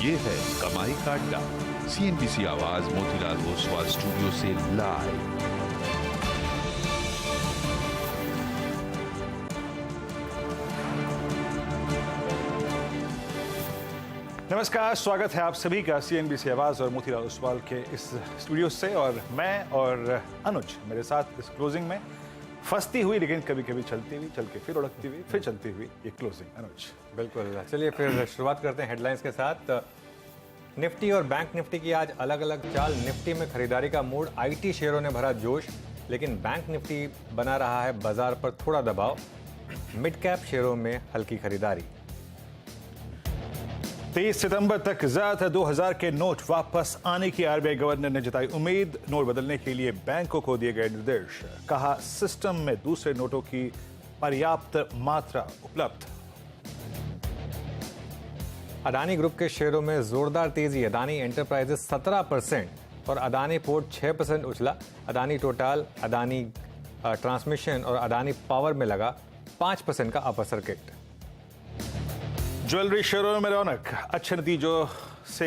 ये है कमाई का अड्डा। CNBC आवाज मोतीलाल ओसवाल स्टूडियो से लाइव। नमस्कार, स्वागत है आप सभी का CNBC आवाज और मोतीलाल ओसवाल के इस स्टूडियो से। और मैं और अनुज मेरे साथ इस क्लोजिंग में फंसती हुई लेकिन कभी कभी चलती हुई, चल के फिर उड़कती हुई, फिर चलती हुई ये क्लोजिंग। अनुज बिल्कुल, चलिए फिर शुरुआत करते हैं हेडलाइंस के साथ। निफ्टी और बैंक निफ्टी की आज अलग अलग चाल। निफ्टी में खरीदारी का मूड, IT शेयरों ने भरा जोश, लेकिन बैंक निफ्टी बना रहा है बाजार पर थोड़ा दबाव। मिड कैप शेयरों में हल्की खरीदारी। 23 सितंबर तक ज्यादातर 2000 के नोट वापस आने की RBI गवर्नर ने जताई उम्मीद। नोट बदलने के लिए बैंकों को दिए गए निर्देश। कहा सिस्टम में दूसरे नोटों की पर्याप्त मात्रा उपलब्ध। अदानी ग्रुप के शेयरों में जोरदार तेजी। अदानी एंटरप्राइजेस 17% और अदानी पोर्ट 6% उछला। अदानी टोटल, अदानी ट्रांसमिशन और अदानी पावर में लगा 5% का अपर सर्किट। ज्वेलरी शेयरों में रौनक। अच्छे नतीजों से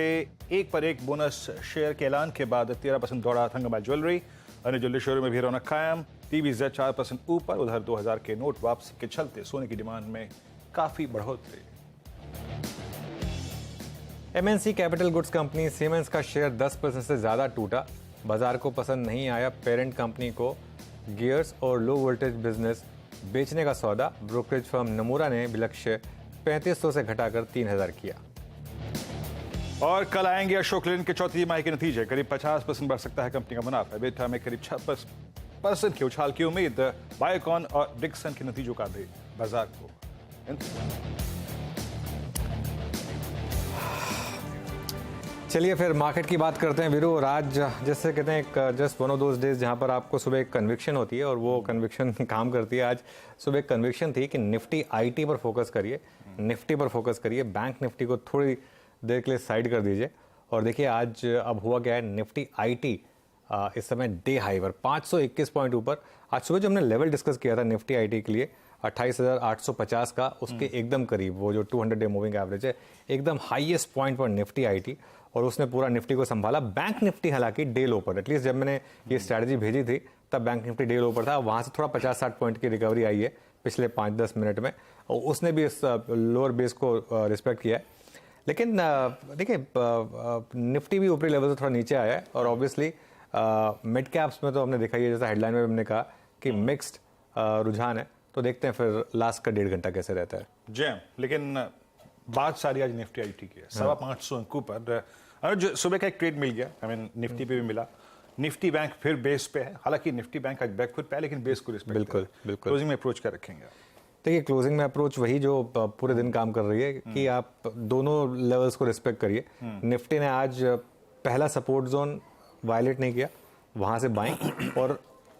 एक पर एक बोनस शेयर के ऐलान के बाद 13% दौड़ा थंगमा ज्वेलरी। अन्य ज्वेलरी शेयरों में भी रौनक कायम। TVZ 4% ऊपर। उधर 2000 के नोट वापसी के चलते सोने की डिमांड में काफी बढ़ोतरी। MNC capital goods company siemens का शेयर 10% से ज्यादा टूटा। बाजार को पसंद नहीं आया पेरेंट कंपनी को गियर्स और लो वोल्टेज बिजनेस बेचने का सौदा। ब्रोकरेज फर्म नमूरा ने भी लक्ष्य 3500 से घटाकर 3000 किया। और कल आएंगे अशोक लेलैंड के चौथी तिमाही के नतीजे। करीब 50% बढ़ सकता है कंपनी का मुनाफा। बेटा में करीब 56% के उछाल की उम्मीद। बायोकॉन और डिक्सन के नतीजों का भी बाजार को चलिए फिर मार्केट की बात करते हैं वीरू। और आज जैसे कहते हैं एक just one of those days जहां पर आपको सुबह एक कन्विक्शन होती है और वो कन्विक्शन काम करती है। आज सुबह एक कन्विक्शन थी कि निफ्टी IT पर फोकस करिए, निफ्टी पर फोकस करिए, बैंक निफ्टी को थोड़ी देर के लिए साइड कर दीजिए। और देखिए आज अब हुआ क्या है, निफ्टी IT इस समय डे हाई पर 521 पॉइंट ऊपर। आज सुबह जो हमने लेवल डिस्कस किया था निफ्टी IT के लिए 28,850 का, उसके एकदम करीब वो जो 200 डे मूविंग एवरेज है, एकदम हाईएस्ट पॉइंट पर निफ्टी IT, और उसने पूरा निफ्टी को संभाला। बैंक निफ्टी हालांकि डे लो पर, एटलीस्ट जब मैंने ये स्ट्रैटेजी भेजी थी तब बैंक निफ्टी डे लो पर था। वहां से थोड़ा 50-60 पॉइंट की रिकवरी आई है पिछले 5-10 मिनट में, और उसने भी इस लोअर बेस को रिस्पेक्ट किया है। लेकिन देखिए निफ्टी भी ऊपरी लेवल से थोड़ा नीचे आया है। और ऑब्वियसली मिड कैप्स में तो हमने देखा ही है, जैसा हेडलाइन में हमने कहा कि मिक्स्ड रुझान है। तो देखते हैं फिर लास्ट का 1.5 घंटा कैसे रहता है। जय। लेकिन बात सारी आज निफ्टी IT की है। 550 अंकों पर जो सुबह का एक ट्रेड मिल गया, निफ्टी पे भी मिला। निफ्टी बैंक फिर बेस पे है। हालांकि निफ्टी बैंक आज बैकफुट पे है लेकिन बेस को रिस्पेक्ट। बिल्कुल। क्लोजिंग में अप्रोच क्या रखेंगे? देखिए क्लोजिंग में अप्रोच वही जो पूरे दिन काम कर रही है कि आप दोनों लेवल्स को रिस्पेक्ट करिए। निफ्टी ने आज पहला सपोर्ट जोन वायलेट नहीं किया, वहां से बाइंग, और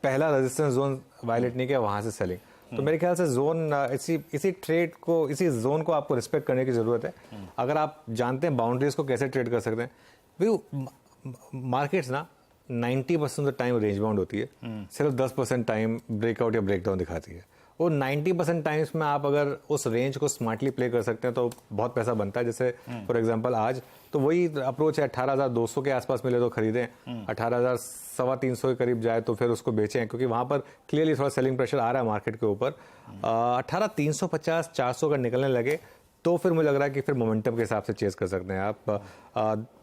पहला रेजिस्टेंस जोन वायलेट नहीं किया, वहां से सेलिंग। तो मेरे ख्याल से जोन इसी ट्रेड को, इसी जोन को आपको रिस्पेक्ट करने की जरूरत है। अगर आप जानते हैं बाउंड्रीज को कैसे ट्रेड कर सकते हैं। मार्केट्स ना 90% ऑफ टाइम रेंज बाउंड होती है, सिर्फ 10% टाइम ब्रेकआउट या ब्रेकडाउन दिखाती है। वो 90% टाइम्स में आप अगर उस रेंज को स्मार्टली प्ले कर सकते हैं तो बहुत पैसा बनता है। जैसे फॉर एग्जांपल आज तो वही अप्रोच है, 18,200 के आसपास मिले तो खरीदें, 18,300 के करीब जाए तो फिर उसको बेचें, क्योंकि वहां पर क्लियरली थोड़ा सेलिंग प्रेशर आ रहा है मार्केट के ऊपर। 18,350-400 का निकलने लगे तो फिर मुझे लग रहा है कि फिर मोमेंटम के हिसाब से चेस कर सकते हैं आप।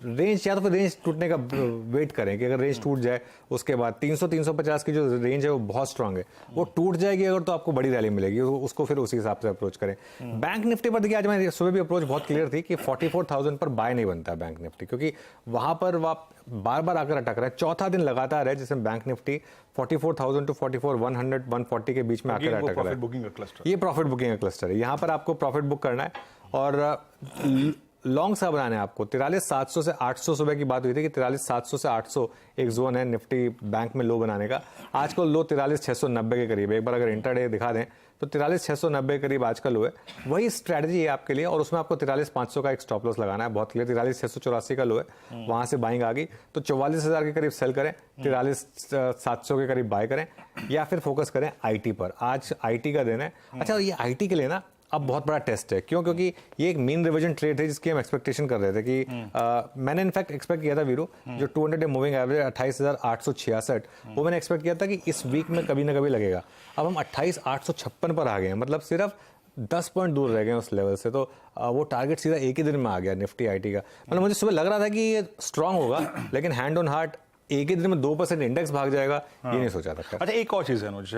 रेंज या तो फिर रेंज टूटने का वेट करें कि अगर रेंज टूट जाए उसके बाद 300-350 की जो रेंज है वो बहुत स्ट्रांग है, वो टूट जाएगी अगर तो आपको बड़ी रैली मिलेगी, उसको फिर उसी हिसाब से अप्रोच करें। बैंक निफ्टी पर देखिए आज मैं सुबह भी अप्रोच बहुत क्लियर थी कि 44,000 पर बाय नहीं बनता है बैंक निफ्टी, क्योंकि वहां पर बार बार आकर अटक रहा है। चौथा दिन लगातार है जिसमें बैंक निफ्टी 44,000 टू 44,100, 140 के बीच में आकर अटक रहा है। ये प्रॉफिट बुकिंग का क्लस्टर है। यहाँ पर आपको प्रॉफिट बुक करना है और लॉन्ग सा बनाना है आपको। 43,700 से 800 सुबह की बात हुई थी कि 43,700 से 800 एक जोन है निफ्टी बैंक में लो बनाने का। आज को लो 43,690 के करीब है। एक बार अगर इंट्राडे दिखा दें तो 43,690 के करीब आज का लो है। वही स्ट्रैटेजी है आपके लिए, और उसमें आपको 43,500 का एक स्टॉप लॉस लगाना है। बहुत क्लियर, 43,684 का लो है, वहां से बाइंग आ गई तो 44,000 के करीब सेल करें, 43,700 के करीब बाय करें, या फिर फोकस करें IT पर। आज IT का दिन है। अच्छा, ये IT के लिए ना अब बहुत बड़ा टेस्ट है। क्यों? क्योंकि ये एक मीन रिवीजन ट्रेड है जिसकी हम एक्सपेक्टेशन कर रहे थे कि मैंने इनफैक्ट एक्सपेक्ट किया था वीरू, जो 200 डे मूविंग एवरेज 28,866 वो मैंने एक्सपेक्ट किया था कि इस वीक में कभी ना कभी लगेगा। अब हम 28,856 पर आ गए हैं, मतलब सिर्फ 10 पॉइंट दूर रह गए उस लेवल से। तो वो टारगेट सीधा एक ही दिन में आ गया निफ्टी आईटी का। मतलब मुझे सुबह लग रहा था कि ये स्ट्रांग होगा, लेकिन हैंड ऑन हार्ट एक ही दिन में 2% इंडेक्स भाग जाएगा, ये नहीं सोचा था। अच्छा, एक और चीज़ है अनुज,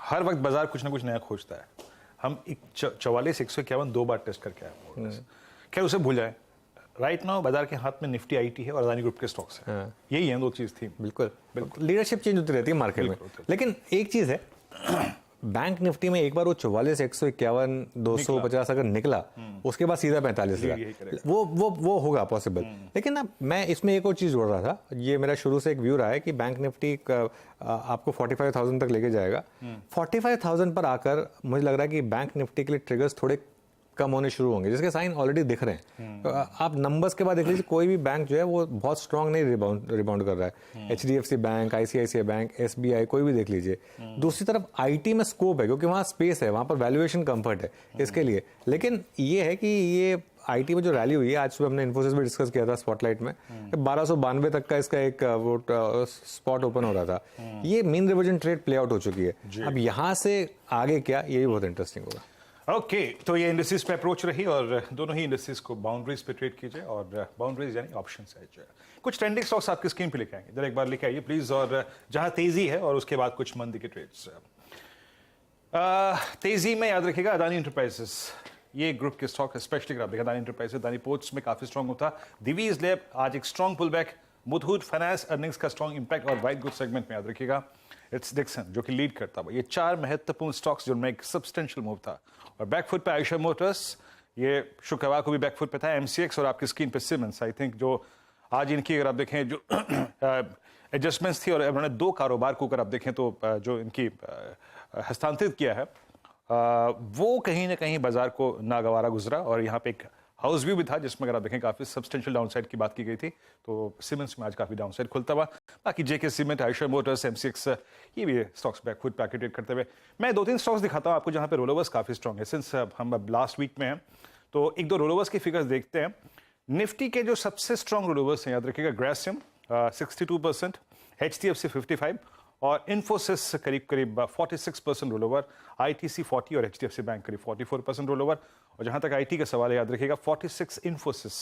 हर वक्त बाजार कुछ ना कुछ नया खोजता है। हम 44,151 दो बार टेस्ट करके आए, खैर उसे भूल जाए। राइट नाउ बाजार के हाथ में निफ्टी आईटी है और अदानी ग्रुप के स्टॉक्स हैं। यही है, दो चीज़ थी। बिल्कुल बिल्कुल, लीडरशिप चेंज होती रहती है मार्केट में। लेकिन एक चीज़ है, बैंक निफ्टी में एक बार वो 44,151 250 अगर निकला, उसके बाद सीधा 45,000 वो होगा पॉसिबल। लेकिन ना मैं इसमें एक और चीज़ जोड़ रहा था, ये मेरा शुरू से एक व्यू रहा है कि बैंक निफ्टी आपको 45,000 तक लेके जाएगा। 45,000 पर आकर मुझे लग रहा है कि बैंक निफ्टी के लिए ट्रिगर्स थोड़े कम होने शुरू होंगे, जिसके साइन ऑलरेडी दिख रहे हैं। तो आप नंबर्स के बाद देख लीजिए, कोई भी बैंक जो है वो बहुत स्ट्रांग नहीं रिबाउंड कर रहा है। HDFC bank, ICICI bank, SBI, कोई भी देख लीजिए। दूसरी तरफ IT में स्कोप है, क्योंकि वहाँ स्पेस है, वहाँ पर वैल्यूएशन कंफर्ट है इसके लिए। लेकिन ये है कि ये IT में जो रैली हुई है, आज सुबह हमने इन्फोसिस में डिस्कस किया था स्पॉटलाइट में, 1292 तक का इसका एक वो स्पॉट ओपन हो रहा था। ये mean reversion trade play out हो चुकी है। अब यहाँ से आगे क्या, ये भी बहुत इंटरेस्टिंग होगा। ओके, तो ये इंडस्ट्रीज पे अप्रोच रही और दोनों ही इंडस्ट्रीज को बाउंड्रीज पे ट्रेड कीजिए, और बाउंड्रीज यानी ऑप्शंस है। कुछ ट्रेंडिंग स्टॉक्स आपकी स्क्रीन पे लेके आएंगे, जरा एक बार लेके आइए प्लीज। और जहां तेजी है और उसके बाद कुछ मंदी के ट्रेड्स। तेजी में याद रखिएगा अदानी एंटरप्राइजेस, ये ग्रुप के स्टॉक, स्पेशली अगर आप देखें अदानी एंटरप्राइजेस, अदानी पोर्ट्स में काफी स्ट्रॉन्ग होता। दिवीज लैब आज एक strong pull back, Muthoot finance earnings का स्ट्रॉन्ग इंपैक्ट, और वाइट गुड सेगमेंट में याद रखिएगा इट्स डिक्सन जो कि लीड करता हुआ। ये चार महत्वपूर्ण स्टॉक्स जिनमें एक सब्सटेंशियल मूव था। और बैकफुट पे आयशा मोटर्स, ये शुक्रवार को भी बैकफुट पे था। MCX और आपकी स्क्रीन पे सिमेंस, आई थिंक जो आज इनकी अगर आप देखें जो एडजस्टमेंट्स थी, और उन्होंने दो कारोबार को अगर आप देखें तो जो इनकी हस्तांतरित किया है, वो कहीं ना कहीं बाजार को नागवारा गुजरा। और यहाँ पे एक हाउस व्यू भी था जिसमें अगर आप देखें काफी सब्सटेंशियल डाउनसाइड की बात की गई थी। तो सीमेंट्स में आज काफी डाउनसाइड खुलता हुआ। बाकी JK cement, Ayesha Motors, MCX, ये भी स्टॉक्स बैकफुट पैकेट ट्रेड करते हुए। मैं दो तीन स्टॉक्स दिखाता हूं आपको जहां पे रोलोवर्स काफी स्ट्रॉन्ग है। सिंस हम अब लास्ट वीक में हैं तो एक दो रोलोवर्स की फिगर्स देखते हैं। निफ्टी के जो सबसे स्ट्रॉन्ग रोलोवर्स हैं याद रखिएगा, ग्रासिम 62%, HDFC 55 और इन्फोसिस करीब 46% रोलोवर, ITC 40 और HDFC बैंक करीब 44% रोलोवर। और जहां तक IT का सवाल है याद रखिएगा 46 इन्फोसिस,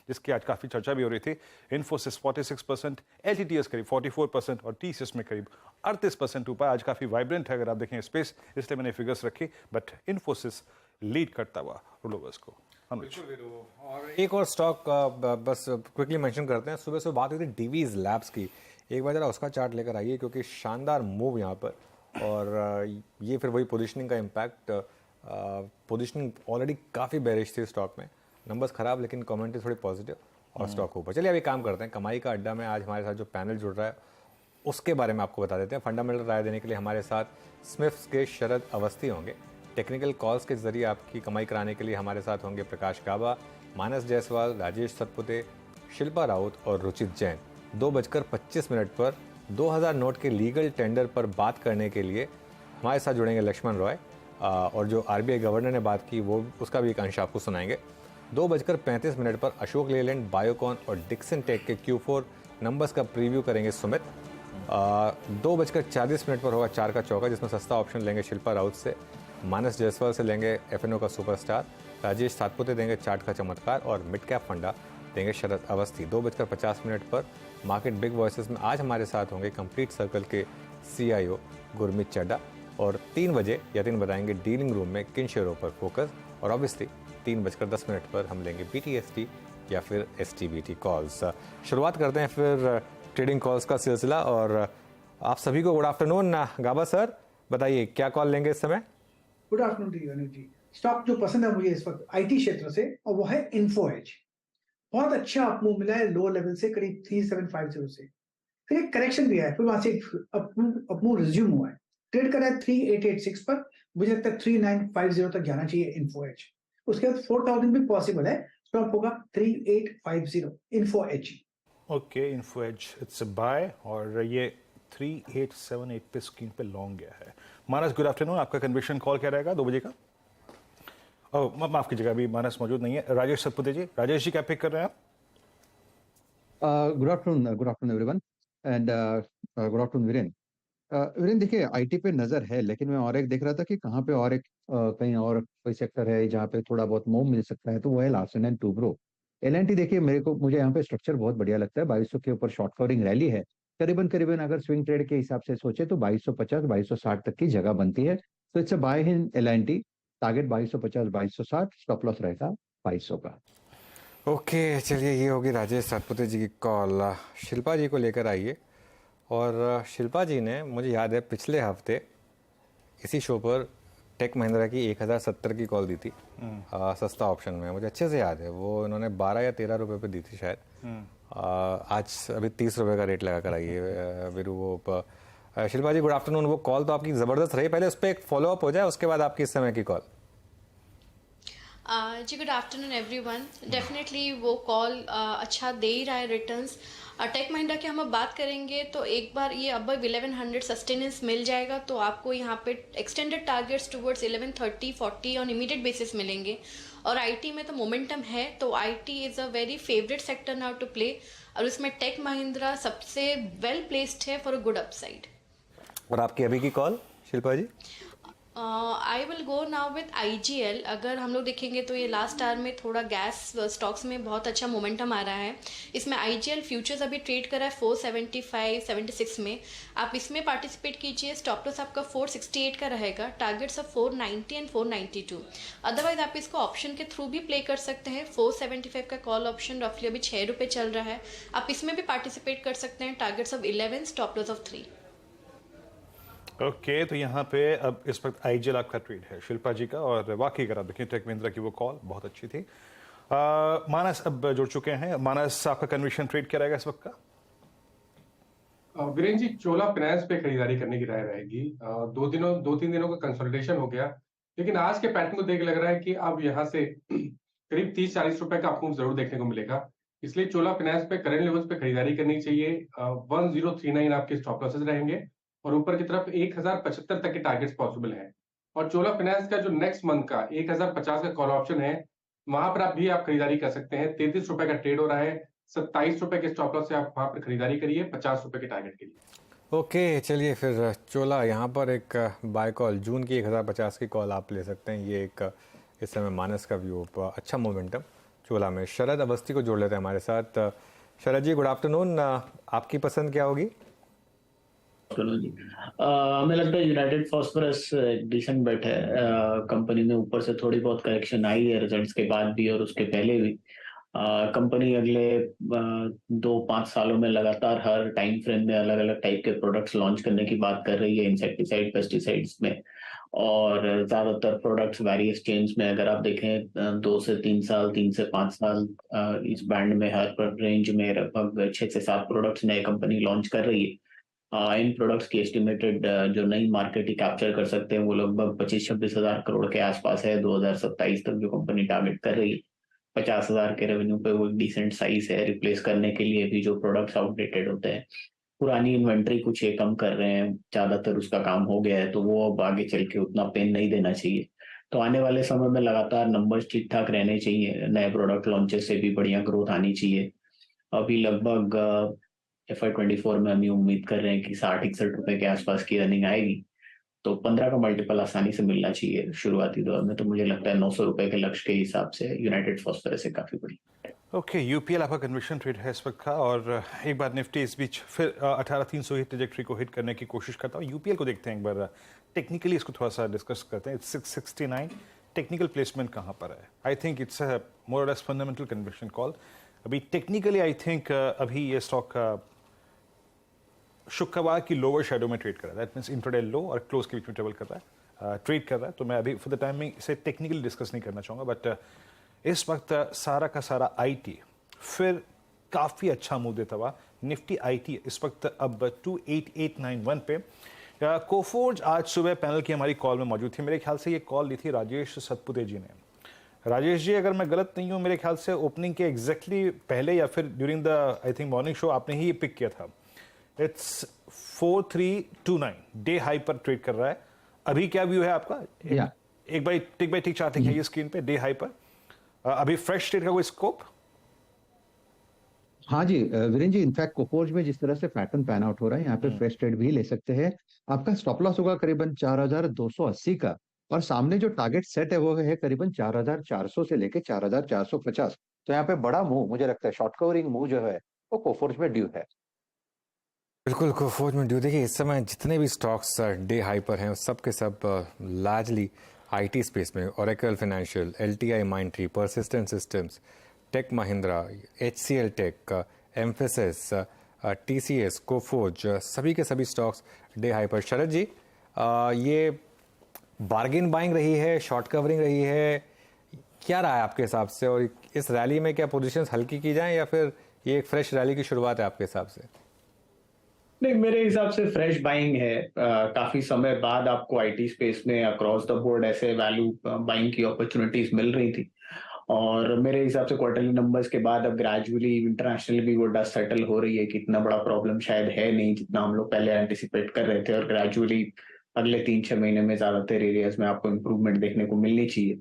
जिसकी आज काफी चर्चा भी हो रही थी, इन्फोसिस 46%, LTTS करीब 44% और TCS में करीब 38% ऊपर। आज काफी वाइब्रेंट है अगर आप देखें स्पेस, इसलिए मैंने फिगर्स रखी, बट इन्फोसिस लीड करता हुआ रोलोवर्स को। और एक और स्टॉक बस क्विकली मेंशन करते हैं, सुबह बात हुई थी डिवीज लैब्स की। एक बार जरा उसका चार्ट लेकर आइए, क्योंकि शानदार मूव यहाँ पर। और ये फिर वही पोजीशनिंग का इम्पैक्ट, पोजीशनिंग ऑलरेडी काफ़ी बेरिश थी स्टॉक में, नंबर्स खराब लेकिन कमेंट्री थोड़ी पॉजिटिव और स्टॉक ऊपर। चलिए अभी काम करते हैं, कमाई का अड्डा में आज हमारे साथ जो पैनल जुड़ रहा है उसके बारे में आपको बता देते हैं। फंडामेंटल राय देने के लिए हमारे साथ स्मिफ्स के शरद अवस्थी होंगे। टेक्निकल कॉल्स के जरिए आपकी कमाई कराने के लिए हमारे साथ होंगे प्रकाश गाबा, मानस जायसवाल, राजेश सतपुते, शिल्पा राउत और रुचित जैन। 2:25 पर 2000 नोट के लीगल टेंडर पर बात करने के लिए हमारे साथ जुड़ेंगे लक्ष्मण रॉय, और जो RBI गवर्नर ने बात की वो उसका भी एक अंश आपको सुनाएंगे। 2:35 पर अशोक लेलैंड, बायोकॉन और डिक्सन टेक के Q4 नंबर्स का प्रीव्यू करेंगे सुमित। 2:40 पर होगा चार का चौका, जिसमें सस्ता ऑप्शन लेंगे शिल्पा राउत से, मानस जायसवाल से लेंगे FNO का सुपरस्टार, राजेश सातपुते देंगे चार्ट का चमत्कार और मिड कैप फंडा देंगे शरद अवस्थी। 2:50 पर मार्केट बिग वॉइसेस में आज हमारे साथ होंगे कंप्लीट सर्कल के CIO गुरमीत चड्डा, और 3 बजे या 3 बताएंगे डीलिंग रूम में किन शेयरों पर फोकस। और ऑब्वियसली 3:10 पर हम लेंगे BTST या फिर STBT कॉल्स। शुरुआत करते हैं फिर ट्रेडिंग कॉल्स का सिलसिला, और आप सभी को गुड आफ्टरनून। गाबा सर बताइए क्या कॉल लेंगे इस समय? Good afternoon to you Anuj ji. Stock जो पसंद है मुझे इस वक्त IT क्षेत्र से, और वो है इन्फो एज। बहुत अच्छा अपमूव मिला है लो लेवल से करीब 3750 से, फिर एक करेक्शन भी है, फिर वहां से अपमूव रिज्यूम हुआ है। ट्रेड कर रहा है 3886 पर, मुझे लगता है 3950 तक जाना चाहिए इन्फो एज। उसके बाद 4000 भी पॉसिबल है, स्टॉप होगा 3850 Info Edge. Okay, Info Edge it's a buy, और ये 3878 पे स्क्रीन पे लॉन्ग गया है। मानस गुड आफ्टरनून, आपका कन्विक्शन कॉल क्या रहेगा 2 बजे का? माफ कीजिएगा, अभी मानस मौजूद नहीं है। राजेश सतपुते जी, राजेश जी क्या पिक कर रहे हैं आप? Good afternoon everyone and good afternoon Viren. Viren देखिए आईटी पे नजर है, लेकिन मैं और एक देख रहा था कि कहाँ पे और एक कहीं और कोई सेक्टर है जहाँ पे थोड़ा बहुत मूव मिल सकता है, तो वो है लार्सन एंड टुब्रो। एलएनटी देखिए मुझे यहाँ पे स्ट्रक्चर बहुत बढ़िया लगता है। 2200 के ऊपर शॉर्ट कवरिंग रैली है, करीबन करीबन अगर स्विंग ट्रेड के हिसाब से सोचे तो 2250 2260 तक की जगह बनती है। तो it's a buy in L&T. Target 2250 2260, stop loss रहेगा 2200 का। ओके चलिए, ये होगी राजेश सातपुते जी की कॉल। शिल्पा जी को लेकर आइए। और शिल्पा जी ने, मुझे याद है पिछले हफ्ते इसी शो पर टेक महिंद्रा की 1070 की कॉल दी थी सस्ता ऑप्शन में, मुझे अच्छे से याद है। वो इन्होंने 12 या 13 रुपए पे दी थी शायद। आज अभी 30 रुपए का रेट लगा कर आई है वीरू। वो शिल्पा जी गुड आफ्टरनून। वो कॉल तो आपकी ज़बरदस्त रही, पहले उस पर एक फॉलोअप हो जाए, उसके बाद आपकी इस समय की कॉल। जी गुड आफ्टरनून एवरीवन। डेफिनेटली वो कॉल अच्छा दे ही रहा है रिटर्न्स। टेक महिंद्रा की हम अब बात करेंगे तो एक बार ये अब 1100 सस्टेनेंस मिल जाएगा तो आपको यहाँ पे extended targets towards 1130 40 on immediate basis मिलेंगे। और आईटी में तो मोमेंटम है, तो IT is a very favourite sector now to play, और उसमें टेक महिंद्रा सबसे वेल प्लेस्ड है फॉर अ गुड अपसाइड। और आपकी अभी की call Shilpa ji? I will go now with IGL। अगर हम लोग देखेंगे तो ये लास्ट आवर में थोड़ा गैस स्टॉक्स में बहुत अच्छा मोमेंटम आ रहा है। इसमें IGL फ्यूचर्स अभी ट्रेड कर रहा है 475 76 में। आप इसमें पार्टिसिपेट कीजिए। स्टॉप लॉस आपका 468 का रहेगा, टारगेट्स ऑफ 490 एंड 492। अदरवाइज आप इसको ऑप्शन के थ्रू भी प्ले कर सकते हैं। 475 का कॉल ऑप्शन रफली अभी 6 रुपये चल रहा है, आप इसमें भी पार्टिसिपेट कर सकते हैं। Targets of 11, stop loss of 3। Okay तो यहाँ पे अब इस वक्त IGL आपका ट्रेड है शिल्पा जी का, और वाकई अगर आप देखें टेक महिंद्रा की वो कॉल बहुत अच्छी थी। मानस अब जुड़ चुके हैं। मानस, आपका कन्विक्शन ट्रेड क्या रहेगा इस वक्त का? वीरेन जी, चोला फाइनेंस पे खरीदारी करने की राय रहेगी। 2-3 दिनों का कंसोलिडेशन हो गया, लेकिन आज के पैटर्न को देख लग रहा है कि अब यहाँ से करीब 30-40 रुपए का आपको जरूर देखने को मिलेगा। इसलिए चोला फाइनेंस पे करंट लेवल्स पे खरीदारी करनी चाहिए। 1039 आपके स्टॉप लॉसेस रहेंगे और ऊपर की तरफ 1075 तक के टारगेट्स पॉसिबल हैं। और चोला फाइनेंस का जो नेक्स्ट मंथ का 1050 का कॉल ऑप्शन है, वहां पर आप खरीदारी कर सकते हैं। 33 रुपए का ट्रेड हो रहा है, 27 रुपए के स्टॉप लॉस से आप वहां पर खरीदारी करिए 50 रुपए के टारगेट के लिए। ओके चलिए फिर चोला यहाँ पर एक बाय कॉल जून की 1050 की कॉल आप ले सकते हैं। ये एक इस समय मानस का व्यू, अच्छा मोमेंटम चोला में। शरद अवस्थी को जोड़ लेते हैं हमारे साथ। शरद जी गुड आफ्टरनून, आपकी पसंद क्या होगी? जी हमें लगता है यूनाइटेड फॉस्फोरस एक डिसेंट बेट है। कंपनी में ऊपर से थोड़ी बहुत करेक्शन आई है रिजल्ट्स के बाद भी और उसके पहले भी। कंपनी अगले 2-5 सालों में लगातार हर टाइम फ्रेम में अलग अलग टाइप के प्रोडक्ट्स लॉन्च करने की बात कर रही है, इंसेक्टिसाइड पेस्टिसाइड्स में। और ज्यादातर प्रोडक्ट्स वेरियस चेंज में अगर आप देखें 2 से 3 साल, 3 से 5 साल, इस बैंड में हर रेंज में लगभग 6 से 7 प्रोडक्ट्स नए कंपनी लॉन्च कर रही है। इन प्रोडक्ट्स की एस्टिमेटेड जो नई मार्केट ही कैप्चर कर सकते हैं वो लगभग 25-26 हजार करोड़ के आसपास है 2027 तक जो कंपनी टारगेट कर रही है। 50 हजार के रेवेन्यू पे वो एक डिसेंट साइज है। रिप्लेस करने के लिए भी जो प्रोडक्ट्स आउटडेटेड होते हैं, पुरानी इन्वेंट्री कुछ ये कम कर रहे हैं, ज्यादातर उसका काम हो गया है, तो वो अब आगे चल के उतना पेन नहीं देना चाहिए। तो आने वाले समय में लगातार नंबर्स ठीक ठाक रहने चाहिए, नए प्रोडक्ट लॉन्चेस से भी बढ़िया ग्रोथ आनी चाहिए। अभी लगभग FY24 में हम ये उम्मीद कर रहे हैं कि 60-61 रुपए के आसपास की अर्निंग आएगी, तो 15 का मल्टीपल आसानी से मिलना चाहिए शुरुआती दौर में। तो मुझे लगता है 900 रुपए के लक्ष्य के हिसाब से यूनाइटेड फॉस्फोरस से काफी बड़ी। ओके UPL आपका कन्विक्शन ट्रेड है इस वक्त का, और एक बार निफ्टी इस बीच फिर 18300 की ट्रेजेक्टरी को हिट करने की कोशिश करता हूँ। UPL को देखते हैं एक बार टेक्निकली, इसको थोड़ा सा डिस्कस करते हैं। 669 टेक्निकल प्लेसमेंट कहाँ पर है? आई थिंक इट्स मोर और लेस फंडामेंटल कन्विक्शन कॉल। अभी टेक्निकली आई थिंक अभी ये स्टॉक शुक्रवार की लोअर शेडो में ट्रेड कर रहा है। दैट मीन्स इंट्राडे लो और क्लोज के बीच में ट्रेवल कर रहा है, ट्रेड कर रहा है। तो मैं अभी फॉर द टाइम में इसे टेक्निकली डिस्कस नहीं करना चाहूँगा, बट इस वक्त सारा का सारा IT फिर काफ़ी अच्छा मूव देता हुआ। निफ्टी IT इस वक्त अब 28891 पे। कोफोर्ज आज सुबह पैनल की हमारी कॉल में मौजूद थी। मेरे ख्याल से ये कॉल ली थी राजेश सतपुते जी ने। राजेश जी, अगर मैं गलत नहीं हूँ, मेरे ख्याल से ओपनिंग के एग्जैक्टली पहले या फिर during the I think morning show आपने ही ये पिक किया था। इट्स 4329 डे हाई पर ट्रेड कर रहा है। अभी क्या व्यू है आपका? एक बाई टिक चार्ट दिखाइए स्क्रीन पे डे हाई पर। अभी फ्रेश ट्रेड का कोई स्कोप? हाँ जी वीरेंद्र जी, इनफैक्ट कोफोर्ज में जिस तरह से पैटर्न पैन आउट हो रहा है, यहाँ पे फ्रेश ट्रेड भी ले सकते हैं। आपका स्टॉप लॉस होगा करीबन 4280 का, और सामने जो टारगेट सेट है वो है करीबन 4400 से लेके 4450। तो यहाँ पे बड़ा मूव मुझे लगता है, शॉर्ट कवरिंग मूव जो है वो कोफोर्ज में ड्यू है। बिल्कुल कोफोर्ज में ड्यू। देखिए इस समय जितने भी स्टॉक्स डे हाई पर हैं सब के सब लार्जली आईटी स्पेस में, ओरेकल फाइनेंशियल, एलटीआई माइंडट्री, परसिस्टेंट सिस्टम्स, टेक महिंद्रा, एचसीएल टेक, एम्फेसिस, टीसीएस, कोफोर्ज, सभी के सभी स्टॉक्स डे हाई पर। शरद जी, ये बार्गेन बाइंग रही है, शॉर्ट कवरिंग रही है, क्या रहा है आपके हिसाब से? और इस रैली में क्या पोजीशंस हल्की की जाएं या फिर ये एक फ्रेश रैली की शुरुआत है आपके हिसाब से? नहीं, मेरे हिसाब से फ्रेश बाइंग है। काफी समय बाद आपको आईटी स्पेस में अक्रॉस द बोर्ड ऐसे वैल्यू बाइंग की अपॉर्चुनिटीज मिल रही थी, और मेरे हिसाब से क्वार्टरली नंबर्स के बाद अब ग्रेजुअली इंटरनेशनल भी वो डस्ट सेटल हो रही है कि इतना बड़ा प्रॉब्लम शायद है नहीं जितना हम लोग पहले एंटिसिपेट कर रहे थे, और ग्रेजुअली अगले 3-6 महीने में ज्यादातर एरियाज में आपको इम्प्रूवमेंट देखने को मिलनी चाहिए।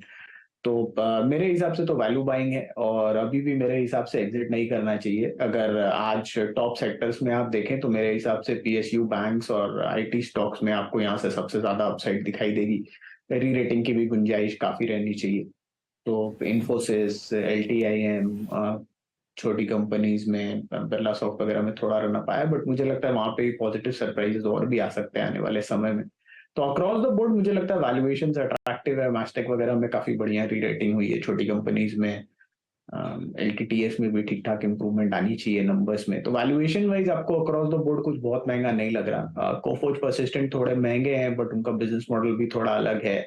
तो मेरे हिसाब से तो वैल्यू बाइंग है, और अभी भी मेरे हिसाब से एग्जिट नहीं करना चाहिए। अगर आज टॉप सेक्टर्स में आप देखें तो मेरे हिसाब से पीएसयू, बैंक्स और आईटी स्टॉक्स में आपको यहाँ से सबसे ज्यादा अपसाइड दिखाई देगी। री रेटिंग की भी गुंजाइश काफी रहनी चाहिए। तो इन्फोसिस, एलटीआईएम, छोटी कंपनीज में बिरला सॉफ्ट वगैरह में थोड़ा रन अप आया, बट मुझे लगता है वहां पे पॉजिटिव सरप्राइजेस और भी आ सकते हैं आने वाले समय में। तो अक्रॉस द बोर्ड मुझे लगता है वैल्यूएशन अट्रैक्टिव है। मैस्टेक वगैरह में काफी बढ़िया री रेटिंग हुई है छोटी कंपनीज में। एलटीटीएस में भी ठीक ठाक इंप्रूवमेंट आनी चाहिए नंबर्स में। तो वैल्यूएशन वाइज आपको अक्रॉस द बोर्ड कुछ बहुत महंगा नहीं लग रहा। कोफोर्ज, परसिस्टेंट थोड़े महंगे हैं, बट उनका बिजनेस मॉडल भी थोड़ा अलग है।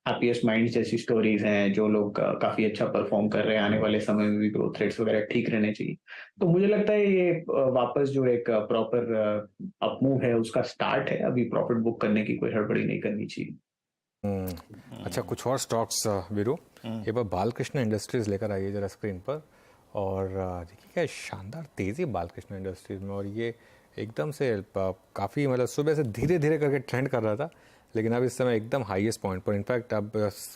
हैप्पीएस्ट माइंड्स जैसी स्टोरीज हैं जो लोग काफी अच्छा परफॉर्म कर रहे हैं, आने वाले समय में भी ग्रोथ रेट्स वगैरह ठीक रहने चाहिए। तो मुझे लगता है ये वापस जो एक प्रॉपर अपमूव है उसका स्टार्ट है। अभी प्रॉफिट बुक करने की कोई हड़बड़ी नहीं करनी चाहिए। अच्छा, कुछ और स्टॉक्स वीरू, एक बार बालकृष्ण इंडस्ट्रीज लेकर आइए जरा स्क्रीन पर। और देखिए क्या शानदार तेज़ी बालकृष्ण इंडस्ट्रीज में, और ये एकदम से काफ़ी मतलब सुबह से धीरे धीरे करके ट्रेंड कर रहा था, लेकिन अब इस समय एकदम हाईएस्ट पॉइंट पर। इनफैक्ट अब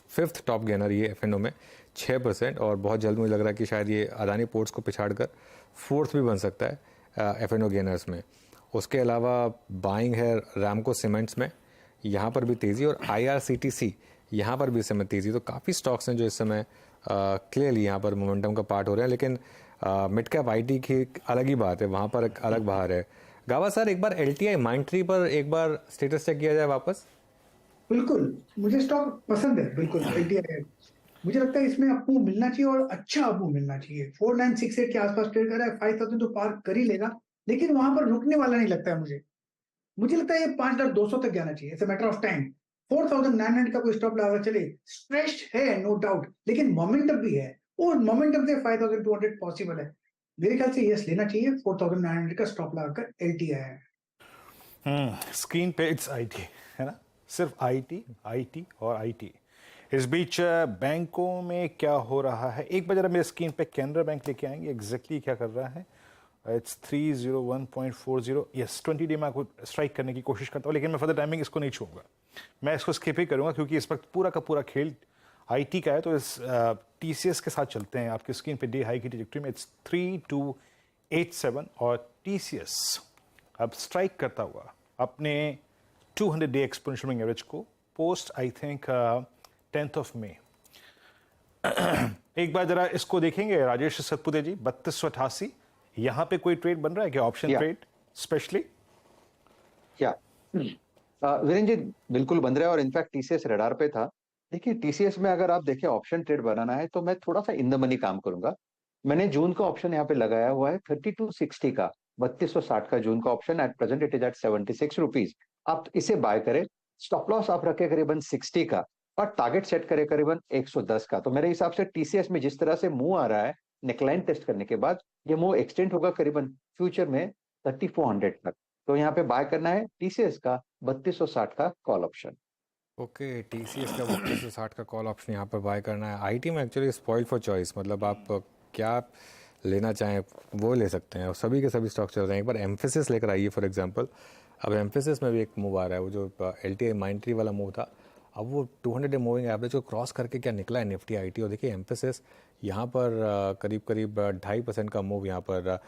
5th टॉप गेनर ये एफएनओ में 6%, और बहुत जल्द मुझे लग रहा है कि शायद ये अदानी पोर्ट्स को पिछाड़ कर 4th भी बन सकता है एफएनओ गेनर्स में। उसके अलावा बाइंग है रामको सीमेंट्स में, यहाँ पर भी तेज़ी, और आईआरसीटीसी यहाँ पर भी इस समय तेज़ी। तो काफ़ी स्टॉक्स हैं जो इस समय क्लियरली यहाँ पर मोमेंटम का पार्ट हो रहे हैं। लेकिन मिड कैप आईटी की अलग ही बात है, वहाँ पर एक अलग बाहर है। गावा सर, एक बार एलटीआई माइंडट्री पर एक बार स्टेटस चेक किया जाए वापस। बिल्कुल, मुझे स्टॉक पसंद है, बिल्कुल एलटीआई। मुझे लगता है इसमें आपको मिलना चाहिए, और अच्छा आपको मिलना चाहिए। 4968 के आसपास ट्रेड कर रहा है, 5000 तो पार कर ही लेगा, लेकिन वहां पर रुकने वाला नहीं लगता है मुझे लगता है ये 5200 तक जाना चाहिए। It's a matter of time. 4900 का कोई स्टॉप लगा चले, स्ट्रेच्ड है नो डाउट, लेकिन मोमेंटम भी है, और मोमेंटम से 5200 पॉसिबल है। मेरे ख्याल से यस लेना चाहिए। 4900 का स्टॉप लगाकर एलटीआई है। स्क्रीन पे इट्स आईटी है ना, सिर्फ आईटी और आईटी। इस बीच बैंकों में क्या हो रहा है, एक बार जरा मेरे स्क्रीन पे कैनरा बैंक लेके आएंगे, एग्जैक्टली क्या कर रहा है। इट्स 301.40। यस, 20 डे में आपको स्ट्राइक करने की कोशिश करता हूँ, लेकिन मैं फर्दर टाइमिंग इसको नहीं छूँगा, मैं इसको स्किप ही करूँगा, क्योंकि इस वक्त पूरा का पूरा खेल आईटी का है। तो इस टीसीएस के साथ चलते हैं। आपकी स्क्रीन पे डे हाई की ट्रैजेक्टरी में इट्स 3287, और टीसीएस अब स्ट्राइक करता हुआ अपने 200 डे एक्सपोनेंशियल मूविंग एवरेज को post I think 10th of May। एक बार जरा इसको देखेंगे राजेश सतपुते जी, 3288, यहाँ पे कोई ट्रेड बन रहा है क्या, ऑप्शन ट्रेड स्पेशली? क्या वीरेंद्र जी, बिल्कुल बन रहा है, और इनफैक्ट टीसीएस रडार पे था। देखिए टीसीएस में अगर आप देखें ऑप्शन ट्रेड बनाना है तो मैं थोड़ा सा इन द मनी काम करूंगा। मैंने जून का ऑप्शन यहाँ पे लगाया हुआ है 3260 का, 3260 का जून का option. At present it is at 76 rupees. आप इसे बाय करें, स्टॉप लॉस आप रखे करीबन 60 का, और टारगेट सेट करे करीबन 110 का। तो मेरे हिसाब से टीसीएस में जिस तरह से मूव आ रहा है नेकलाइन टेस्ट करने के बाद, ये मूव एक्सटेंड होगा करीबन फ्यूचर में 3400 तक। तो यहाँ पे बाय करना है टीसीएस का 3260 का कॉल ऑप्शन। ओके, टीसीएस का 3260 का कॉल ऑप्शन यहाँ पर बाय करना है। आईटी में एक्चुअली स्पॉइल फॉर चॉइस, मतलब आप क्या लेना चाहें वो ले सकते हैं, और सभी के सभी स्टॉक चल रहे हैं। एक बार एम्फेसिस लेकर आइए फॉर एग्जांपल। अब एम्फेसिस में भी एक मूव आ रहा है, वो जो एलटीआई माइंडट्री वाला मूव था, अब वो 200 डे मूविंग एवरेज को क्रॉस करके क्या निकला है निफ्टी आईटी, और देखिए एम्फेसिस यहाँ पर करीब 2.5% का मूव यहाँ पर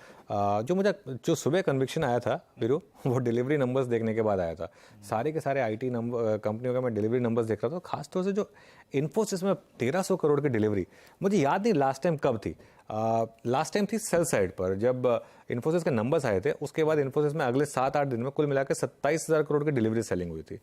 जो सुबह कन्विक्शन आया था वीरू, वो डिलीवरी नंबर्स देखने के बाद आया था। सारे के सारे आईटी कंपनियों का मैं डिलीवरी नंबर्स देख रहा था, खासतौर से जो इन्फोसिस में 1300 करोड़ की डिलीवरी, मुझे याद नहीं लास्ट टाइम कब थी। लास्ट टाइम थी सेल साइड पर जब इन्फोसिस के नंबर्स आए थे, उसके बाद इन्फोसिस में अगले 7-8 दिन में कुल मिलाकर 27,000 करोड़ की डिलीवरी सेलिंग हुई थी,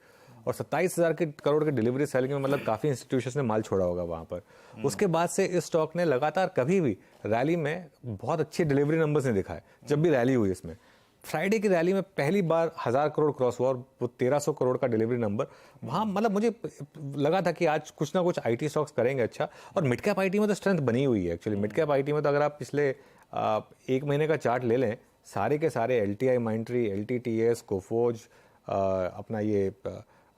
और 27,000 करोड़ की डिलीवरी सेलिंग में मतलब काफ़ी इंस्टीट्यूशंस ने माल छोड़ा होगा वहाँ पर। उसके बाद से इस स्टॉक ने लगातार कभी भी रैली में बहुत अच्छे डिलीवरी नंबर्स नहीं दिखाए। जब भी रैली हुई इसमें, फ्राइडे की रैली में पहली बार 1000 करोड़ क्रॉस हुआ, और वो 1300 करोड़ का डिलीवरी नंबर वहाँ, मतलब मुझे लगा था कि आज कुछ ना कुछ आईटी स्टॉक्स करेंगे अच्छा। और मिड कैप आईटी में तो स्ट्रेंथ बनी हुई है एक्चुअली। मिड कैप आईटी में तो अगर आप पिछले 1 महीने का चार्ट ले लें, सारे के सारे एलटीआई माइंट्री, एलटीटीएस, कोफोज, अपना ये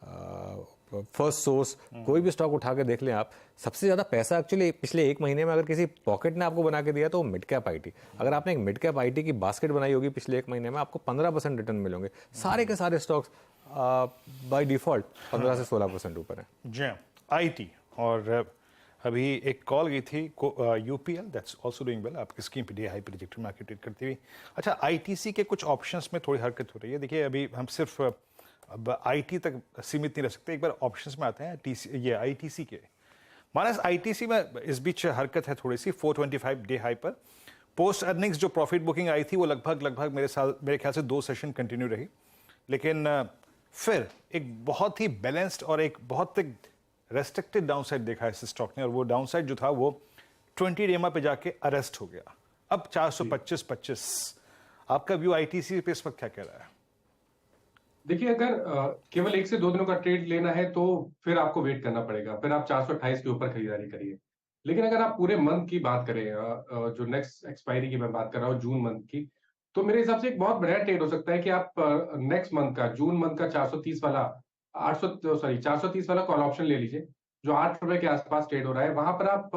फर्स्ट सोर्स, कोई भी स्टॉक उठा के देख लें आप, सबसे ज़्यादा पैसा एक्चुअली पिछले 1 महीने में अगर किसी पॉकेट ने आपको बना के दिया तो वो मिड कैप आईटी। अगर आपने एक मिड कैप आईटी की बास्केट बनाई होगी पिछले 1 महीने में, आपको 15% रिटर्न मिलेंगे। सारे के सारे स्टॉक्स बाय डिफॉल्ट 15 से 16% ऊपर है जी आईटी। और अभी एक कॉल गई थी UPL, that's also doing well, आपकी स्कीम पे डे हाई पे रिजेक्टेड मार्केट ट्रेड करती हुई। अच्छा, आईटीसी के कुछ ऑप्शंस में थोड़ी हरकत हो रही है। देखिए अभी हम सिर्फ अब आईटी तक सीमित नहीं रह सकते, एक बार ऑप्शंस में आते हैं ये आईटीसी के। मानस आईटीसी में इस बीच हरकत है थोड़ी सी, 425 डे हाई पर। पोस्ट अर्निंग्स जो प्रॉफिट बुकिंग आई थी वो लगभग मेरे ख्याल से 2 सेशन कंटिन्यू रही, लेकिन फिर एक बहुत ही बैलेंस्ड और एक बहुत रेस्ट्रिक्टेड डाउनसाइड देखा है इस स्टॉक ने, और वो डाउनसाइड जो था वो 20 डेमा पे जाके अरेस्ट हो गया। अब 425-25। आपका व्यू आईटीसी पे इस वक्त क्या कह रहा है? देखिए, अगर केवल 1 से 2 दिनों का ट्रेड लेना है तो फिर आपको वेट करना पड़ेगा, फिर आप 428 के ऊपर खरीदारी करिए। लेकिन अगर आप पूरे मंथ की बात करें, जो नेक्स्ट एक्सपायरी की मैं बात कर रहा हूँ जून मंथ की, तो मेरे हिसाब से एक बहुत बढ़िया ट्रेड हो सकता है कि आप नेक्स्ट मंथ का, जून मंथ का 430 वाला 430 वाला कॉल ऑप्शन ले लीजिए, जो ₹8 के आसपास ट्रेड हो रहा है। वहां पर आप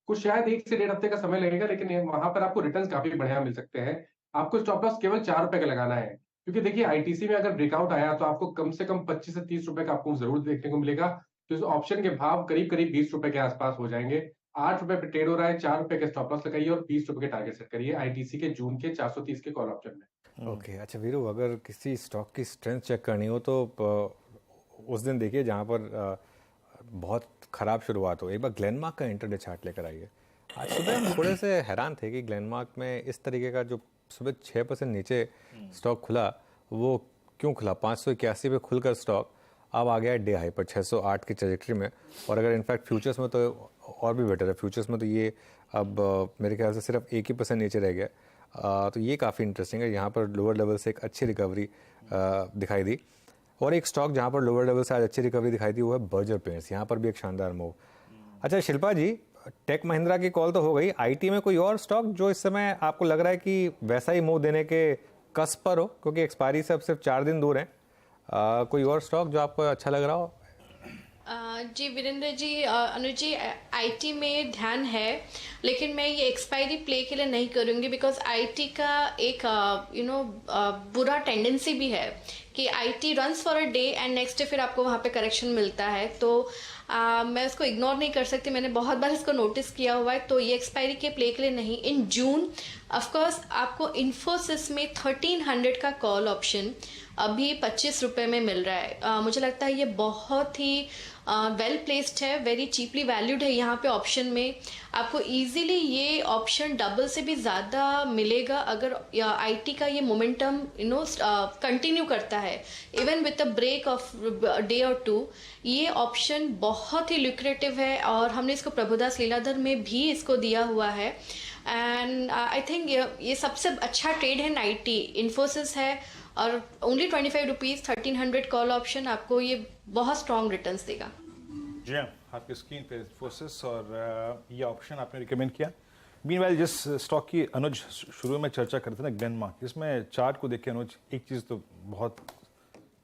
कुछ शायद 1 से 1.5 हफ्ते का समय लगेगा, लेकिन वहां पर आपको रिटर्न काफी बढ़िया मिल सकते हैं। आपको स्टॉप लॉस केवल ₹4 का लगाना है, क्योंकि देखिए आईटीसी में अगर ब्रेकआउट आया तो आपको कम से कम 25 से 30 रुपए का आपको जरूर देखने को मिलेगा। तो इस ऑप्शन के भाव करीब 20 रुपए के आसपास हो जाएंगे। ₹8 पे ट्रेड हो रहा है, ₹4 के स्टॉप लॉस लगाइए और ₹20 के टारगेट सेट करिए आईटीसी के जून के 430 के कॉल ऑप्शन में। ओके, अच्छा वीरू, अगर किसी स्टॉक की स्ट्रेंथ चेक करनी हो तो उस दिन देखिए जहाँ पर बहुत ख़राब शुरुआत हो, एक बार ग्लेनमार्क का इंटरडे चार्ट लेकर आइए। आज सुबह हम थोड़े से हैरान थे कि ग्लेनमार्क में इस तरीके का जो सुबह 6% नीचे स्टॉक खुला, वो क्यों खुला? 581 पे खुलकर स्टॉक अब आ गया है डे हाई पर 608 की ट्रेजेक्टरी में। और अगर इनफैक्ट फ्यूचर्स में तो और भी बेटर है, फ्यूचर्स में तो ये अब मेरे ख्याल से सिर्फ 1% नीचे रह गया। तो ये काफ़ी इंटरेस्टिंग है। यहाँ पर लोअर लेवल से एक अच्छी रिकवरी दिखाई दी, और एक स्टॉक जहाँ पर लोअर लेवल से आज अच्छी रिकवरी दिखाई दी वो है बर्जर पेंट्स। यहाँ पर भी एक शानदार मूव। अच्छा शिल्पा जी, टेक महिंद्रा की कॉल तो हो गई, आईटी में कोई और स्टॉक जो इस समय आपको लग रहा है कि वैसा ही मूव देने के कस्प पर हो, क्योंकि एक्सपायरी से अब सिर्फ 4 दिन दूर हैं? कोई और स्टॉक जो आपको अच्छा लग रहा हो? जी वीरेंद्र जी, अनुज जी, आईटी में ध्यान है, लेकिन मैं ये एक्सपायरी प्ले के लिए नहीं करूँगी, बिकॉज आईटी का एक बुरा टेंडेंसी भी है कि IT runs for a day and next day फिर आपको वहाँ पे करेक्शन मिलता है। तो मैं उसको इग्नोर नहीं कर सकती, मैंने बहुत बार इसको नोटिस किया हुआ है। तो ये एक्सपायरी के प्ले के लिए नहीं। इन जून ऑफकोर्स आपको इन्फोसिस में 1300 का कॉल ऑप्शन अभी 25 रुपये में मिल रहा है। मुझे लगता है ये बहुत ही वेल प्लेस्ड है, वेरी चीपली वैल्यूड है। यहाँ पे ऑप्शन में आपको इजीली ये ऑप्शन डबल से भी ज़्यादा मिलेगा अगर आईटी का ये मोमेंटम कंटिन्यू करता है, even with a break of day और 2। ये ऑप्शन बहुत ही लुक्रेटिव है और हमने इसको प्रभुदास लीलाधर में भी इसको दिया हुआ है। एंड आई थिंक ये सबसे अच्छा ट्रेड है आईटी। इन्फोसिस है और ओनली 25 रुपीज़ 1300 कॉल ऑप्शन आपको ये बहुत स्ट्रॉन्ग रिटर्न्स देगा। जी हाँ, आपकी स्क्रीन पे इन्फोसिस और ये ऑप्शन आपने रिकमेंड किया। मीनवाइल जिस स्टॉक की अनुज शुरू में चर्चा करते थे ना, ग्लेनमार्क, इसमें चार्ट को देख के अनुज एक चीज़ तो बहुत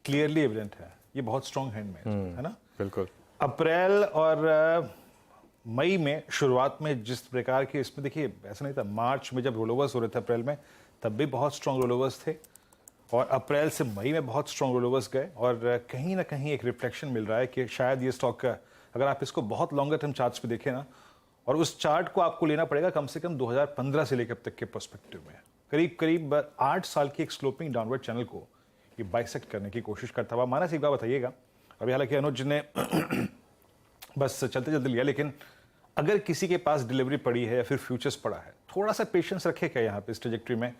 क्लियरली एविडेंट है, ये बहुत स्ट्रॉन्ग हैंड में है ना। बिल्कुल। अप्रैल और मई में शुरुआत में जिस प्रकार के इसमें देखिए ऐसा नहीं था, मार्च में जब रोलोवर्स हो रहे थे अप्रैल में, तब भी बहुत स्ट्रॉन्ग रोलोवर्स थे। और अप्रैल से मई में बहुत स्ट्रॉन्ग रोलोवर्स गए और कहीं ना कहीं एक रिफ्लेक्शन मिल रहा है कि शायद ये स्टॉक अगर आप इसको बहुत लॉन्गर टर्म चार्ट्स पे देखें ना, और उस चार्ट को आपको लेना पड़ेगा कम से कम 2015 से लेकर अब तक के पर्सपेक्टिव में, करीब करीब 8 साल की एक स्लोपिंग डाउनवर्ड चैनल को ये बाइसेक्ट करने की कोशिश करता हुआ। मानस एक बार बताइएगा, अभी हालांकि अनुज ने बस चलते चलते लिया, लेकिन अगर किसी के पास डिलीवरी पड़ी है या फिर फ्यूचर्स पड़ा है, थोड़ा सा पेशेंस रखे क्या यहाँ पे इस ट्रेजेक्ट्री में?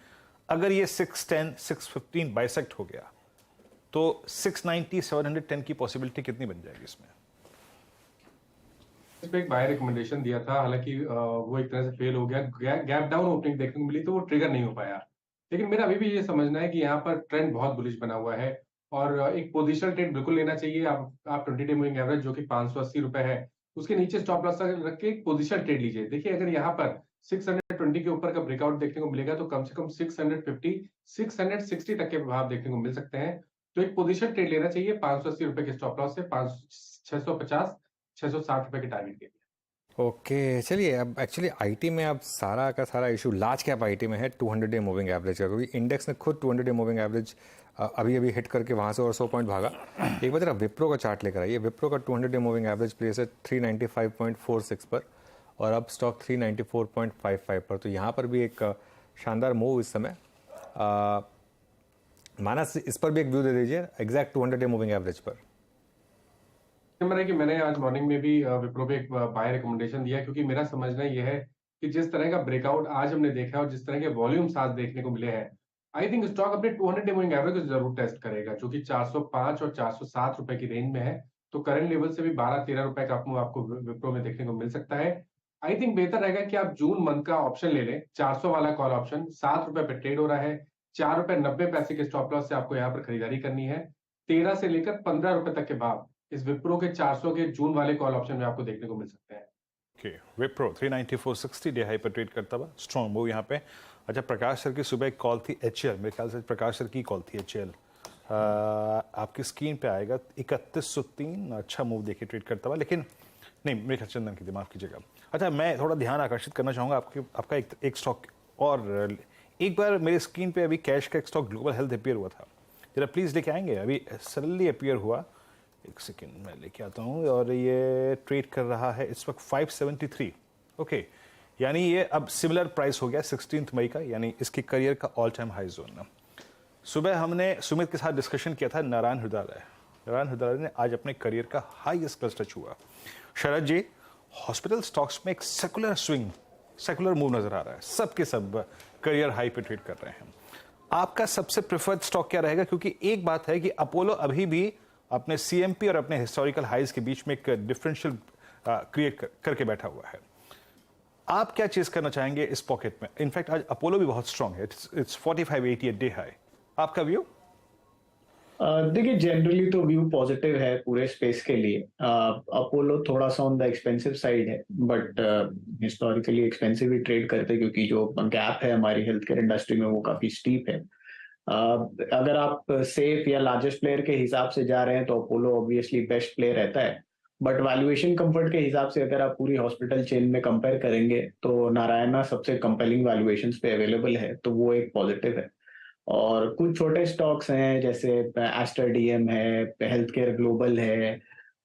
अगर ये 610 615 बाइसेक्ट हो गया तो 690 710 की पॉसिबिलिटी कितनी बन जाएगी इसमें? इस पे एक बाय रिकमेंडेशन दिया था, हालांकि वो एक तरह से फेल हो गया। गैप डाउन ओपनिंग देखने को मिली तो वो ट्रिगर नहीं हो पाया। लेकिन मेरा अभी भी ये समझना है कि यहाँ पर ट्रेंड बहुत बुलिश बना हुआ है और एक पोजिशनल ट्रेड बिल्कुल लेना चाहिए। आप 20 डे मूविंग एवरेज जो कि 580 रुपए है, उसके नीचे स्टॉप लॉस रख के एक पोजिशनल ट्रेड लीजिए। देखिए अगर यहाँ पर 620 के ऊपर का ब्रेकआउट देखने को मिलेगा तो कम से कम 650 660 तक के प्रभाव देखने को मिल सकते हैं। तो एक पोजिशन ट्रेड लेना चाहिए 580 रुपए के स्टॉप लॉस से 650 660 रुपए के टारगेट के लिए। ओके चलिए, अब एक्चुअली आईटी में अब सारा का सारा इशू लार्ज कैप आईटी में है 200 डे मूविंग एवरेज का, क्योंकि इंडेक्स ने खुद 200 डे मूविंग एवरेज अभी हिट करके वहाँ से और 100 पॉइंट भागा। एक बार जरा विप्रो का चार्ट लेकर आइए। विप्रो का 200 डे मूविंग एवरेज प्लेस है 395.46 पर और अब स्टॉक 394.55 पर। तो यहाँ पर भी एक शानदार मूव इस समय। मानस इस पर भी एक व्यू दे दीजिए एग्जैक्ट 200 डे मूविंग एवरेज पर। नंबर है कि मैंने आज मॉर्निंग में भी विप्रो पे एक बाय रिकमेंडेशन दिया, क्योंकि मेरा समझना यह है कि जिस तरह का ब्रेकआउट आज हमने देखा और जिस तरह के वॉल्यूम्स आज देखने को मिले हैं, आई थिंक स्टॉक अपने 200 डे मूविंग एवरेज को जरूर टेस्ट करेगा, जो कि 405 और 407 रुपए की रेंज में है। तो करंट लेवल से भी 12-13 रुपए का अपमूव आपको विप्रो में देखने को मिल सकता है। आई थिंक बेहतर रहेगा कि आप जून मंथ का ऑप्शन ले लें, 400 वाला कॉल ऑप्शन 7 रुपए पे ट्रेड हो रहा है, 4 रुपए 90 पैसे के स्टॉप लॉस से आपको यहाँ पर खरीदारी करनी है। 13 से लेकर 15 रुपए तक के भाव इस विप्रो के 400 के जून वाले कॉल ऑप्शन में आपको देखने को मिल सकते हैं। ओके, विप्रो 394.60 डे हाई पर ट्रेड करता हुआ, स्ट्रॉन्ग मूव यहाँ पे। अच्छा, प्रकाश सर की सुबह एक कॉल थी एचएल, मेरे ख्याल से प्रकाश सर की कॉल थी एचएल, आपकी स्क्रीन पे आएगा 3103। अच्छा मूव देखे ट्रेड करता हुआ, लेकिन नहीं, मेरे ख्याल चंदन की थी, माफ कीजिएगा। अच्छा, मैं थोड़ा ध्यान आकर्षित करना चाहूँगा आपका एक स्टॉक और। एक बार मेरी स्क्रीन पे अभी कैश का एक स्टॉक ग्लोबल हेल्थ अपीयर हुआ था, जरा प्लीज़ लेके आएंगे। अभी सडनली अपीयर हुआ, एक सेकेंड मैं लेके आता हूँ, और ये ट्रेड कर रहा है इस वक्त 573। ओके, यानी ये अब सिमिलर प्राइस हो गया 16 मई का, यानी इसकी करियर का ऑल टाइम हाई जोन है। सुबह हमने सुमित के साथ डिस्कशन किया था नारायण हृदय ने आज अपने करियर का हाईएस्ट प्लस टच हुआ। शरद जी, हॉस्पिटल स्टॉक्स में एक सेकुलर मूव नजर आ रहा है, सबके सब करियर हाई पे ट्रेड कर रहे हैं। आपका सबसे प्रेफर्ड स्टॉक क्या रहेगा? क्योंकि एक बात है कि अपोलो अभी भी अपने सीएमपी और अपने हिस्टोरिकल हाइज के बीच में एक डिफरेंशियल क्रिएट करके बैठा हुआ है। आप क्या चीज करना चाहेंगे इस पॉकेट में? इनफैक्ट आज अपोलो भी बहुत स्ट्रांग है, इट्स 4580 डे हाई। आपका व्यू? देखिए, जनरली तो व्यू पॉजिटिव है पूरे स्पेस के लिए। अपोलो थोड़ा सा ऑन द एक्सपेंसिव साइड है, but historically expensive he trade करते हैं, क्योंकि जो गैप है हमारी हेल्थ केयर इंडस्ट्री में वो काफी स्टीप है। अगर आप सेफ या लार्जेस्ट प्लेयर के हिसाब से जा रहे हैं तो अपोलो ऑब्वियसली बेस्ट प्लेयर रहता है, बट वैल्यूएशन कंफर्ट के हिसाब से अगर आप पूरी हॉस्पिटल चेन में कंपेयर करेंगे तो नारायणा सबसे कंपेलिंग वैल्यूएशंस पे अवेलेबल है, तो वो एक पॉजिटिव है। और कुछ छोटे स्टॉक्स हैं जैसे एस्टर डीएम है, हेल्थ केयर ग्लोबल है,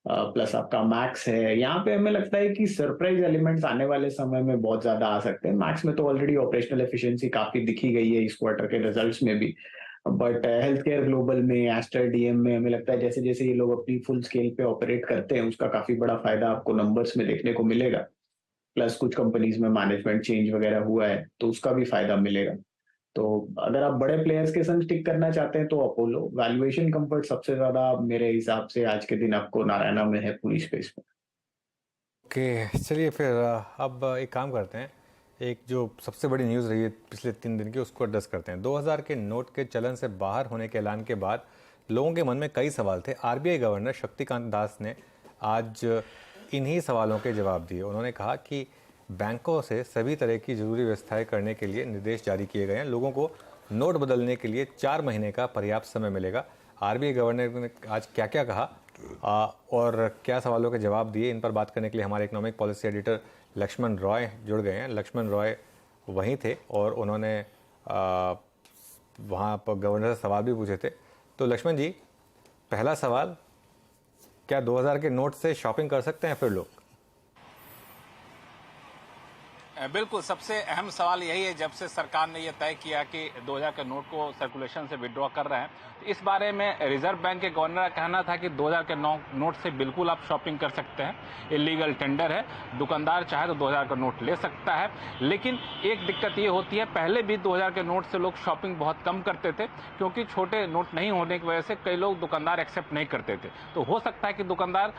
प्लस आपका मैक्स है। यहाँ पे हमें लगता है कि सरप्राइज एलिमेंट्स आने वाले समय में बहुत ज्यादा आ सकते हैं। मैक्स में तो ऑलरेडी ऑपरेशनल एफिशिएंसी काफी दिखी गई है इस क्वार्टर के रिजल्ट्स में भी, बट हेल्थ केयर ग्लोबल में, एस्टर डीएम में हमें लगता है जैसे जैसे ये लोग अपनी फुल स्केल पे ऑपरेट करते हैं उसका काफी बड़ा फायदा आपको नंबर्स में देखने को मिलेगा। प्लस कुछ कंपनीज में मैनेजमेंट चेंज वगैरह हुआ है तो उसका भी फायदा मिलेगा। तो अगर आप बड़े प्लेयर्स के संग स्टिक करना चाहते हैं तो अपोलो, वैल्यूएशन कंफर्ट सबसे ज्यादा मेरे हिसाब से आज के दिन आपको नारायणा में है पूरी स्पेस में। ओके, चलिए फिर अब एक काम करते हैं, एक जो सबसे बड़ी न्यूज़ रही है पिछले 3 दिन की उसको एड्रेस करते हैं। 2000 के नोट के चलन से बाहर होने के ऐलान के बाद लोगों के मन में कई सवाल थे। आरबीआई गवर्नर शक्तिकांत दास ने आज इन्हीं सवालों के जवाब दिए। उन्होंने कहा कि बैंकों से सभी तरह की जरूरी व्यवस्थाएं करने के लिए निर्देश जारी किए गए हैं। लोगों को नोट बदलने के लिए 4 महीने का पर्याप्त समय मिलेगा। आरबीआई गवर्नर ने आज क्या क्या कहा और क्या सवालों के जवाब दिए, इन पर बात करने के लिए हमारे economic policy editor Lakshman Roy जुड़ गए हैं। लक्ष्मण रॉय वहीं थे और उन्होंने वहाँ पर गवर्नर से सवाल भी पूछे थे। तो लक्ष्मण जी, पहला सवाल, क्या 2000 के नोट से शॉपिंग कर सकते हैं फिर लोग? बिल्कुल, सबसे अहम सवाल यही है, जब से सरकार ने यह तय किया कि 2000 के नोट को सर्कुलेशन से विड्रॉ कर रहे हैं, तो इस बारे में रिजर्व बैंक के गवर्नर का कहना था कि 2000 के नोट से बिल्कुल आप शॉपिंग कर सकते हैं, ये लीगल टेंडर है, दुकानदार चाहे तो 2000 का नोट ले सकता है। लेकिन एक दिक्कत ये होती है, पहले भी 2000 के नोट से लोग शॉपिंग बहुत कम करते थे, क्योंकि छोटे नोट नहीं होने की वजह से कई लोग दुकानदार एक्सेप्ट नहीं करते थे। तो हो सकता है कि दुकानदार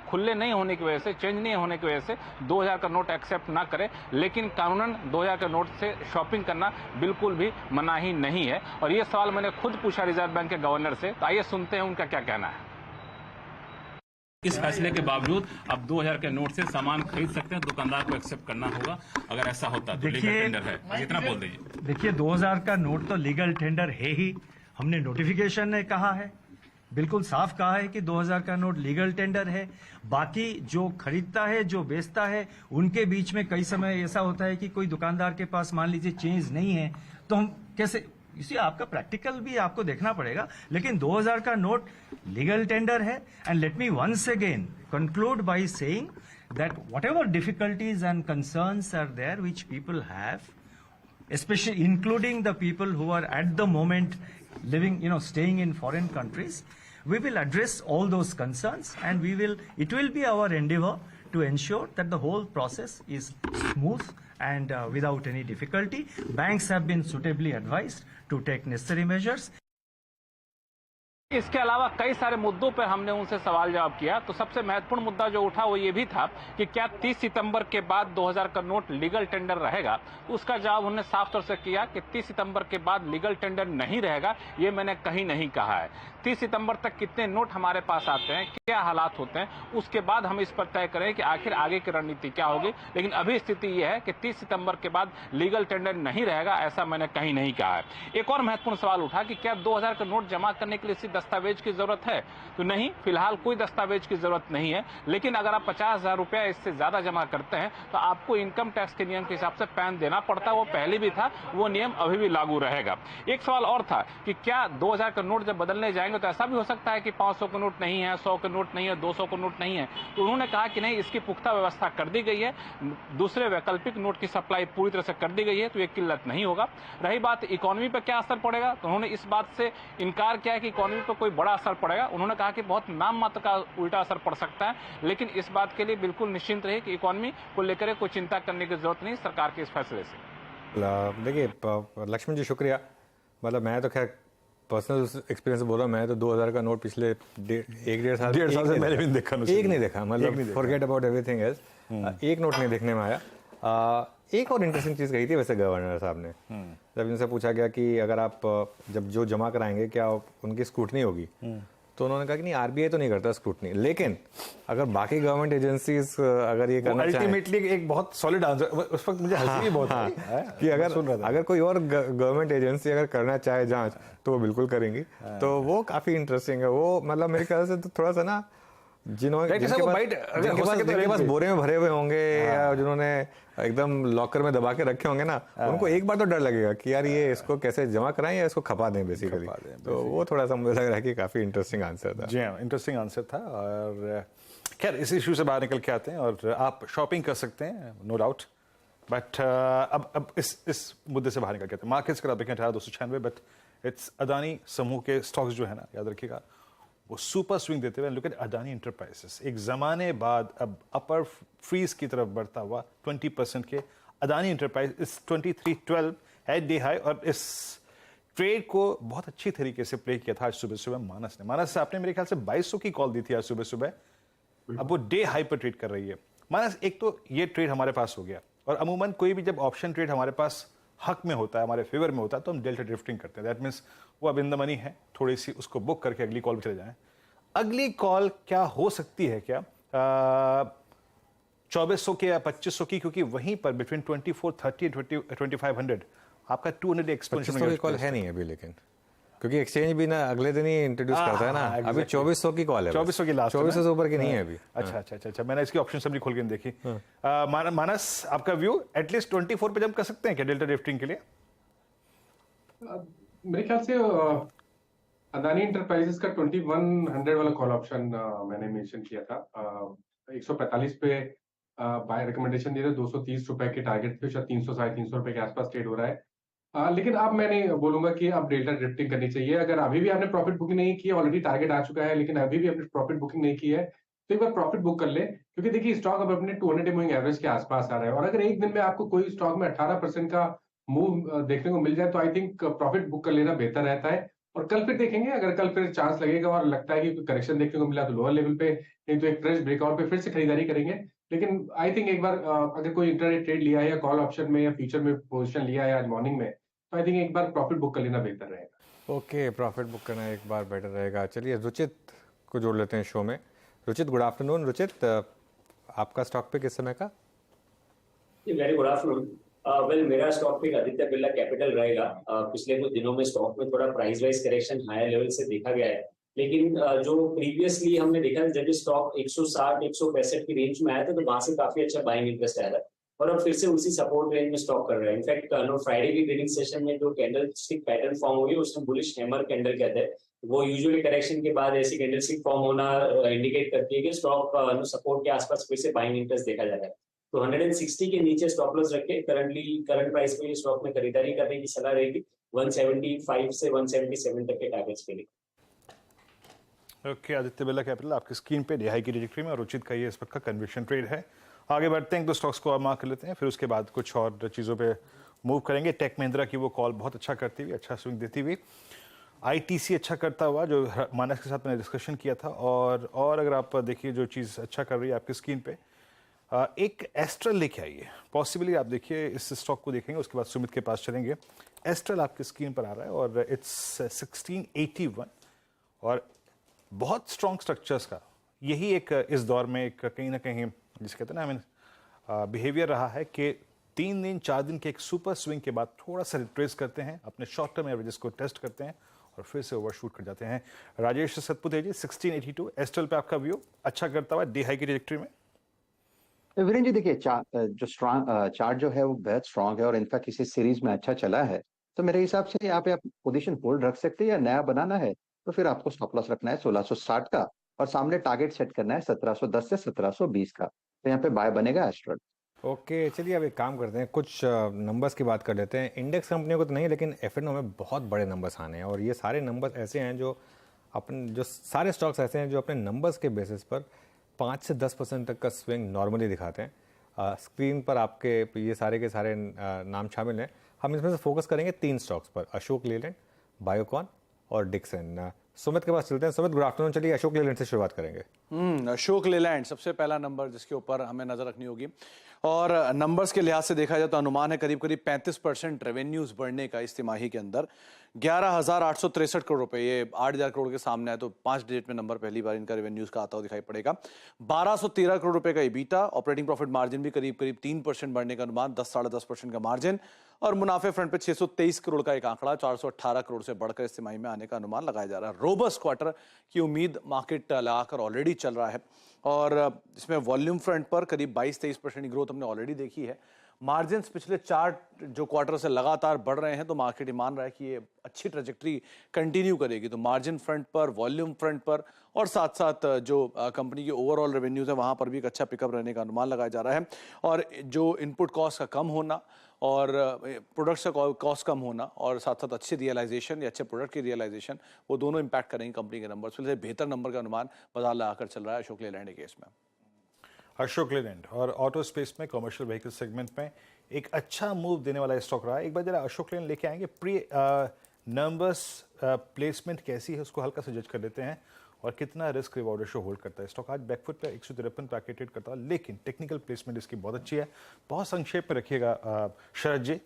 खुले नहीं होने की वजह से, चेंज नहीं होने की वजह से 2000 का नोट एक्सेप्ट ना करे, लेकिन कानूनन 2000 के नोट से शॉपिंग करना बिल्कुल भी मनाही नहीं है। और ये सवाल मैंने खुद पूछा रिजर्व बैंक के गवर्नर से, तो आइए सुनते हैं उनका क्या कहना है। इस फैसले के बावजूद अब 2000 के नोट से सामान खरीद सकते हैं, दुकानदार को एक्सेप्ट करना होगा, अगर ऐसा होता तो लीगल टेंडर है, जितना बोल दीजिए। देखिए, 2000 का नोट तो लीगल टेंडर है ही, हमने नोटिफिकेशन में कहा है, बिल्कुल साफ कहा है कि 2000 का नोट लीगल टेंडर है। बाकी जो खरीदता है, जो बेचता है, उनके बीच में कई समय ऐसा होता है कि कोई दुकानदार के पास मान लीजिए चेंज नहीं है, तो हम कैसे, इसी आपका प्रैक्टिकल भी आपको देखना पड़ेगा। लेकिन 2000 का नोट लीगल टेंडर है। And let me once again conclude by saying that whatever difficulties and concerns are there which people have, especially including the people who are at the moment living, staying in foreign countries, we will address all those concerns, and it will be our endeavor to ensure that the whole process is smooth and without any difficulty. Banks have been suitably advised to take necessary measures. इसके अलावा कई सारे मुद्दों पर हमने उनसे सवाल जवाब किया। तो सबसे महत्वपूर्ण मुद्दा जो उठा वो ये भी था कि क्या 30 सितंबर के बाद 2000 का नोट लीगल टेंडर रहेगा। उसका जवाब उन्होंने साफ तौर से किया कि 30 सितंबर के बाद लीगल टेंडर नहीं रहेगा, ये मैंने कहीं नहीं कहा है। 30 सितंबर तक कितने नोट हमारे पास आते हैं, क्या हालात होते हैं, उसके बाद हम इस पर तय करें कि आखिर आगे की रणनीति क्या होगी। लेकिन अभी स्थिति यह है कि 30 सितंबर के बाद लीगल टेंडर नहीं रहेगा, ऐसा मैंने कहीं नहीं कहा है। एक और महत्वपूर्ण सवाल उठा कि क्या 2000 का नोट जमा करने के लिए दस्तावेज की जरूरत है, तो नहीं, फिलहाल कोई दस्तावेज की जरूरत नहीं है। लेकिन अगर आप 50,000 रुपया इससे ज्यादा जमा करते हैं तो आपको इनकम टैक्स के नियम के हिसाब से पैन देना पड़ता है। वो पहले भी था, वो नियम अभी भी लागू रहेगा। एक सवाल और था कि क्या 2000 का नोट जब बदलने जाएंगे तो ऐसा भी हो सकता है कि 500 का नोट नहीं है, 100 का नोट नहीं है, 200 का नोट नहीं है। तो उन्होंने कहा कि नहीं, इसकी पुख्ता व्यवस्था कर दी गई है, दूसरे वैकल्पिक नोट की सप्लाई पूरी तरह से कर दी गई है, तो ये किल्लत नहीं होगा। रही बात इकोनॉमी पर क्या असर पड़ेगा, तो उन्होंने इस बात से इनकार किया कि इकोनॉमी पर कोई बड़ा असर पड़ेगा। उन्होंने कहा कि बहुत नाम मात्र का उल्टा असर पड़ सकता है, लेकिन इस बात के लिए बिल्कुल निश्चिंत रहे कि इकोनॉमी को लेकर कोई चिंता करने की जरूरत नहीं सरकार के इस फैसले से। देखिए लक्ष्मण जी, शुक्रिया। मतलब मैं तो खैर पर्सनल एक्सपीरियंस से बोल रहा हूँ, मैं तो 2000 का नोट पिछले 1-1.5 साल से मैंने भी देखा, एक नहीं देखा, मतलब फॉरगेट अबाउट एवरीथिंग एल्स, एक नोट नहीं देखने में आया। एक और इंटरेस्टिंग चीज़ कही थी वैसे गवर्नर साहब ने, जब इनसे पूछा गया कि अगर आप जब जो जमा कराएंगे क्या उनकी स्क्रूटनी होगी, तो उन्होंने कहा कि नहीं, आरबीआई तो नहीं करता स्क्रूटनी, लेकिन अगर बाकी गवर्नमेंट एजेंसीज अगर ये करना चाहें, अल्टीमेटली एक बहुत सॉलिड आंसर, उस वक्त मुझे हंसी भी बहुत आई कि अगर कोई और गवर्नमेंट एजेंसी अगर करना चाहे जांच तो वो बिल्कुल करेंगी। तो वो काफी इंटरेस्टिंग है। वो मतलब मेरे ख्याल से तो थोड़ा सा ना, जिनके पास बोरे में भरे हुए होंगे या जिन्होंने एकदम लॉकर में दबा के रखे होंगे ना, उनको एक बार तो डर लगेगा कि यार ये इसको कैसे जमा कराएं या इसको खपा दें बेसिकली। तो वो थोड़ा सा मुझे लग रहा है कि काफी इंटरेस्टिंग आंसर था। जी हाँ, इंटरेस्टिंग आंसर था। और खैर इस इशू से बाहर निकल के आते हैं और आप शॉपिंग कर सकते हैं, नो डाउट। बट अब इस मुद्दे से बाहर निकल के आते हैं। मार्केट्स का आप देखें 18,296, बट इट्स अदानी समूह के स्टॉक्स जो है ना, याद रखिएगा, वो सुपर स्विंग देते हुए। लुक एट अदानी एंटरप्राइजेस, एक जमाने बाद अब अपर फ्रीज की तरफ बढ़ता हुआ 20% के अदानी एंटरप्राइज इस 2312 एट डे हाई। और इस ट्रेड को बहुत अच्छी तरीके से प्ले किया था आज सुबह सुबह मानस ने। मानस आपने मेरे ख्याल से 2200 की कॉल दी थी आज सुबह सुबह, अब वो डे हाई पर ट्रेड कर रही है। मानस, एक तो ये ट्रेड हमारे पास हो गया, और अमूमन कोई भी जब ऑप्शन ट्रेड हमारे पास हक में होता है, हमारे फेवर में होता है, तो हम डेल्टा ड्रिफ्टिंग करते हैं। दैट मीन्स वो अब इन द मनी है, थोड़ी सी उसको बुक करके अगली कॉल पे चले जाएं। अगली कॉल क्या हो सकती है, क्या 2400 के या 2500 की, क्योंकि वहीं पर बिटवीन 2430 एंड 2500 आपका 200 एक्सपेंशन की कॉल है नहीं अभी, लेकिन क्योंकि एक्सचेंज भी ना अगले दिन ही इंट्रोड्यूस करता है ना। अभी 2400 की कॉल है, 2400 की लास्ट, 2400 से ऊपर की नहीं है अभी। अच्छा, मैंने इसकी ऑप्शन सब खोल के देखी। मानस, आपका व्यू, एटलीस्ट 24 पे जंप कर सकते हैं क्या डेल्टा ड्रिफ्टिंग के लिए? मेरे ख्याल से अदानी इंटरप्राइजेस का 2100 वाला कॉल ऑप्शन मैंने मेंशन किया था। 145 पे बाय रिकमेंडेशन दिया था, 230 रुपए के टारगेट थे, शायद 300 साढ़े 300 रुपए के आसपास ट्रेड हो रहा है। लेकिन अब मैंने बोलूंगा कि अब डेल्टा ड्रिफ्टिंग करनी चाहिए। अगर अभी भी आपने प्रॉफिट बुकिंग नहीं की है, ऑलरेडी टारगेट आ चुका है, लेकिन अभी भी आपने प्रॉफिट बुकिंग नहीं की है, तो एक बार प्रॉफिट बुक कर ले, क्योंकि देखिए स्टॉक अब अपने 200 डे मूविंग एवरेज के आसपास आ रहा है। और अगर एक दिन में आपको कोई स्टॉक में 18% का मूव देखने को मिल जाए, तो आई थिंक प्रॉफिट बुक कर लेना बेहतर रहता है। और कल फिर देखेंगे, अगर कल फिर चांस लगेगा और लगता है कि कोई करेक्शन देखने को मिला तो लोअर लेवल पे, नहीं तो एक फ्रेश ब्रेकआउट पे फिर से खरीदारी करेंगे। लेकिन आई थिंक एक बार अगर कोई इंटरडे ट्रेड लिया है या कॉल ऑप्शन में या फ्यूचर में पोजीशन लिया है आज मॉर्निंग में, तो आई थिंक एक बार प्रॉफिट बुक कर लेना बेहतर रहेगा। ओके, प्रॉफिट बुक करना एक बार बेटर रहेगा। चलिए रुचित को जोड़ लेते हैं शो में। Ruchit, good afternoon. रुचित, आपका स्टॉक पे किस समय का? Very good afternoon. वेल, मेरा stock pick Aditya Birla Capital रहेगा। पिछले कुछ दिनों में स्टॉक में थोड़ा price wise correction higher level से देखा गया है, लेकिन जो प्रीवियसली हमने देखा था जब स्टॉक 160-165 की रेंज में आया था, तो वहां से काफी अच्छा बाइंग इंटरेस्ट आया था और अब फिर से उसी सपोर्ट रेंज में स्टॉक कर रहा है। इनफैक्ट फ्राइडे की ट्रेडिंग सेशन में जो कैंडलस्टिक पैटर्न फॉर्म हुई उसमें बुलिश हैमर कैंडल कहते हैं, वो यूजुअली करेक्शन के बाद ऐसी कैंडलस्टिक फॉर्म होना इंडिकेट करती है कि स्टॉक सपोर्ट के आसपास फिर से बाइंग इंटरेस्ट देखा जा रहा है। तो 160 के नीचे स्टॉप लॉस रखे करंट प्राइस पे स्टॉक में खरीदारी करने की सलाह रहेगी 175 से 177 तक के टारगेट्स के लिए। ओके, आदित्य बिरला कैपिटल आपकी स्क्रीन पे रिहाई की ट्रैजेक्टरी में और उचित का ये इस वक्त का कन्विक्शन ट्रेड है। आगे बढ़ते हैं, तो स्टॉक्स को और मार्क कर लेते हैं, फिर उसके बाद कुछ और चीज़ों पे मूव करेंगे। टेक महिंद्रा की वो कॉल बहुत अच्छा करती हुई, अच्छा स्विंग देती हुई, आईटीसी अच्छा करता हुआ, जो मानस के साथ मैंने डिस्कशन किया था। और अगर आप देखिए जो चीज़ अच्छा कर रही है आपकी स्क्रीन पे, एक एस्ट्रल लेके आइए। पॉसिबली आप देखिए इस स्टॉक को देखेंगे, उसके बाद सुमित के पास चलेंगे। एस्ट्रल आपकी स्क्रीन पर आ रहा है और इट्स 1681 और बहुत स्ट्रॉन्ग स्ट्रक्चर्स का यही एक इस दौर में एक कहीं ना कहीं जिसे कहते हैं ना बिहेवियर रहा है कि 3 दिन 4 दिन के एक सुपर स्विंग के बाद थोड़ा सा रिट्रेस करते हैं, अपने शॉर्ट टर्म एवरेजेस को टेस्ट करते हैं और फिर से ओवरशूट कर जाते हैं। राजेश सतपुते जी, 1682 एस्ट्रल पे आपका व्यू अच्छा करता हुआ डी हाई की ट्रैजेक्टरी में। वीरेंद्र जी देखिए, जो चार्ट जो है वो बहुत स्ट्रांग है और इनफैक्ट इसी सीरीज में अच्छा चला है, तो मेरे हिसाब से यहाँ पे आप पोजीशन होल्ड रख सकते हैं या नया बनाना है तो फिर आपको स्टॉप लॉस रखना है 1660 का और सामने टारगेट सेट करना है 1710 से 1720 का, तो यहाँ पे बाय बनेगा एस्ट्रल। ओके, चलिए अब एक काम करते हैं, कुछ नंबर्स की बात कर लेते हैं। इंडेक्स कंपनियों को तो नहीं, लेकिन F&O में बहुत बड़े नंबर्स आने हैं और ये सारे नंबर्स ऐसे हैं जो सारे स्टॉक्स ऐसे हैं जो अपने नंबर्स के बेसिस पर 5 से 10% तक का स्विंग नॉर्मली दिखाते हैं। स्क्रीन पर आपके ये सारे के सारे नाम शामिल हैं। हम इसमें से फोकस करेंगे 3 स्टॉक्स पर, अशोक लेलैंड, बायोकॉन और डिक्सन। सुमित के पास चलते हैं। Sumit, good afternoon. चलिए अशोक लेलैंड से शुरुआत करेंगे। अशोक लेलैंड सबसे पहला नंबर जिसके ऊपर हमें नजर रखनी होगी और नंबर्स के लिहाज से देखा जाए तो अनुमान है करीब 35% रेवेन्यूज बढ़ने का इस तिमाही के अंदर। 11,863 करोड़ रुपए, ये 8,000 करोड़ के सामने है, तो 5 डिजिट में नंबर पहली बार इनका रेवेन्यूज का आता हुआ दिखाई पड़ेगा। 1,213 करोड़ रुपए का ईबीटा, ऑपरेटिंग प्रॉफिट मार्जिन भी करीब 3% बढ़ने का अनुमान, 10-10.5% का मार्जिन और मुनाफे फ्रंट पे 623 करोड़ का एक आंकड़ा 418 करोड़ से बढ़कर इस तिमाही में आने का अनुमान लगाया जा रहा है। रोबस्ट क्वार्टर की उम्मीद मार्केट लगाकर ऑलरेडी चल रहा है और इसमें वॉल्यूम फ्रंट पर करीब 22-23% की ग्रोथ हमने ऑलरेडी देखी है। मार्जिन्स पिछले 4 जो क्वार्टर से लगातार बढ़ रहे हैं, तो मार्केट मान रहा है कि ये अच्छी ट्रेजेक्टरी कंटिन्यू करेगी। तो मार्जिन फ्रंट पर, वॉल्यूम फ्रंट पर और साथ साथ जो कंपनी की ओवरऑल रेवेन्यूज है वहाँ पर भी एक अच्छा पिकअप रहने का अनुमान लगाया जा रहा है। और जो इनपुट कॉस्ट का कम होना और प्रोडक्ट्स का कॉस्ट कम होना और साथ साथ अच्छी रियलाइजेशन या अच्छे प्रोडक्ट की रियलाइजेशन, वो दोनों इंपैक्ट करेंगे कंपनी के नंबर। फिर बेहतर नंबर का अनुमान बाजार लगाकर चल रहा है अशोक लेलैंड के केस में। अशोक लेलैंड और ऑटो स्पेस में, कमर्शियल व्हीकल सेगमेंट में एक अच्छा मूव देने वाला स्टॉक रहा है। एक बार जरा अशोक लेलैंड लेके आएंगे, प्री नंबर्स प्लेसमेंट कैसी है उसको हल्का से जज कर लेते हैं और कितना रिस्क रिवॉर्ड रेशो होल्ड करता है। स्टॉक आज बैकफुट पे 153 पे ट्रेड करता है, लेकिन टेक्निकल प्लेसमेंट इसकी बहुत अच्छी है। बहुत संक्षेप में रखिएगा शरद जी।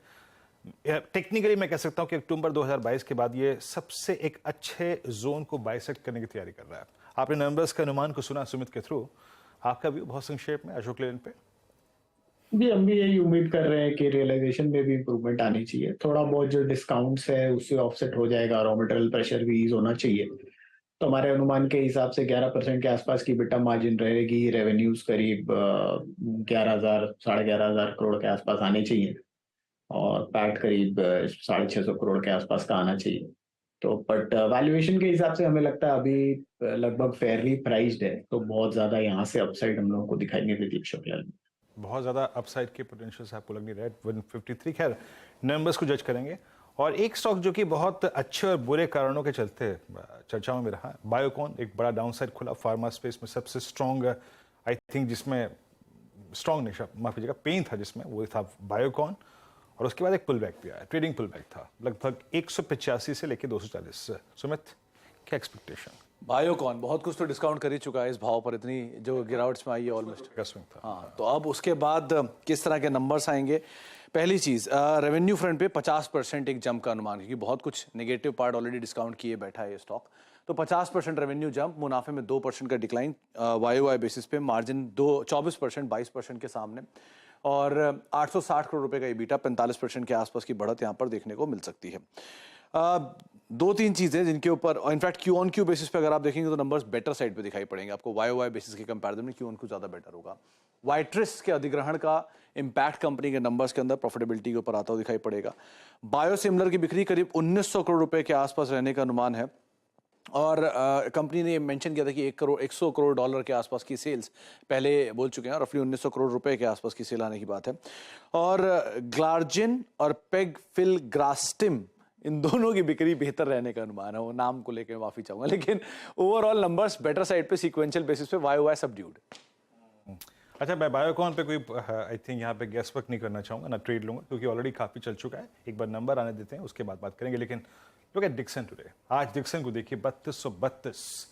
टेक्निकली मैं कह सकता हूं कि अक्टूबर 2022 के बाद ये सबसे एक अच्छे जोन को बाइसेक्ट करने की तैयारी कर रहा है। आपने नंबर्स के अनुमान को सुना सुमित के थ्रू, आपका व्यू बहुत संक्षेप में अशोक लेलैंड पे? जी, हम भी यही उम्मीद कर रहे हैं कि रियलाइजेशन में भी इंप्रूवमेंट आनी चाहिए। थोड़ा बहुत जो डिस्काउंट्स है उससे ऑफसेट हो जाएगा, रॉ मटेरियल प्रेशर भी ईज होना चाहिए। तो हमारे अनुमान के हिसाब से 11% के आसपास की बिटा मार्जिन रहेगी। रेवेन्यूज करीब 11,000 साढ़े 11,000 करोड़ के आसपास आने चाहिए। और पैट करीब 650 करोड़ के आसपास का आना चाहिए। तो बट वैल्यूएशन के हिसाब से हमें लगता है अभी लगभग फेयरली प्राइस्ड है, तो बहुत ज्यादा यहाँ से अपसाइड हम लोगों को दिखाई नहीं देती शुक्ला। बहुत ज़्यादा अपसाइड के पोटेंशियल से आपको लग नहीं रहा है 153। खैर नंबर्स को जज करेंगे। और एक स्टॉक जो कि बहुत अच्छे और बुरे कारणों के चलते चर्चाओं में रहा, बायोकॉन एक बड़ा डाउनसाइड खुला, फार्मा स्पेस में सबसे स्ट्रॉन्ग आई थिंक जिसमें स्ट्रॉन्ग नहीं, माफ कीजिएगा, पेन था जिसमें, वो था बायोकॉन। और उसके बाद एक पुल बैक भी आया, ट्रेडिंग पुल बैक था लगभग 185 से लेकर 240। सुमित, क्या एक्सपेक्टेशन? बायोकॉन बहुत कुछ तो डिस्काउंट कर ही चुका है इस भाव पर, इतनी जो गिरावट्स में आई है ऑलमोस्ट। हाँ, तो अब उसके बाद किस तरह के नंबर्स आएंगे? पहली चीज, रेवेन्यू फ्रंट पे 50% एक जंप का अनुमान, क्योंकि बहुत कुछ नेगेटिव पार्ट ऑलरेडी डिस्काउंट किए बैठा है ये स्टॉक। तो 50% रेवेन्यू जंप, मुनाफे में 2% का डिक्लाइन YOY बेसिस पे, मार्जिन 24% 22% के सामने, और 860 करोड़ रुपए का EBITDA, 45% के आसपास की बढ़त यहाँ पर देखने को मिल सकती है। दो तीन चीजें जिनके ऊपर, in fact Q on Q basis पे अगर आप देखेंगे तो नंबर्स बेटर साइड पे दिखाई पड़ेंगे आपको। YOY बेसिस के कंपैरिजन में क्यू ऑन क्यू ज्यादा बेटर होगा। वाइट्रिस के अधिग्रहण का इंपैक्ट कंपनी के नंबर्स के अंदर प्रॉफिटेबिलिटी के ऊपर आता हुआ दिखाई पड़ेगा। बायोसिमिलर की बिक्री करीब 1900 करोड़ रुपए के आसपास रहने का अनुमान है, और कंपनी ने मेंशन किया था कि 100 करोड़ डॉलर के आसपास की सेल्स पहले बोल चुके हैं, रफली 1900 करोड़ रुपए के आसपास की सेल आने की बात है। और ग्लार्जिन और पेगफिलग्रास्टिम, इन दोनों की बिक्री बेहतर रहने का अनुमान है। वो नाम को लेकर माफी चाहूंगा, लेकिन ओवरऑल नंबर्स बेटर साइड पे, सीक्वेंशियल बेसिस पे, YOY सबड्यूड। अच्छा, मैं बायोकॉन पे कोई आई थिंक यहाँ पे गैस वर्क नहीं करना चाहूँगा, ना ट्रेड लूँगा, क्योंकि ऑलरेडी काफ़ी चल चुका है। एक बार नंबर आने देते हैं, उसके बाद बात करेंगे। लेकिन लोग एट डिक्सन टुडे, आज डिक्सन को देखिए 3232।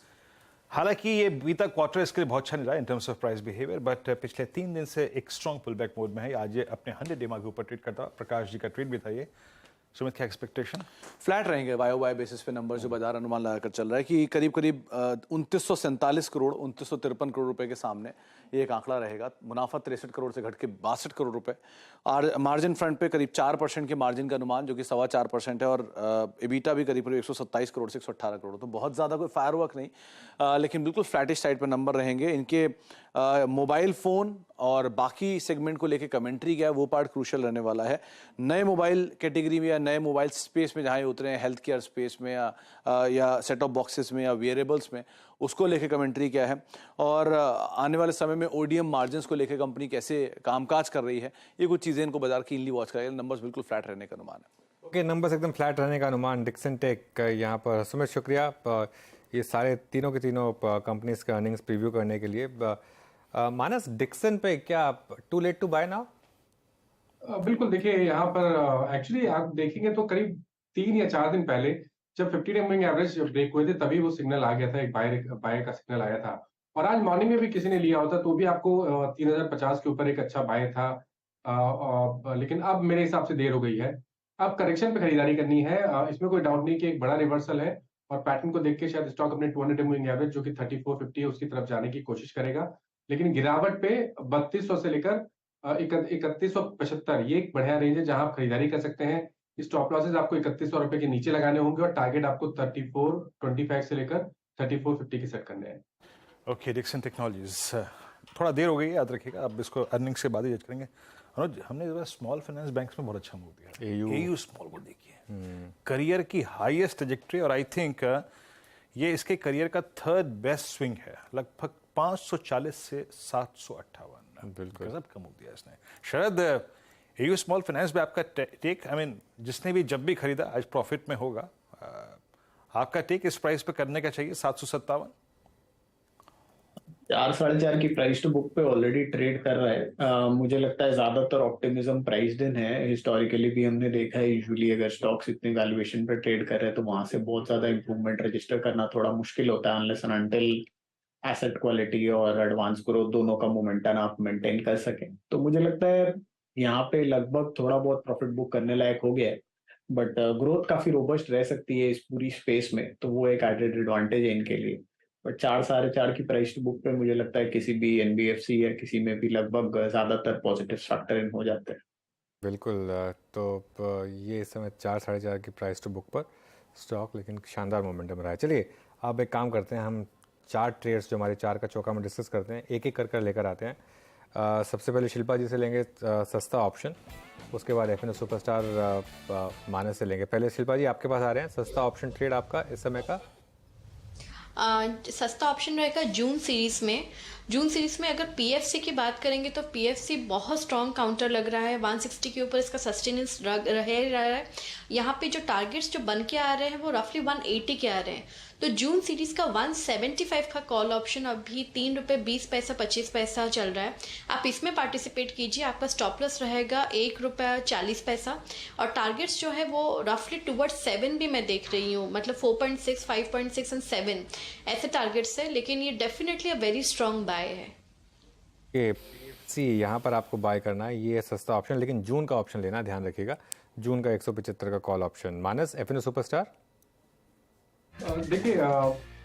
हालांकि ये बीता क्वार्टर इसके लिए बहुत अच्छा नहीं रहा in terms of price behaviour, but पिछले 3 दिन से एक स्ट्रॉन्ग पुल बैक मोड में है। आज ये अपने 100 DMA के ऊपर ट्रेड करता, प्रकाश जी का ट्रेड भी था ये। सुमित, क्या एक्सपेक्टेशन? फ्लैट रहेंगे YOY बेसिस पे नंबर, जो बाजार अनुमान लगाकर चल रहा है कि करीब करीब 2947 करोड़ 2953 करोड़ रुपए के सामने ये एक आंकड़ा रहेगा। मुनाफा 63 करोड़ से घट के 62 करोड़ रुपए। और मार्जिन फ्रंट पे करीब 4% के मार्जिन का अनुमान, जो कि 4.25% है, और EBITDA भी करीब 127 करोड़ से 118 करोड़। तो बहुत ज़्यादा कोई फायरवर्क नहीं, लेकिन बिल्कुल फ्लैटिश साइड पे नंबर रहेंगे इनके। मोबाइल फ़ोन और बाकी सेगमेंट को लेके कमेंट्री क्या है, वो पार्ट क्रूशल रहने वाला है। नए मोबाइल कैटेगरी में या नए मोबाइल स्पेस में जहाँ ये उतरे हैं, हेल्थ केयर स्पेस में या सेट ऑफ बॉक्सेस में या वेयरेबल्स में, उसको लेके कमेंट्री क्या है, और आने वाले समय में ODM मार्जिन्स को लेके कंपनी कैसे कामकाज कर रही है, ये कुछ चीज़ें इनको बाजार कीनली वॉच करेगा। नंबर्स बिल्कुल फ्लैट रहने का अनुमान है। ओके, नंबर्स एकदम फ्लैट रहने का अनुमान डिक्सन टेक यहाँ पर। सुमित, शुक्रिया ये सारे तीनों के तीनों कंपनीज के अर्निंग्स प्रीव्यू करने के लिए। मानस, डिक्सन पे क्या too late to buy now? बिल्कुल, देखिए यहाँ पर एक्चुअली आप देखेंगे तो करीब 3 या 4 दिन पहले जब 50 मूविंग एवरेज ब्रेक हुए थे, तभी वो सिग्नल आ गया था, एक बाय का सिग्नल आया था। और आज मॉर्निंग में भी किसी ने लिया होता तो भी आपको 3050 के ऊपर एक अच्छा बाय था। लेकिन अब मेरे हिसाब से देर हो गई है, अब करेक्शन पे खरीदारी करनी है। इसमें कोई डाउट नहीं कि एक बड़ा रिवर्सल है, और पैटर्न को देख के शायद स्टॉक अपने 200 मूविंग एवरेज जो कि 3450 है उसकी तरफ जाने की कोशिश करेगा। लेकिन गिरावट पे 3200 से लेकर 3175 ये एक बढ़िया रेंज है जहां आप खरीदारी कर सकते हैं। स्टॉप लॉसेस आपको 3100 रुपए के नीचे लगाने होंगे, और टारगेट आपको 3425 से लेकर 3450 के सेट करने हैं। ओके, डिक्सन टेक्नोलॉजीज, थोड़ा देर हो गई है, याद रखिएगा। अब इसको अर्निंग्स के बाद ही जज करेंगे। अनुज, हमने इस बार स्मॉल फाइनेंस बैंक्स में बहुत अच्छा मूव दिया। AU स्मॉल को देखिए, करियर की हाईएस्ट ट्रैजेक्टरी, और आई थिंक ये इसके करियर का 3rd बेस्ट स्विंग है। लगभग 540 से 758, बिल्कुल गजब का मूव दिया इसने। शरद, AU स्मॉल फाइनेंस में आपका टेक, आई मीन जिसने भी जब भी खरीदा आज प्रॉफिट में होगा, आपका टेक इस प्राइस पे करने का चाहिए 757? 4-4.5 की प्राइस टू बुक पे ऑलरेडी ट्रेड कर रहा है। मुझे लगता है ज्यादातर ऑप्टिमिज्म प्राइस्ड इन है। हिस्टोरिकली भी हमने देखा है, यूजुअली अगर स्टॉक्स इतनी वैल्यूएशन पे ट्रेड कर रहे हैं तो वहां से बहुत ज्यादा इंप्रूवमेंट रजिस्टर करना थोड़ा मुश्किल होता है, unless and until asset quality और एडवांस ग्रोथ दोनों का मोमेंटम आप मेंटेन कर सकें। तो मुझे लगता है यहाँ पे लगभग थोड़ा बहुत प्रॉफिट बुक करने लायक हो गया है, बट ग्रोथ काफी रोबस्ट रह सकती है इस पूरी स्पेस में, तो वो एक एडेड एडवांटेज है इनके लिए। बट 4-4.5 की प्राइस टू बुक पे मुझे लगता है किसी भी NBFC या किसी में भी लगभग ज्यादातर पॉजिटिव फैक्टर इन हो जाते हैं। बिल्कुल, तो ये इस समय 4-4.5 की प्राइस टू बुक पर स्टॉक, लेकिन शानदार मोमेंटम रहा है। चलिए अब एक काम करते हैं, हम 4 ट्रेड्स जो हमारे 4 का चौका में डिस्कस करते हैं, एक एक कर लेकर आते हैं। सबसे पहले शिल्पा जी से लेंगे सस्ता ऑप्शन, उसके बाद एफएनओ सुपरस्टार मानस से लेंगे। पहले शिल्पा जी आपके पास आ रहे हैं, सस्ता ऑप्शन ट्रेड आपका इस समय का? सस्ता ऑप्शन रहेगा जून सीरीज में। जून सीरीज में अगर पीएफसी की बात करेंगे तो पीएफसी बहुत स्ट्रॉन्ग काउंटर लग रहा है, 160 के ऊपर इसका सस्टेनेंस रह रहा है। यहाँ पे जो टारगेट्स जो बन के आ रहे हैं वो रफली 180 के आ रहे हैं। तो जून सीरीज का 175 का कॉल ऑप्शन अभी ₹3.20 25 पैसा चल रहा है। आप इसमें पार्टिसिपेट कीजिए। आपका स्टॉप लॉस रहेगा ₹1.40 और टारगेट्स जो है वो रफली टुवर्ड्स 7 भी मैं देख रही हूँ, मतलब 4.6, 5.6 एंड 7 ऐसे टारगेट्स है। लेकिन ये definitely a very strong bye है। यहाँ पर आपको बाय करना है, ये सस्ता ऑप्शन, लेकिन जून का ऑप्शन लेना, ध्यान रखिएगा। जून का 175 का कॉल ऑप्शन। मानस, एफएनओ सुपरस्टार? देखिए,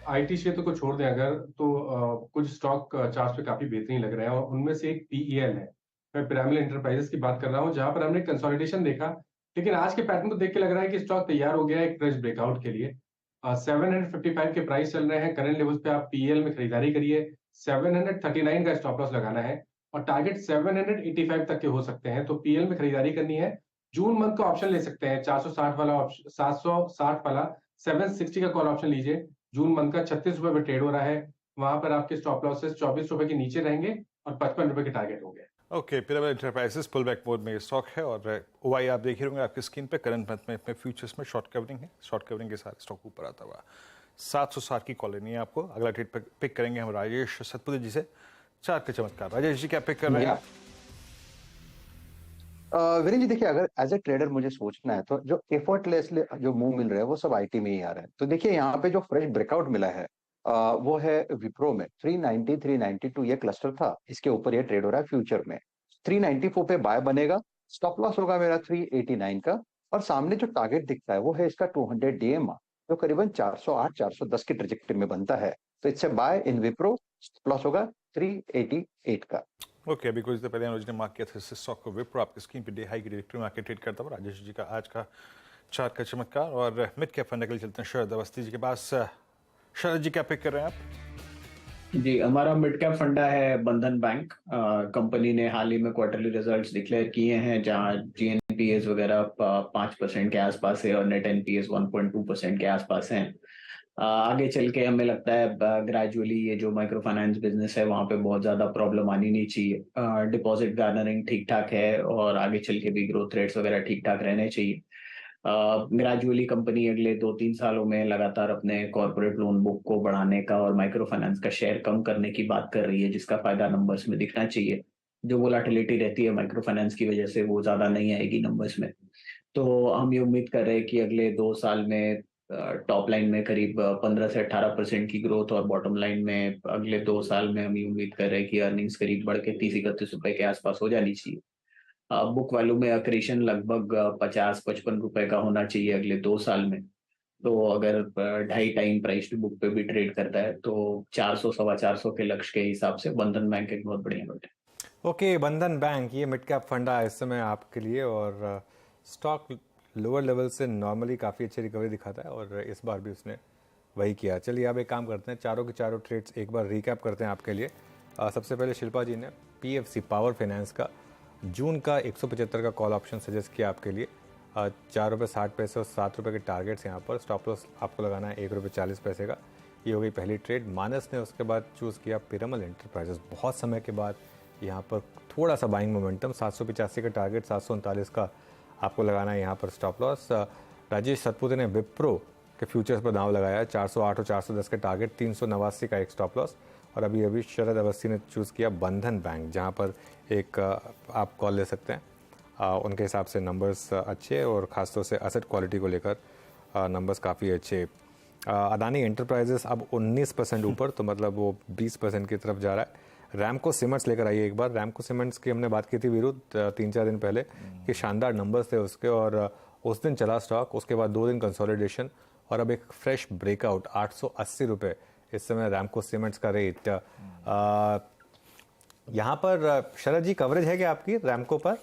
आईटी क्षेत्र को छोड़ दें अगर तो कुछ स्टॉक चार्ट पे काफी बेहतरीन लग रहे हैं और उनमें से एक पीईएल है। मैं पिरामिड एंटरप्राइजेस की बात कर रहा हूं, जहां पर हमने कंसोलिडेशन देखा, लेकिन आज के पैटर्न को देख के लग रहा है कि स्टॉक तैयार हो गया है एक फ्रेश ब्रेकआउट के लिए। 755 के प्राइस चल रहे हैं, करंट लेवल्स पे आप पीएल में खरीदारी करिए। 739 का स्टॉप लॉस लगाना है और टारगेट 785 तक के हो सकते हैं, तो पीएल में खरीदारी करनी है। जून मंथ का ऑप्शन ले सकते हैं, 460 वाला ऑप्शन, 760 वाला 760 का कॉल ऑप्शन लीजिए। जून मंथ का 36 रुपए पे ट्रेड हो रहा है, वहां पर आपके स्टॉप लॉसेस 24 रुपए के नीचे रहेंगे और 55 रुपए के टारगेट होंगे। Okay, Pyramid Enterprises pull back mode में स्टॉक है और ओवाई आप देख ही होंगे आपकी स्क्रीन पे। करंट मंथ में फ्यूचर्स में शॉर्ट कवरिंग है, शॉर्ट कवरिंग के साथ स्टॉक ऊपर आता हुआ 760 की कॉल लेनी है आपको। अगला ट्रेड पिक करेंगे हम राजेश सतपुते जी से, चार्ट के चमत्कार। राजेश जी क्या पिक कर रहे हैं? वीरेंद्र जी देखिए, अगर एज ए ट्रेडर मुझे सोचना है तो जो एफर्टलेसली जो मूव मिल रहा है वो सब आईटी में ही आ रहा है। तो देखिए यहाँ पे जो फ्रेश ब्रेकआउट मिला है वो है विप्रो में 390 392 ये क्लस्टर था, इसके ऊपर ये ट्रेड हो रहा है फ्यूचर में। 394 पे बाय बनेगा, स्टॉप लॉस होगा मेरा 389 का, और सामने जो टारगेट दिखता है वो है इसका 200 डीएम जो करीबन 408 410 की ट्रेजेक्टरी में बनता है। तो इससे बाय इन विप्रो, स्टॉप लॉस होगा 388 का। ओके, अभी कुछ देर पहले अनुज ने मार्क किया था इस स्टॉक को। विप्रो आपकी स्क्रीन पे डे हाई की डायरेक्टरी में आके ट्रेड करता हुआ राजेश जी का आज का चार्ट का चमत्कार। और मिड कैप फंड के लिए चलते हैं शरद अवस्थी जी के पास। शरद जी क्या पिक कर रहे हैं आप? जी, हमारा मिड कैप फंडा है बंधन बैंक। कंपनी ने हाल ही में क्वार्टरली रिजल्ट्स डिक्लेयर किए हैं, जहां जीएनपीएस वगैरह 5% के आसपास है और नेट एनपीएस 1.2% के आसपास है। आगे चल के हमें लगता है ग्रेजुअली ये जो माइक्रो फाइनेंस बिजनेस है वहां पे बहुत ज्यादा प्रॉब्लम आनी नहीं चाहिए। डिपॉजिट गार्नरिंग ठीक ठाक है और आगे चल के भी ग्रोथ रेट्स वगैरह ठीक ठाक रहने चाहिए। ग्रेजुअली कंपनी अगले 2-3 सालों में लगातार अपने कॉर्पोरेट लोन बुक को बढ़ाने का और माइक्रो फाइनेंस का शेयर कम करने की बात कर रही है, जिसका फायदा नंबर्स में दिखना चाहिए। जो वोलेटिलिटी रहती है माइक्रो फाइनेंस की वजह से वो ज्यादा नहीं आएगी नंबर्स में। तो हम ये उम्मीद कर रहे हैं कि अगले 2 साल में टॉप लाइन में करीब 15 से 18% की ग्रोथ और बॉटम लाइन में अगले 2 साल में हम ये उम्मीद कर रहे हैं कि अर्निंग्स करीब बढ़ के 30-31 रुपए के आसपास हो जानी चाहिए। बुक वैल्यू में अक्रीशन लगभग 50-55 रुपए का होना चाहिए अगले 2 साल में। तो अगर 2.5 टाइम प्राइस टू बुक पे भी ट्रेड करता है तो 400-425 के लक्ष्य के हिसाब से बंधन बैंक एक बहुत बढ़िया नोट है। ओके, बंधन बैंक ये मिड कैप फंडा है इस समय आपके लिए, और स्टॉक लोअर लेवल से नॉर्मली काफ़ी अच्छी रिकवरी दिखाता है और इस बार भी उसने वही किया। चलिए अब एक काम करते हैं, चारों के चारों ट्रेड्स एक बार रिकैप करते हैं आपके लिए। सबसे पहले शिल्पा जी ने पीएफसी पावर फाइनेंस का जून का 175 का कॉल ऑप्शन सजेस्ट किया आपके लिए। 4 रुपये 60 पैसे और 7 रुपये के टारगेट्स यहाँ पर। स्टॉप लॉस आपको लगाना है 1 रुपये 40 पैसे का। ये हो गई पहली ट्रेड। मानस ने उसके बाद चूज़ किया पिरामिड एंटरप्राइजेस। बहुत समय के बाद यहाँ पर थोड़ा सा बाइंग मोमेंटम, 785 का टारगेट, 739 का आपको लगाना है यहाँ पर स्टॉप लॉस। राजेश सतपुते ने विप्रो के फ्यूचर्स पर दांव लगाया है, 408 और 410 के टारगेट, 389 का एक स्टॉप लॉस। और अभी शरद अवस्थी ने चूज़ किया बंधन बैंक, जहाँ पर एक आप कॉल ले सकते हैं। उनके हिसाब से नंबर्स अच्छे और ख़ासतौर से एसेट क्वालिटी को लेकर नंबर्स काफ़ी अच्छे। अदानी एंटरप्राइजेस अब 19% ऊपर, तो मतलब वो 20% की तरफ जा रहा है। रैमको सीमेंट्स लेकर आइए एक बार। रैमको सीमेंट्स की हमने बात की थी वीरू 3-4 दिन पहले कि शानदार नंबर्स थे उसके, और उस दिन चला स्टॉक, उसके बाद 2 दिन कंसोलिडेशन और अब एक फ्रेश ब्रेकआउट 880 रुपये इस समय रैमको सीमेंट्स का रेट। यहाँ पर शरद जी कवरेज है क्या आपकी रैमको पर?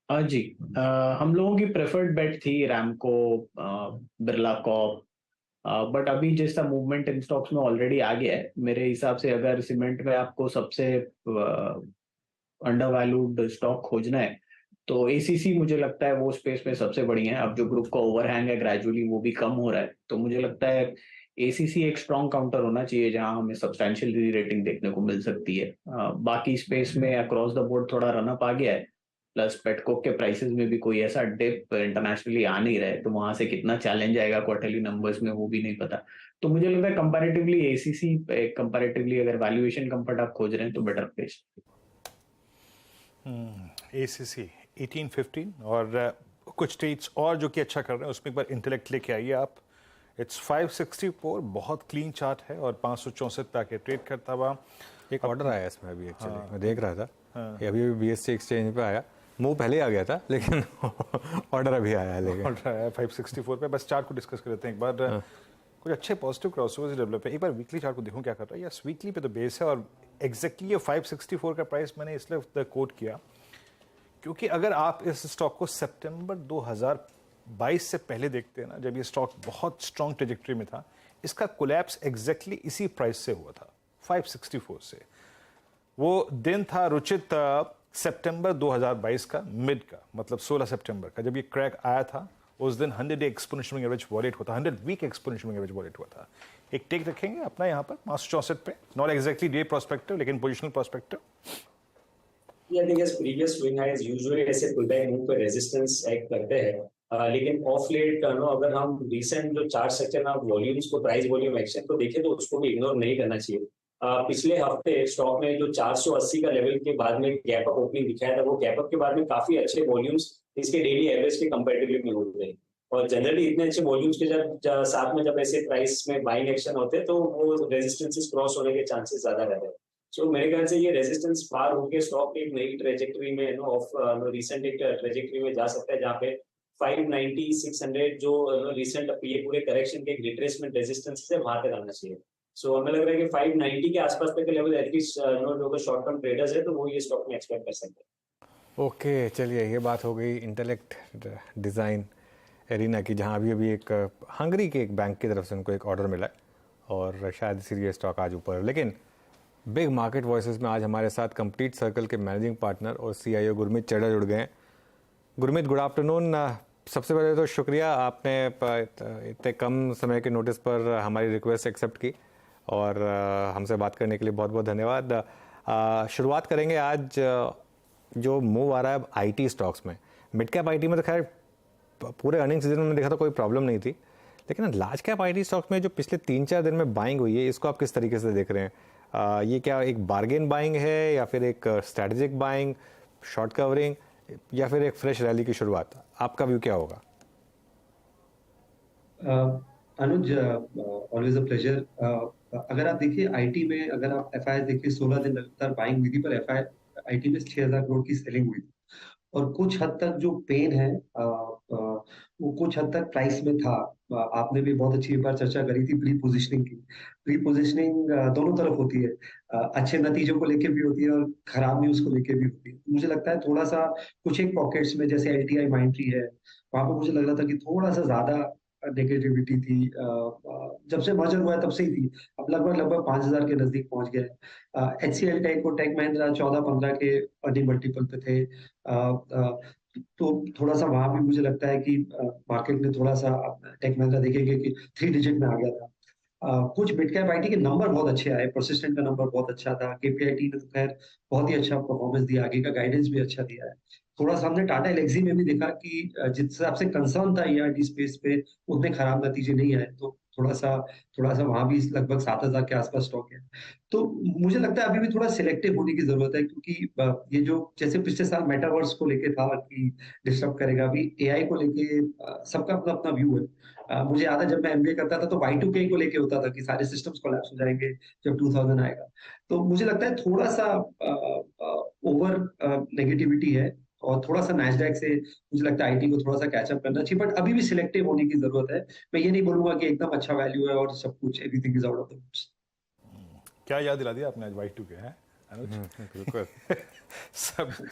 जी, हम लोगों की प्रेफर्ड बेट थी रैमको, बिरला कॉप, बट अभी जैसा मूवमेंट इन स्टॉक्स में ऑलरेडी आ गया है, मेरे हिसाब से अगर सीमेंट में आपको सबसे अंडर वैल्यूड स्टॉक खोजना है तो एसीसी मुझे लगता है वो स्पेस में सबसे बढ़िया है। अब जो ग्रुप का ओवरहैंग है ग्रेजुअली वो भी कम हो रहा है, तो मुझे लगता है एसीसी एक स्ट्रॉन्ग काउंटर होना चाहिए जहां हमें सब्सटैंशियल री-रेटिंग देखने को मिल सकती है। बाकी स्पेस में अक्रॉस द बोर्ड थोड़ा रन अप आ गया है, प्लस पेटकोक के प्राइसेस में भी कोई ऐसा डिप इंटरनेशनली आ नहीं रहा है, तो वहां से कितना चैलेंज आएगा क्वार्टरली नंबर्स में वो भी नहीं पता। तो मुझे लगता है कंपैरेटिवली एसीसी, कंपैरेटिवली अगर वैल्यूएशन कंफर्ट आप खोज रहे हैं तो बेटर प्लेस। एसीसी 1815 और कुछ स्टेट्स और जो कि अच्छा कर रहे हैं उसमें एक बार इंटेलेक्ट लेके आइए आप। इट्स 564, बहुत क्लीन चार्ट है और 564 पे आके ट्रेड करता हुआ। एक ऑर्डर आया इसमें अभी एक्चुअली मैं देख रहा था, ये अभी बीएससी एक्सचेंज पे आया, मूव पहले आ गया था लेकिन ऑर्डर अभी आया है। लेकिन ऑर्डर आया 564 पे। बस चार्ट को डिस्कस कर लेते हैं एक बार। कुछ अच्छे पॉजिटिव क्रॉसओवर्स डेवलप है। एक बार वीकली चार्ट को देखूं क्या कर रहा है। यस, वीकली पे तो बेस है और एग्जैक्टली ये 564 का प्राइस मैंने इसलिए कोट किया क्योंकि अगर आप इस स्टॉक को सितंबर 2022 से पहले देखते हैं ना, जब ये स्टॉक बहुत स्ट्रॉन्ग ट्रेजेक्टरी में था, इसका कोलैप्स एग्जैक्टली इसी प्राइस से हुआ था, 564 से। वो दिन था रुचित सितंबर 2022 का मिड का, मतलब 16 सितंबर का, जब ये क्रैक आया था। उस दिन 100 डे एक्सपोनेंशियल एवरेज वॉलेट होता, 100 वीक एक्सपोनेंशियल एवरेज वॉलेट हुआ था। एक टेक रखेंगे अपना यहाँ पर 564 पे, नॉट एग्जैक्टली डे प्रोस्पेक्टिव लेकिन positional prospective. I think as previous swing highs usually ऐसे pullback move पे resistance act करते हैं, लेकिन ऑफ लेट अगर हम recent जो चार्ट स्ट्रक्चर में वॉल्यूम्स को, प्राइस वॉल्यूम एक्शन को देखें तो उसको भी इग्नोर नहीं करना चाहिए। पिछले हफ्ते स्टॉक में जो 480 का लेवल के बाद में गैप अप ओपनिंग दिखाया था, वो गैप अप के बाद में काफी अच्छे वॉल्यूम्स इसके डेली एवरेज के कंपैरेटिवली में होते हैं। और जनरली इतने अच्छे वॉल्यूम्स के जब साथ में जब ऐसे प्राइस में बाइंग एक्शन होते हैं तो वो रेजिस्टेंसेस क्रॉस होने के चांसेस ज्यादा रहते हैं। सो मेरे ख्याल से ये रेजिस्टेंस पार होकर स्टॉक एक नई ट्रेजेक्टरी में रिसेंट एक ट्रेजेक्टरी में जा सकता है जहाँ पे 590 600 जो रिसेंट ये पूरे करेक्शन के एक रिट्रेसमेंट रेजिस्टेंस है वहां तक आना चाहिए। सो हमें लग रहा है कि 590 के आसपास तक के लेवल एटलीस्ट जो शॉर्ट टर्म ट्रेडर्स है तो वो ये स्टॉक में एक्सपेक्ट कर सकते हैं। ओके, चलिए ये बात हो गई इंटेलेक्ट डिज़ाइन एरिना की, जहाँ अभी एक हंगरी के एक बैंक की तरफ से उनको एक ऑर्डर मिला है और शायद इसीलिए स्टॉक आज ऊपर। लेकिन बिग मार्केट वॉइसेस में आज हमारे साथ कंप्लीट सर्कल के मैनेजिंग पार्टनर और सीआईओ गुरमीत चड्ढा जुड़ गए हैं। Gurmeet, good afternoon. सबसे पहले तो शुक्रिया, आपने इतने कम समय के नोटिस पर हमारी रिक्वेस्ट एक्सेप्ट की और हमसे बात करने के लिए बहुत बहुत धन्यवाद। शुरुआत करेंगे आज जो मूव आ रहा है अब आईटी स्टॉक्स में। मिड कैप आईटी में तो खैर पूरे अर्निंग सीजन में देखा तो कोई प्रॉब्लम नहीं थी, लेकिन लार्ज कैप आईटी स्टॉक्स में जो पिछले 3-4 दिन में बाइंग हुई है, इसको आप किस तरीके से देख रहे हैं? ये क्या एक बार्गेन बाइंग है या फिर एक स्ट्रैटेजिक बाइंग, शॉर्ट कवरिंग, या फिर एक फ्रेश रैली की शुरुआत? आपका व्यू क्या होगा? अनुज, ऑलवेज अ प्लेजर। अगर आप देखिए आईटी में, अगर आप एफआई देखिए 16 दिन लगातार बाइंग हुई थी, पर एफआई आईटी में 6000 करोड़ की सेलिंग हुई थी और कुछ हद तक जो पेन है वो कुछ हद तक प्राइस में था। आपने भी बहुत अच्छी बार चर्चा करी थी प्री पोजिशनिंग की। प्री पोजिशनिंग दोनों तरफ होती है, अच्छे नतीजों को लेके भी होती है और खराब न्यूज को लेके भी होती है। मुझे लगता है थोड़ा सा कुछ एक पॉकेट्स में, जैसे एलटीआई माइंट्री है, वहां पर मुझे लग रहा था कि थोड़ा सा ज्यादा नेगेटिविटी थी। जब से मर्जर हुआ है तब से ही थी। अब लगभग 5000 के नजदीक पहुंच गए। एचसीएल टेक और टेक महिंद्रा 14-15 के अर्निंग मल्टीपल पे थे। तो थोड़ा सा वहां भी मुझे लगता है कि मार्केट में थोड़ा सा टेक महिंद्रा देखेंगे कि 3 डिजिट में आ गया था। कुछ मिड कैप आईटी के नंबर बहुत अच्छे आए, परसिस्टेंट का नंबर बहुत अच्छा था। केपीआईटी ने तो खैर बहुत ही अच्छा परफॉर्मेंस दिया, आगे का गाइडेंस भी अच्छा दिया है। थोड़ा सा हमने टाटा एलेक्सी में भी देखा कि जिस हिसाब से कंसर्न था ईआरडी स्पेस पे, उतने खराब नतीजे नहीं आए। तो थोड़ा सा वहां भी लगभग 7000 के आसपास स्टॉक है। तो मुझे लगता है अभी भी थोड़ा सिलेक्टिव होने की जरूरत है, क्योंकि ये जो जैसे पिछले साल मेटावर्स को लेके था कि डिस्टर्ब करेगा, अभी एआई को लेके सबका अपना अपना व्यू है। मुझे याद है जब मैं एमबीए करता था तो Y2K को लेके होता था कि सारे सिस्टम्स कोलैप्स हो जाएंगे जब 2000 आएगा। तो मुझे लगता है थोड़ा सा ओवर नेगेटिविटी है और थोड़ा सा नैस्डैक से मुझे लगता है आईटी को थोड़ा सा कैचअप करना चाहिए, बट अभी भी सिलेक्टिव होने की जरूरत है। मैं ये नहीं बोलूंगा कि एकदम अच्छा वैल्यू है और सब कुछ everything is out of the woods. क्या याद दिला दिया आपने आज Y2K है अनुज? बिल्कुल।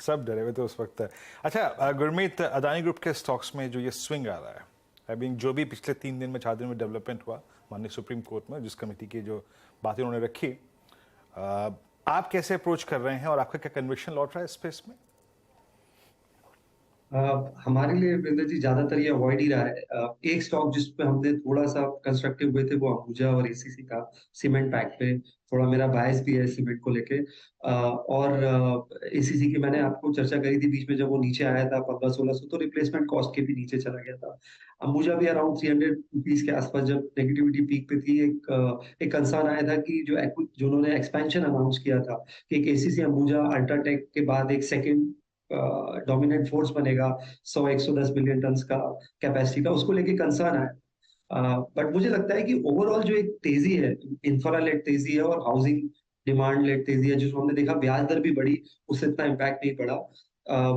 सब डरे हुए थे उस वक्त। अच्छा गुरमीत, अदानी ग्रुप के स्टॉक्स में जो ये स्विंग आ रहा है, आई मीन जो भी पिछले 3 दिन में 4 दिन में डेवलपमेंट हुआ माननीय सुप्रीम कोर्ट में, जिस कमेटी की जो बातें उन्होंने रखी, आप कैसे अप्रोच कर रहे हैं और आपका क्या कन्विक्शन लौट रहा है स्पेस में? हमारे लिए वीरेंद्र जी ज्यादातर ये अवॉइड ही रहा है। एक स्टॉक जिस पे हमने थोड़ा सा कंस्ट्रक्टिव हुए थे वो अंबुजा और एसीसी का सीमेंट पैक पे थोड़ा मेरा बायस भी है सीमेंट को लेके। और एसीसी की मैंने आपको चर्चा करी थी बीच में जब वो नीचे आया था 1500-1600 तो रिप्लेसमेंट कॉस्ट के भी नीचे चला गया था। अंबुजा भी अराउंड 300 रुपीज के आसपास जब नेगेटिविटी पीक पे थी एक कंसर्न आया था कि जो उन्होंने एक्सपेंशन अनाउंस किया था कि एक एसीसी अंबुजा अल्ट्राटेक के बाद एक सेकेंड डोमिनेंट फोर्स बनेगा 100-110 मिलियन टन का कैपेसिटी का, उसको लेके कंसर्न है। बट मुझे लगता है कि ओवरऑल जो एक तेजी है इंफ्रा लेड तेजी है और हाउसिंग डिमांड लेड तेजी है जिसको हमने देखा ब्याज दर भी बढ़ी उससे इतना इम्पैक्ट नहीं पड़ा।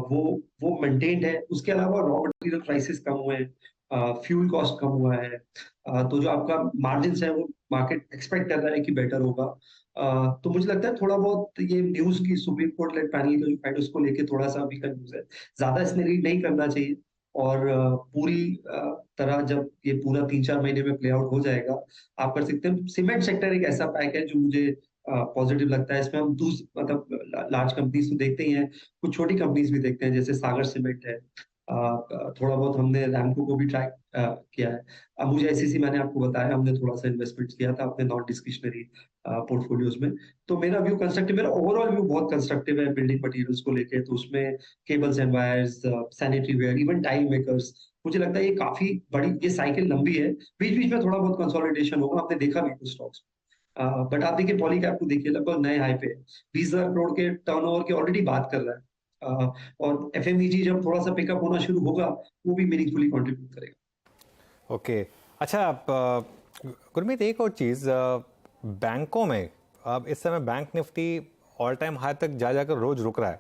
वो मेंटेन्ड है। उसके अलावा रॉ मटेरियल प्राइसेस कम हुए हैं, फ्यूल कॉस्ट कम हुआ है, तो जो आपका मार्जिन है वो मार्केट एक्सपेक्ट कर रहा है कि बेटर होगा। तो मुझे लगता है थोड़ा बहुत ये न्यूज की सुप्रीम कोर्ट लेड पैनल का जो फाइट उसको लेके थोड़ा सा अभी का न्यूज है, ज्यादा इसमें रीड नहीं करना चाहिए। और पूरी तरह जब ये पूरा 3-4 महीने में प्ले आउट हो जाएगा आप कर सकते हैं। सीमेंट सेक्टर एक ऐसा पैक है जो मुझे पॉजिटिव लगता है। इसमें हम मतलब लार्ज कंपनीज तो देखते ही हैं, कुछ छोटी कंपनीज भी देखते हैं जैसे सागर सीमेंट है। थोड़ा बहुत हमने रैमको को भी ट्रैक किया है। मुझे एसीसी मैंने आपको बताया हमने थोड़ा सा इन्वेस्टमेंट किया था अपने नॉन डिस्क्रिशनरी पोर्टफोलियोज में। तो मेरा व्यू कंस्ट्रक्टिव है, ओवरऑल व्यू बहुत कंस्ट्रक्टिव है बिल्डिंग मटेरियल्स को लेके। तो उसमें cables and wires, sanitary ware, even tile makers, मुझे लगता है ये काफी बड़ी ये साइकिल लंबी है। बीच बीच में थोड़ा बहुत कंसोलिडेशन होगा, आपने देखा भी कुछ स्टॉक्स। बट आप देखिए पॉलीकैप को देखिए लगभग नए हाई पे 20,000 करोड़ के टर्नओवर की ऑलरेडी बात कर रहा है। और एफएमईजी जब थोड़ा सा पिकअप होना शुरू होगा वो भी मीनिंगफुली कंट्रीब्यूट करेगा। ओके अच्छा, गुरमीत एक और चीज़, बैंकों में अब इस समय bank Nifty all time high तक जा जाकर रोज रुक रहा है।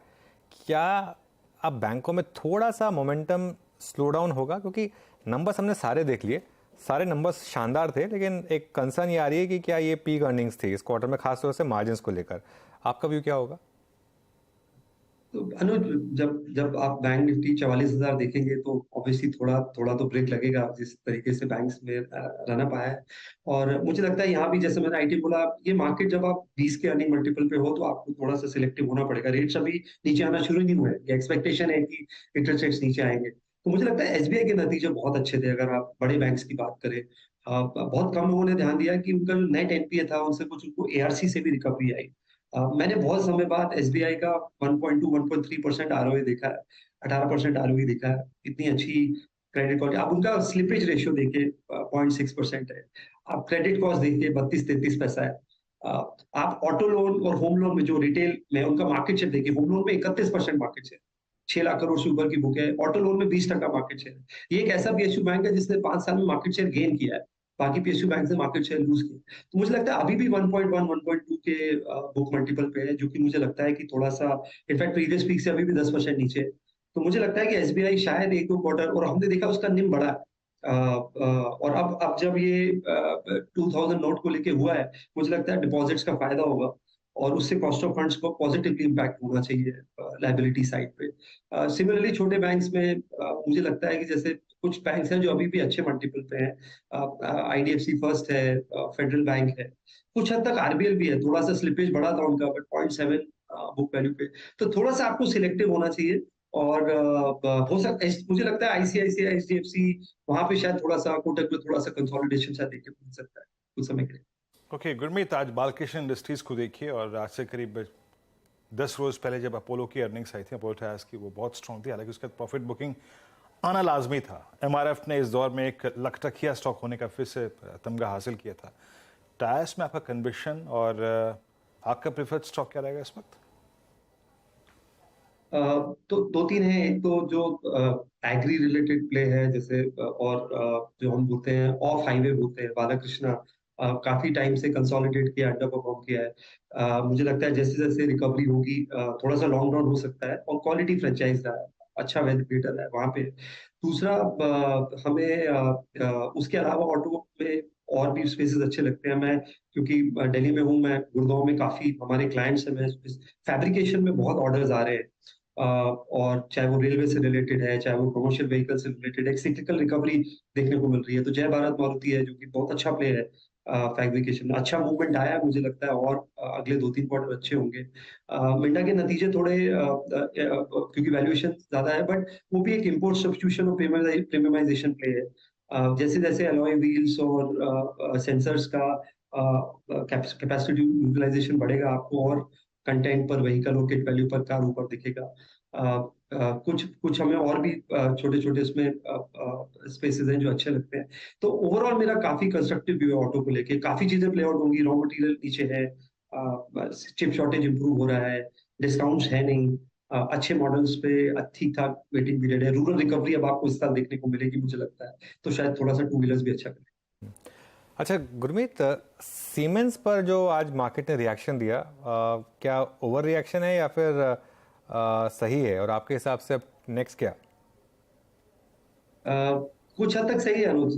क्या अब बैंकों में थोड़ा सा मोमेंटम स्लो डाउन होगा? क्योंकि नंबर्स हमने सारे देख लिए, सारे नंबर्स शानदार थे, लेकिन एक कंसर्न ये आ रही है कि क्या ये पीक अर्निंग्स थी इस क्वार्टर में, खासतौर से मार्जिन को लेकर। आपका व्यू क्या होगा? तो अनुज जब आप बैंक निफ्टी 44,000 देखेंगे तो ऑब्वियसली थोड़ा तो ब्रेक लगेगा जिस तरीके से बैंक्स में रन अप आया है। और मुझे लगता है यहाँ भी जैसे मैंने आईटी बोला, ये मार्केट जब आप 20 के अर्निंग मल्टीपल पे हो तो आपको थोड़ा सा सिलेक्टिव होना पड़ेगा। रेट्स अभी नीचे आना शुरू नहीं हुए, ये एक्सपेक्टेशन है कि इंटरेस्ट रेट्स नीचे आएंगे। तो मुझे लगता है एसबीआई के नतीजे बहुत अच्छे थे। अगर आप बड़े बैंक्स की बात करें, बहुत कम लोगों ने ध्यान दिया कि उनका जो नेट एनपीए था उनसे कुछ उनको एआरसी से भी रिकवरी आई। मैंने बहुत समय बाद एसबीआई का 1.2-1.3% आरओए देखा है, 18% आरओई देखा है। इतनी अच्छी क्रेडिट क्वालिटी। आप उनका स्लिपेज रेशियो देखिए 0.6% है। आप क्रेडिट कॉस्ट देखिए 32-33 पैसा है। आप ऑटो लोन और होम लोन में जो रिटेल में उनका मार्केट शेयर देखिए, होम लोन में 31% मार्केट शेयर, 6 लाख करोड़ से ऊपर की बुक है। ऑटो लोन में 20% मार्केट शेयर। ये एक ऐसा पीएसयू बैंक है जिसने 5 साल में मार्केट शेयर गेन किया है, बाकी पीएसयू बैंक से मार्केट शेयर लूज किया। तो मुझे लगता है अभी भी 1.1-1.2 के बुक मल्टीपल पे है, जो कि मुझे लगता है कि थोड़ा सा इनफैक्ट प्रीवियस पीक से अभी भी 10% नीचे है। तो मुझे लगता है कि एसबीआई शायद 1-2 क्वार्टर, और हमने देखा उसका निम बढ़ा है। और अब जब ये 2000 नोट को लेके हुआ है, मुझे लगता है डिपॉजिट्स का फायदा होगा और उससे कॉस्ट ऑफ फंड्स को पॉजिटिवली इम्पैक्ट होना चाहिए लायबिलिटी साइड पे। सिमिलरली छोटे बैंक्स में मुझे लगता है कि जैसे कुछ बैंक्स हैं जो अभी भी अच्छे मल्टीपल पे हैं, आईडीएफसी फर्स्ट है, फेडरल बैंक है, कुछ हद तक आरबीएल भी है। थोड़ा सा स्लिपेज बढ़ा था उनका बट 0.7 बुक वैल्यू पे। तो थोड़ा सा आपको सिलेक्टिव होना चाहिए। और हो सकता है, मुझे लगता है आईसीआईसीआई, एचडीएफसी, वहां पे शायद थोड़ा सा कोटक में थोड़ा सा कंसोलिडेशन शायद देखने को मिल सकता है कुछ समय के लिए। ओके गुरमीत, आज बालकृष्ण इंडस्ट्रीज को देखिए, और आज से करीब 10 रोज पहले जब अपोलो की अर्निंग्स आई थी, अपोलो टायर्स की, वो बहुत स्ट्रॉन्ग थी। हालांकि उसका प्रॉफिट बुकिंग आना लाजमी था। एमआरएफ ने इस दौर में एक लखटकिया स्टॉक होने का फिर से तमगा हासिल किया था। टायर्स में आपका कन्विक्शन और आपका प्रेफर्ड स्टॉक क्या रहेगा इस वक्त? तो 2-3 हैं। एक तो जो एग्री रिलेटेड प्ले है जैसे, और जो हम बोलते हैं ऑफ हाईवे बोलते हैं, बालकृष्णा काफी टाइम से कंसोलिडेट किया, अंडर परफॉर्म किया है। मुझे लगता है जैसे जैसे रिकवरी होगी थोड़ा सा लॉन्ग रन हो सकता है, और क्वालिटी फ्रेंचाइज है, अच्छा वैल्यू क्रिएटर है वहां पे। दूसरा हमें उसके अलावा ऑटो में और भी स्पेसेस अच्छे लगते हैं। मैं क्योंकि दिल्ली में हूँ, मैं गुड़गांव में काफी हमारे क्लाइंट्स हैं, फैब्रिकेशन में बहुत ऑर्डर्स आ रहे हैं। और चाहे वो रेलवे से रिलेटेड है, चाहे वो कमर्शियल व्हीकल से रिलेटेड है, एक सिक्लिकल रिकवरी देखने को मिल रही है। तो जय भारत मारुति है जो कि बहुत अच्छा प्ले है, फैब्रिकेशन में अच्छा मूवमेंट आया है मुझे लगता है, और अगले 2-3 क्वार्टर अच्छे होंगे। मिंडा के नतीजे थोड़े क्योंकि वैल्यूएशन ज़्यादा है, बट वो भी एक इम्पोर्ट सब्स्टिट्यूशन और प्रीमियमाइजेशन प्ले है। जैसे-जैसे अलॉय व्हील्स और सेंसर्स का कैपेसिटी यूटिलाइजेशन बढ़ेगा, आपको और कंटेंट पर व्हीकल और किट वैल्यू पर कार ऊपर दिखेगा। कुछ हमें और भी छोटे-छोटे इसमें स्पेसेस हैं जो अच्छे लगते हैं। तो ओवरऑल मेरा काफ़ी कंस्ट्रक्टिव व्यू है ऑटो को लेके। काफ़ी चीज़ें प्ले आउट होंगी, रॉ मटेरियल नीचे है, चिप शॉर्टेज इम्प्रूव हो रहा है, डिस्काउंट्स है नहीं, अच्छे मॉडल्स पे ठीक-ठाक वेटिंग पीरियड है। रूरल रिकवरी अब आपको इस साल देखने को मिलेगी मुझे लगता है, तो शायद थोड़ा-सा टू व्हीलर्स भी अच्छा करें। अच्छा गुरमीत, सीमेंस पर जो आज मार्केट ने रिएक्शन दिया, क्या ओवर रिएक्शन है या फिर सही है, और आपके हिसाब से अब नेक्स्ट क्या? कुछ हद तक सही है अनुज।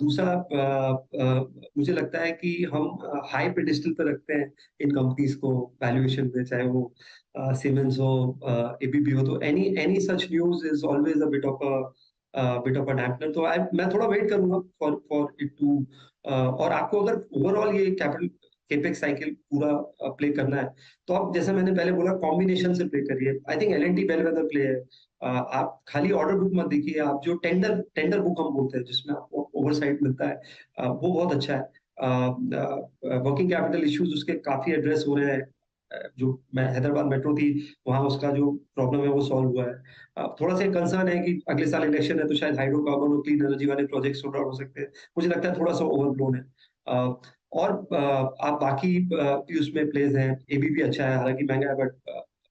दूसरा मुझे लगता है कि हम हाई पेडिस्टल पे रखते हैं इन कंपनीज को वैल्यूएशन में, चाहे वो सीमेंस हो, एबीबी हो, तो any such news is always a bit of a dampener. तो मैं थोड़ा वेट करूंगा फॉर इट टू, और आपको अगर ओवरऑल ये कैपिटल केपेक्स साइकिल पूरा प्ले करना है, तो आप जैसे मैंने पहले बोला कॉम्बिनेशन से प्ले करिए। I think L&T Bellwether play है। आप खाली ऑर्डर बुक मत देखिए, आप जो टेंडर बुक हम बोलते हैं जिसमें आपको ओवरसाइट मिलता है, वो बहुत अच्छा है। वर्किंग कैपिटल इश्यूज उसके काफी एड्रेस हो रहे हैं। जो मैं हैदराबाद मेट्रो थी, वहां उसका जो प्रॉब्लम है वो सॉल्व हुआ है। थोड़ा सा कंसर्न है कि अगले साल इलेक्शन है, तो शायद हाइड्रोकार्बन और क्लीन एनर्जी वाले प्रोजेक्ट्स थोड़ा हो सकते हैं। मुझे लगता है थोड़ा सा ओवरब्लोन है। और आप बाकी भी उसमें प्लेस हैं। एबीबी अच्छा है, हालांकि महंगा है, बट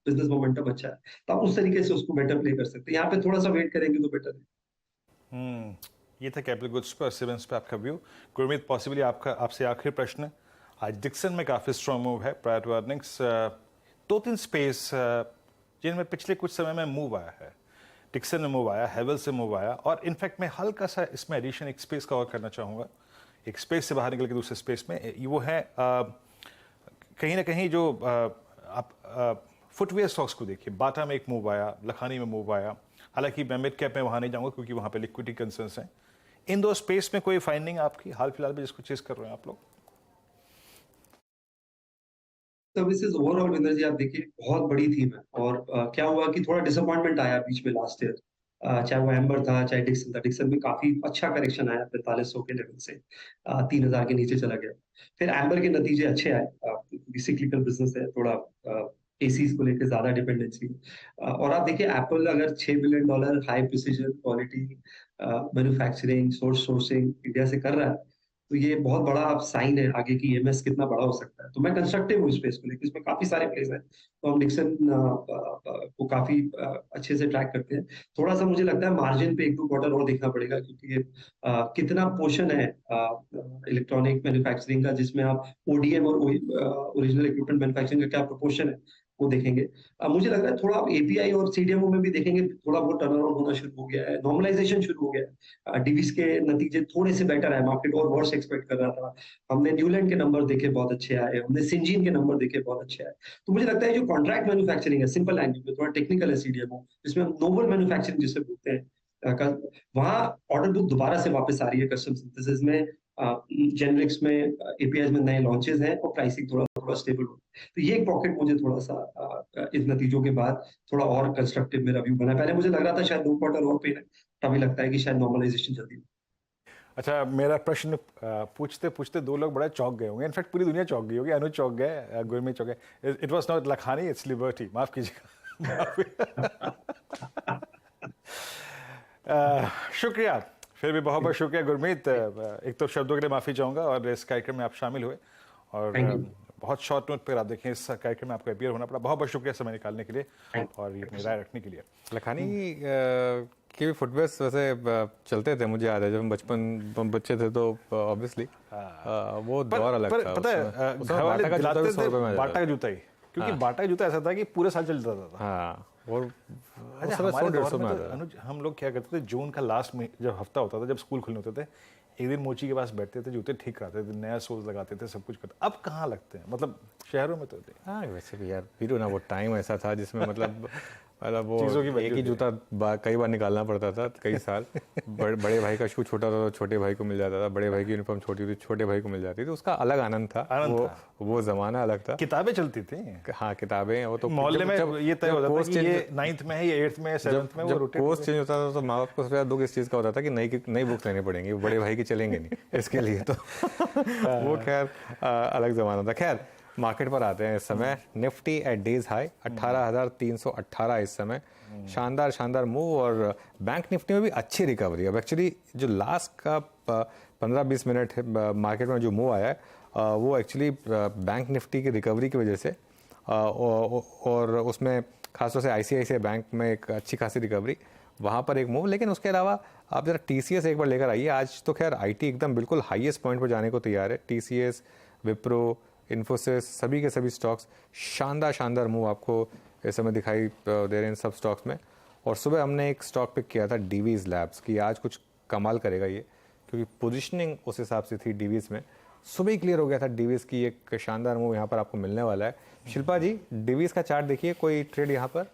बिजनेस मोमेंटम अच्छा है, तो आप उस तरीके से उसको बेटर प्ले कर सकते हैं। यहाँ पे थोड़ा सा वेट करेंगे तो बेटर है। ये था कैपिटल गुड्स पर सीमेंस पे आपका व्यू। गुरमीत, पॉसिबली आपसे आखिरी प्रश्न। आज डिक्सन में काफ़ी स्ट्रॉन्ग मूव है प्रायर टू अर्निंग्स। 2-3 स्पेस जिनमें पिछले कुछ समय में मूव आया है। डिक्सन में मूव आया, हेवल से मूव आया, और इनफैक्ट मैं हल्का सा इसमें एडिशन एक स्पेस का और करना चाहूँगा। एक स्पेस से बाहर निकल के दूसरे स्पेस में, वो है कहीं ना कहीं जो आप फुटवेयर स्टॉक्स को देखिए। बाटा में एक मूव आया, लखानी में मूव आया। हालांकि मैं मिड कैप में वहाँ नहीं जाऊँगा क्योंकि वहाँ पे लिक्विडिटी कंसर्न्स हैं। इन दो स्पेस में कोई फाइंडिंग आपकी हाल फिलहाल में जिसको चेस कर रहे हैं आप लोग? सर्विसेज ओवरऑल विनर जी, आप देखिए बहुत बड़ी थीम है, और क्या हुआ कि थोड़ा डिसअपॉइंटमेंट आया बीच में लास्ट ईयर। चाहे वो एम्बर था, चाहे डिक्सन था। डिक्सन में काफी अच्छा करेक्शन आया 4500 के लेवल से 3000 के नीचे चला गया। फिर एम्बर के नतीजे अच्छे आए। सिक्लिकल बिजनेस है, थोड़ा एसीज को लेकर ज्यादा डिपेंडेंसी। और आप देखिए एप्पल अगर $6 billion high precision quality manufacturing sourcing India से कर रहा है, तो ये बहुत बड़ा साइन है आगे की ईएमएस कितना बड़ा हो सकता है। तो मैं कंस्ट्रक्टिव हूँ स्पेस को लेकर, इसमें काफी सारे प्लेस हैं, तो हम डिक्सन को काफी अच्छे से ट्रैक करते हैं। थोड़ा सा मुझे लगता है मार्जिन पे 1-2 क्वार्टर और देखना पड़ेगा, क्योंकि ये कितना पोर्शन है इलेक्ट्रॉनिक मैन्युफैक्चरिंग का, जिसमें आप ओडीएम और ओरिजिनल इक्विपमेंट मैन्युफैक्चरिंग का क्या प्रोपोर्शन है वो देखेंगे। मुझे लग रहा है थोड़ा आप एपीआई और सीडीएमओ में भी देखेंगे, थोड़ा बहुत टर्न अराउंड होना शुरू हो गया है, नॉर्मलाइजेशन शुरू हो गया है। डिवीज के नतीजे थोड़े से बेटर है, मार्केट और वर्स एक्सपेक्ट कर रहा था। हमने न्यूलैंड के नंबर देखे बहुत अच्छे आए, हमने सिंजीन के नंबर देखे बहुत अच्छे आए। तो मुझे लगता है जो कॉन्ट्रैक्ट मैन्युफैक्चरिंग है, सिंपल लैंग्वेज में, थोड़ा टेक्निकल है सीडीएमओ, जिसमें हम नोबल मैन्युफैक्चरिंग जिसे बोलते हैं, वहां ऑर्डर बुक दोबारा से वापस आ रही है। कस्टम सिंथेसिस में, जेनरिक्स में, एपीआई में नए लॉन्चेस हैं, और प्राइसिंग थोड़ा स्टेबल हो। तो ये एक पॉकेट मुझे थोड़ा सा इस नतीजों के बाद थोड़ा और कंस्ट्रक्टिव मेरा व्यू बना। पहले मुझे लग रहा था शायद 2 क्वार्टर और पेन है, अभी लगता है कि शायद नॉर्मलाइजेशन जल्दी हो। अच्छा, मेरा प्रश्न पूछते पूछते 2 लोग बड़ा चौंक गए होंगे। इनफैक्ट पूरी दुनिया चौंक गई होगी। अनुज चौंक गए, गुरमीत चौंक गए। It was not Lakhani, it's liberty. माफ कीजिएगा। शुक्रिया, फिर भी बहुत बहुत शुक्रिया गुरमीत। एक तो शब्दों के लिए माफ़ी चाहूँगा, और इस कार्यक्रम में आप शामिल हुए, और बहुत शॉर्ट नोट पर आप देखें इस कार्यक्रम में आपको अपीयर होना पड़ा। बहुत बहुत शुक्रिया समय निकालने के लिए और ये अपनी राय रखने के लिए। लखानी के भी फुटवेयर्स वैसे चलते थे, मुझे याद है जब हम बच्चे थे, तो ऑब्वियसली वो दौर अलग था। पता है, घर वाले दिलाते थे बाटा का जूता ही, क्योंकि बाटा का जूता ऐसा था कि पूरे साल चल जाता था। हाँ, और हमारे दौर में तो अनुज हम लोग क्या करते थे, जून का लास्ट में जब हफ्ता होता था, जब स्कूल खुलने होते थे, एक दिन मोची के पास बैठते थे, जूते ठीक कराते थे, नया सोल्स लगाते थे, सब कुछ करते। अब कहाँ लगते हैं, मतलब शहरों में तो थे। हाँ, वैसे भी यार वीरू ना, वो टाइम ऐसा था जिसमें मतलब मतलब वो चीज़ों की एक वैल्यू ही थी। जूता कई बार निकालना पड़ता था कई साल। बड़े भाई का शू छोटा था तो छोटे भाई को मिल जाता था, बड़े भाई की यूनिफॉर्म छोटी थी छोटे भाई को मिल जाती थी, उसका अलग आनंद था। वो ज़माना अलग था। किताबें चलती थी। हाँ किताबें, वो तो मोहल्ले में ये तय होता था कि ये 9th में है, ये 8th में है, 7th में, वो जब रोटेट कोर्स चेंज होता था तो माँ बाप को सबसे ज़्यादा दुख इस चीज़ का होता था कि नई बुक्स लेनी पड़ेंगी, बड़े भाई की चलेंगे नहीं इसके लिए तो वो खैर अलग ज़माना था। खैर मार्केट पर आते हैं। इस समय निफ्टी एट डेज हाई 18,318 इस समय, शानदार मूव। और बैंक निफ्टी में भी अच्छी रिकवरी। अब एक्चुअली जो लास्ट का 15-20 मिनट है मार्केट में जो मूव आया है वो एक्चुअली बैंक निफ्टी की रिकवरी की वजह से और उसमें खासतौर से ICICI बैंक में एक अच्छी खासी रिकवरी, वहाँ पर एक मूव। लेकिन उसके अलावा आप जरा TCS एक बार लेकर आइए। आज तो खैर IT एकदम बिल्कुल हाईएस्ट पॉइंट पर जाने को तैयार है। TCS, विप्रो, इन्फोसिस, सभी के सभी स्टॉक्स शानदार मूव आपको इस समय दिखाई दे रहे हैं सब स्टॉक्स में। और सुबह हमने एक स्टॉक पिक किया था डीवीज लैब्स की, आज कुछ कमाल करेगा ये, क्योंकि पोजीशनिंग उस हिसाब से थी डीवीज में। सुबह ही क्लियर हो गया था डीवीज की एक शानदार मूव यहाँ पर आपको मिलने वाला है। शिल्पा जी डीवीज का चार्ट देखिए, कोई ट्रेड यहाँ पर?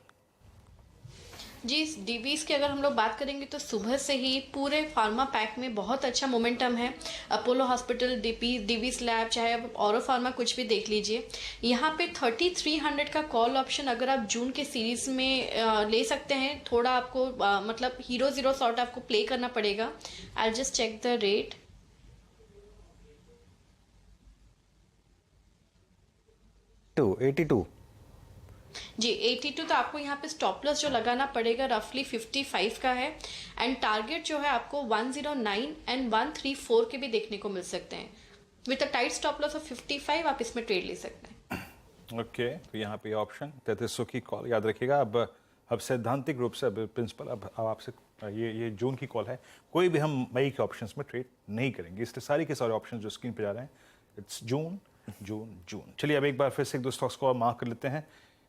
जी, डीवीज की अगर हम लोग बात करेंगे तो सुबह से ही पूरे फार्मा पैक में बहुत अच्छा मोमेंटम है। अपोलो हॉस्पिटल, डीवीज लैब, चाहे आप ऑरो फार्मा कुछ भी देख लीजिए। यहाँ पे 3300 का कॉल ऑप्शन अगर आप जून के सीरीज में ले सकते हैं। थोड़ा आपको मतलब हीरो जीरो शॉट आपको प्ले करना पड़ेगा। I just check the rate. Two 82 जी 82, तो आपको यहाँ पे स्टॉप लॉस जो लगाना पड़ेगा रफली 55 का है। एंड टारगेट जो है आपको 109 एंड 134 के भी देखने को मिल सकते हैं। With a tight stop loss of 55 आप इसमें ट्रेड ले सकते हैं। ओके, तो यहाँ पे ऑप्शन 3300 की कॉल याद रखिएगा। अब सैद्धांतिक रूप से प्रिंसिपल अब आपसे ये जून की कॉल है, कोई भी हम मई के ऑप्शंस में ट्रेड नहीं करेंगे। इसलिए सारी के सारे ऑप्शन जो स्क्रीन पे जा रहे हैं इट्स जून। चलिए अब एक बार फिर से एक दो स्टॉक्स को मार्क कर लेते हैं।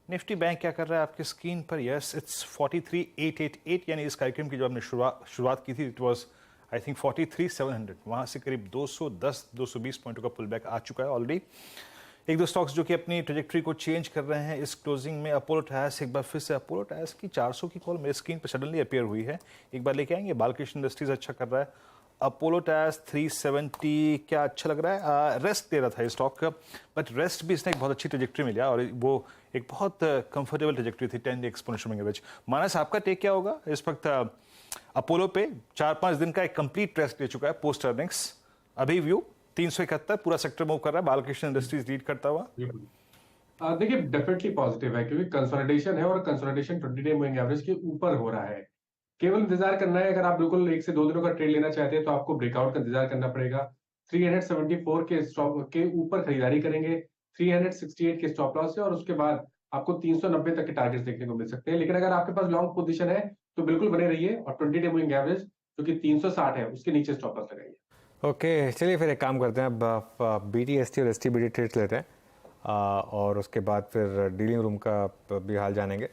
निफ्टी बैंक क्या कर रहा है आपकी स्क्रीन पर? यस, इट्स 43,888, यानी इस कार्यक्रम की जो हमने शुरुआत की थी इट वाज आई थिंक 43,700। वहाँ से करीब 210-220 पॉइंटों का पुल बैक आ चुका है ऑलरेडी। एक दो स्टॉक्स जो कि अपनी ट्रेजेक्ट्री को चेंज कर रहे हैं इस क्लोजिंग में। अपोलो टायर्स, एक बार फिर से अपोलो टायर्स की 400 की कॉल मेरे स्क्रीन पर सडनली अपीयर हुई है, एक बार लेके आएंगे। बालकृष्ण इंडस्ट्रीज अच्छा कर रहा है। अपोलो टायर्स 370 क्या अच्छा लग रहा है। रेस्ट दे रहा था ये स्टॉक, बट रेस्ट भी इसने एक बहुत अच्छी ट्रेजेक्ट्री में लिया और वो एक बहुत कंफर्टेबल ट्रेजेक्ट्री थी 10 एक्सपोनेंशियल एवरेज। मानस आपका टेक क्या होगा इस वक्त? अपोलो पे 4-5 दिन का एक कंप्लीट रेस्ट ले चुका है पोस्ट अर्निंग्स। अभी व्यू 371, पूरा सेक्टर मूव कर रहा है, बालकृष्ण इंडस्ट्रीज लीड करता हुआ। देखिए डेफिनेटली पॉजिटिव है क्योंकि कंसोलिडेशन है और कंसोलिडेशन 20 डे मूविंग एवरेज के ऊपर हो रहा है। केवल इंतजार करना है। अगर आप बिल्कुल 1 से 2 दिनों का ट्रेड लेना चाहते हैं तो आपको ब्रेकआउट का इंतजार करना पड़ेगा। 374 के स्टॉप के ऊपर खरीदारी करेंगे, 368 के स्टॉप लॉस है और उसके बाद आपको 390 तक के टारगेट्स देखने को मिल सकते हैं। लेकिन अगर आपके पास लॉन्ग पोजीशन है तो बिल्कुल बने रहिए और 20 डे मूविंग एवरेज जो कि 360 है उसके नीचे स्टॉप लॉस लगाइए। ओके, चलिए फिर एक काम करते हैं, अब BTST और STBD ट्रेड्स लेते हैं और उसके बाद फिर डीलिंग रूम का भी हाल जानेंगे।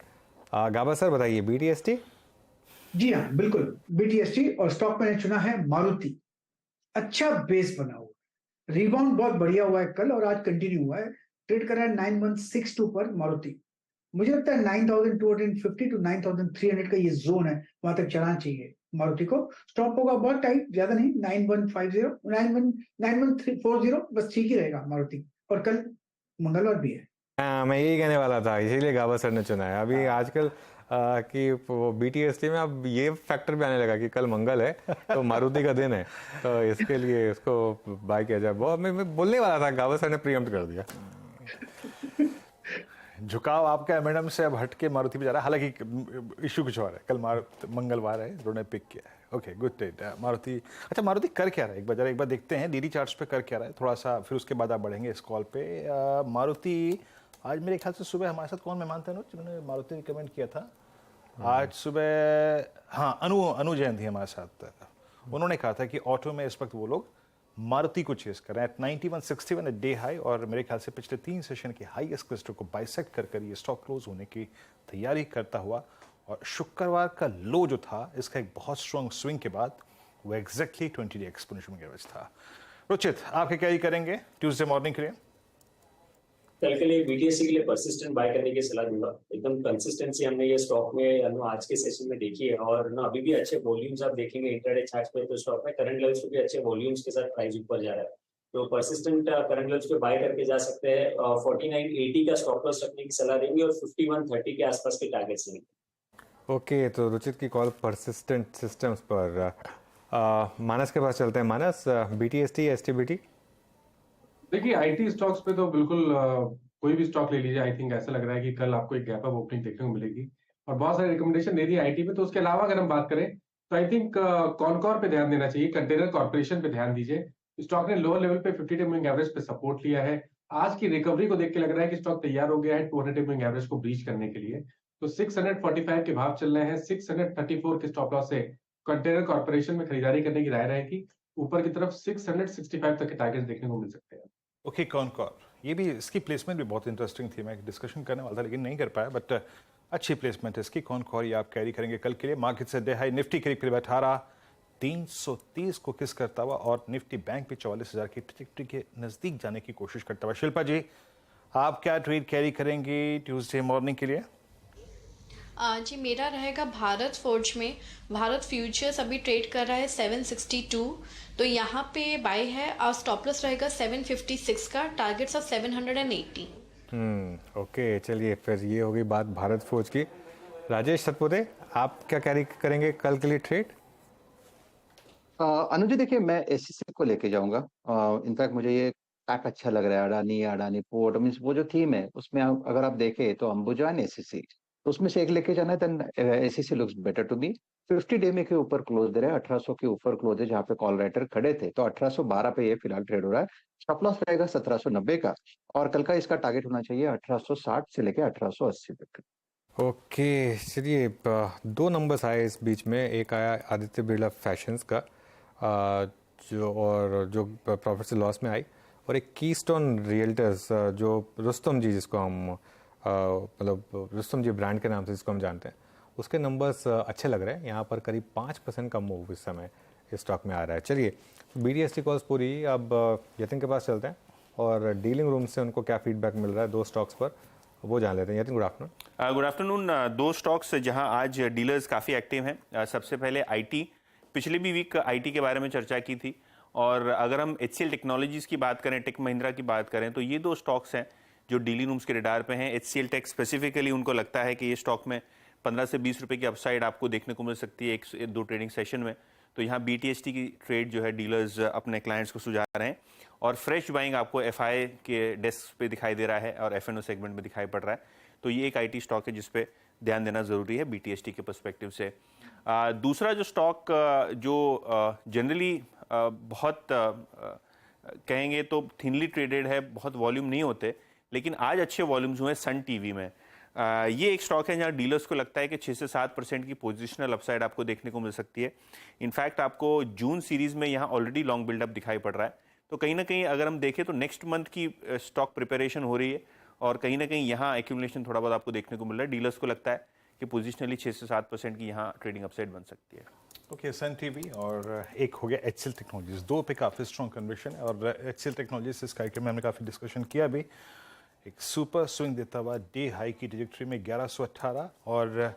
गाबा सर बताइए BTST। जी हाँ बिल्कुल, BTST और स्टॉक मैंने चुना है मारुति। अच्छा बेस बना हुआ, रिबाउंड बहुत बढ़िया हुआ है कल और आज कंटिन्यू हुआ है। ट्रेड कर रहा है 9162 पर मारुति। मुझे लगता है 9250 टू 9300 का ये जोन है, वहां तक चलना चाहिए मारुति को। स्टॉप होगा बहुत टाइट, ज्यादा नहीं, 9150 9140 बस ठीक ही रहेगा मारुति। और कल मंगलवार भी है। हाँ मैं यही कहने वाला था, इसीलिए गाबा सर ने चुना है। अभी आजकल कि वो BTST में अब ये फैक्टर भी आने लगा कि कल मंगल है तो मारुति का दिन है, तो इसके लिए उसको बाय किया जाए। वो मैं बोलने वाला था, गाबा सर ने प्रीएम्प्ट कर दिया। झुकाव आपका एमएनएम से अब हट के मारुति पे जा रहा है, हालांकि इशू कुछ और है। कल मंगलवार है, उन्होंने पिक किया है। Okay good trade Maruti. अच्छा मारुति कर क्या रहा है एक बार देखते हैं DD चार्ट्स पे कर क्या रहा है थोड़ा सा, फिर उसके बाद आप बढ़ेंगे इस कॉल पे। मारुति आज मेरे ख्याल से सुबह हमारे साथ कौन मेहमान थे जिन्होंने मारुति रिकमेंड किया था आज सुबह? हाँ अनु जैन थी हमारे साथ। उन्होंने कहा था कि ऑटो में इस वक्त वो लोग मारुति को चेस कर रहे हैं 9161 डे हाई, और मेरे ख्याल से पिछले 3 सेशन के हाईएस्ट क्लस्टर को बाइसेक्ट कर ये स्टॉक क्लोज होने की तैयारी करता हुआ। और शुक्रवार का लो जो था इसका एक बहुत स्ट्रॉन्ग स्विंग के बाद वो एग्जैक्टली 20 डे एक्सपोनेंशियल एवरेज था। रुचित आप क्या कैरी करेंगे ट्यूसडे मॉर्निंग के लिए? कल के लिए BTST के लिए परसिस्टेंट बाय करने की सलाह दूंगा। एकदम कंसिस्टेंसी हमने ये स्टॉक में आज के सेशन में देखी है और ना अभी भी अच्छे वॉल्यूम्स आप देखेंगे इंट्राडे चार्ट पे, तो स्टॉक में करंट लेवल्स पे भी अच्छे वॉल्यूम्स के साथ प्राइस ऊपर जा रहा है। तो परसिस्टेंट करंट लेवल्स पे बाय करके जा सकते हैं। 4980 का स्टॉप लॉस रखने की सलाह देंगे और 5130 के आसपास के टारगेट्स लेंगे। ओके, तो रुचित की कॉल परसिस्टेंट सिस्टम्स पर। मानस के पास चलते हैं। मानस, BTST STBT? देखिए IT स्टॉक्स पे तो बिल्कुल कोई भी स्टॉक ले लीजिए, आई थिंक ऐसा लग रहा है कि कल आपको एक गैप अप ओपनिंग देखने को मिलेगी और बहुत सारी रिकमेंडेशन दे दी IT पे। तो उसके अलावा अगर हम बात करें तो आई थिंक कॉनकॉर पे ध्यान देना चाहिए, कंटेनर कॉर्पोरेशन पे ध्यान दीजिए। स्टॉक ने लोअर लेवल पे 50 डे मूविंग एवरेज पे सपोर्ट लिया है। आज की रिकवरी को देख के लग रहा है कि स्टॉक तैयार हो गया है 200 डे मूविंग एवरेज को ब्रीच करने के लिए। तो 645 के भाव चल रहे हैं, 634 के स्टॉप लॉस से कंटेनर कॉर्पोरेशन में खरीदारी करने की राय रहेगी। ऊपर की तरफ 665 तक के टारगेट्स देखने को मिल सकते हैं। ओके, कॉनकॉर, ये भी इसकी प्लेसमेंट भी बहुत इंटरेस्टिंग थी। मैं डिस्कशन करने वाला था लेकिन नहीं कर पाया, बट अच्छी प्लेसमेंट है इसकी। कॉनकॉर ये आप कैरी करेंगे कल के लिए। मार्केट से डे हाई निफ्टी करीब 18,330 को किस करता हुआ और निफ्टी बैंक भी 44,000 की ट्रिजेक्टरी के नज़दीक जाने की कोशिश करता हुआ। शिल्पा जी, आप क्या ट्रेड कैरी करेंगे ट्यूसडे मॉर्निंग के लिए? जी मेरा रहेगा भारत फोर्ज में। भारत फ्यूचर्स अभी ट्रेड कर रहा है 762, तो यहाँ पे बाय है और स्टॉप लॉस रहेगा 756 का, टारगेट्स ऑफ 780। ओके, चलिए फिर ये होगी बात भारत फोर्ज की। राजेश सतपुते, आप क्या कैरी करेंगे कल के लिए ट्रेड? अनुज जी, देखिए मैं एससीसी को लेके जाऊंगा। इनफैक्ट मुझे ये पैक अच्छा लग रहा है। अडानी पोर्ट मीन्स वो जो थीम है उसमें अगर आप देखें तो अंबुजा एंड एससीसी, तो उसमें से एक लेके जाना है। Then SCC looks better to be. 50 day में के ऊपर क्लोज दे रहा है, 1800 के ऊपर क्लोज है जहाँ पे कॉल राइटर खड़े थे, तो 1812 पे ये फिलहाल ट्रेड हो रहा है। स्टॉप लॉस रहेगा 1790 का और कल का इसका टारगेट होना चाहिए 1860 से लेके 1880 तक। ओके, चलिए दो नंबर्स आए इस बीच में। एक आया आदित्य बिरला फैशंस का जो प्रॉफिट से लॉस में आई, और एक कीस्टोन रियल्टर्स जो रुस्तम जी, जिसको हम मतलब रुस्तम जी ब्रांड के नाम से जिसको हम जानते हैं, उसके नंबर्स अच्छे लग रहे हैं। यहाँ पर करीब 5% का मूव इस समय इस स्टॉक में आ रहा है। चलिए BDST कॉल्स पूरी, अब यतिन के पास चलते हैं और डीलिंग रूम से उनको क्या फीडबैक मिल रहा है दो स्टॉक्स पर, वो जान लेते हैं। Yatin, good afternoon. Good afternoon. दो स्टॉक्स जहां आज डीलर्स काफ़ी एक्टिव हैं। सबसे पहले IT, पिछले भी वीक IT के बारे में चर्चा की थी, और अगर हम HCL टेक्नोलॉजीज़ की बात करें, टेक महिंद्रा की बात करें, तो ये दो स्टॉक्स हैं जो डीलिंग रूम्स के रडार पे हैं। HCL टेक स्पेसिफिकली उनको लगता है कि ये स्टॉक में 15 से 20 रुपए की अपसाइड आपको देखने को मिल सकती है एक दो ट्रेडिंग सेशन में। तो यहाँ BTST की ट्रेड जो है डीलर्स अपने क्लाइंट्स को सुझा रहे हैं, और फ्रेश बाइंग आपको FI के डेस्क पे दिखाई दे रहा है और FNO सेगमेंट में दिखाई पड़ रहा है। तो ये एक IT स्टॉक है जिस पे ध्यान देना ज़रूरी है BTST के पर्सपेक्टिव से। दूसरा जो स्टॉक जो जनरली बहुत कहेंगे तो थिनली ट्रेडेड है, बहुत वॉल्यूम नहीं होते, लेकिन आज अच्छे वॉल्यूम्स हुए सन टीवी में। ये एक स्टॉक है जहाँ डीलर्स को लगता है कि 6 से 7% की पोजिशनल अपसाइड आपको देखने को मिल सकती है। इनफैक्ट आपको जून सीरीज में यहाँ ऑलरेडी लॉन्ग बिल्डअप दिखाई पड़ रहा है। तो कहीं ना कहीं अगर हम देखें तो नेक्स्ट मंथ की स्टॉक प्रिपरेशन हो रही है, और कहीं ना कहीं यहाँ एक्यूमुलेशन थोड़ा बहुत आपको देखने को मिल रहा है। डीलर्स को लगता है कि पोजिशनली 6 से 7% की यहाँ ट्रेडिंग अपसाइड बन सकती है। ओके, सन टीवी और एक हो गया HCL टेक्नोलॉजीज, दो पे काफ़ी स्ट्रॉन्ग कन्विक्शन है। और HCL टेक्नोलॉजीज इस कार्यक्रम में हमने काफ़ी डिस्कशन किया भी। एक सुपर स्विंग देता हुआ डे हाई की ट्रैजेक्टरी में 1118, और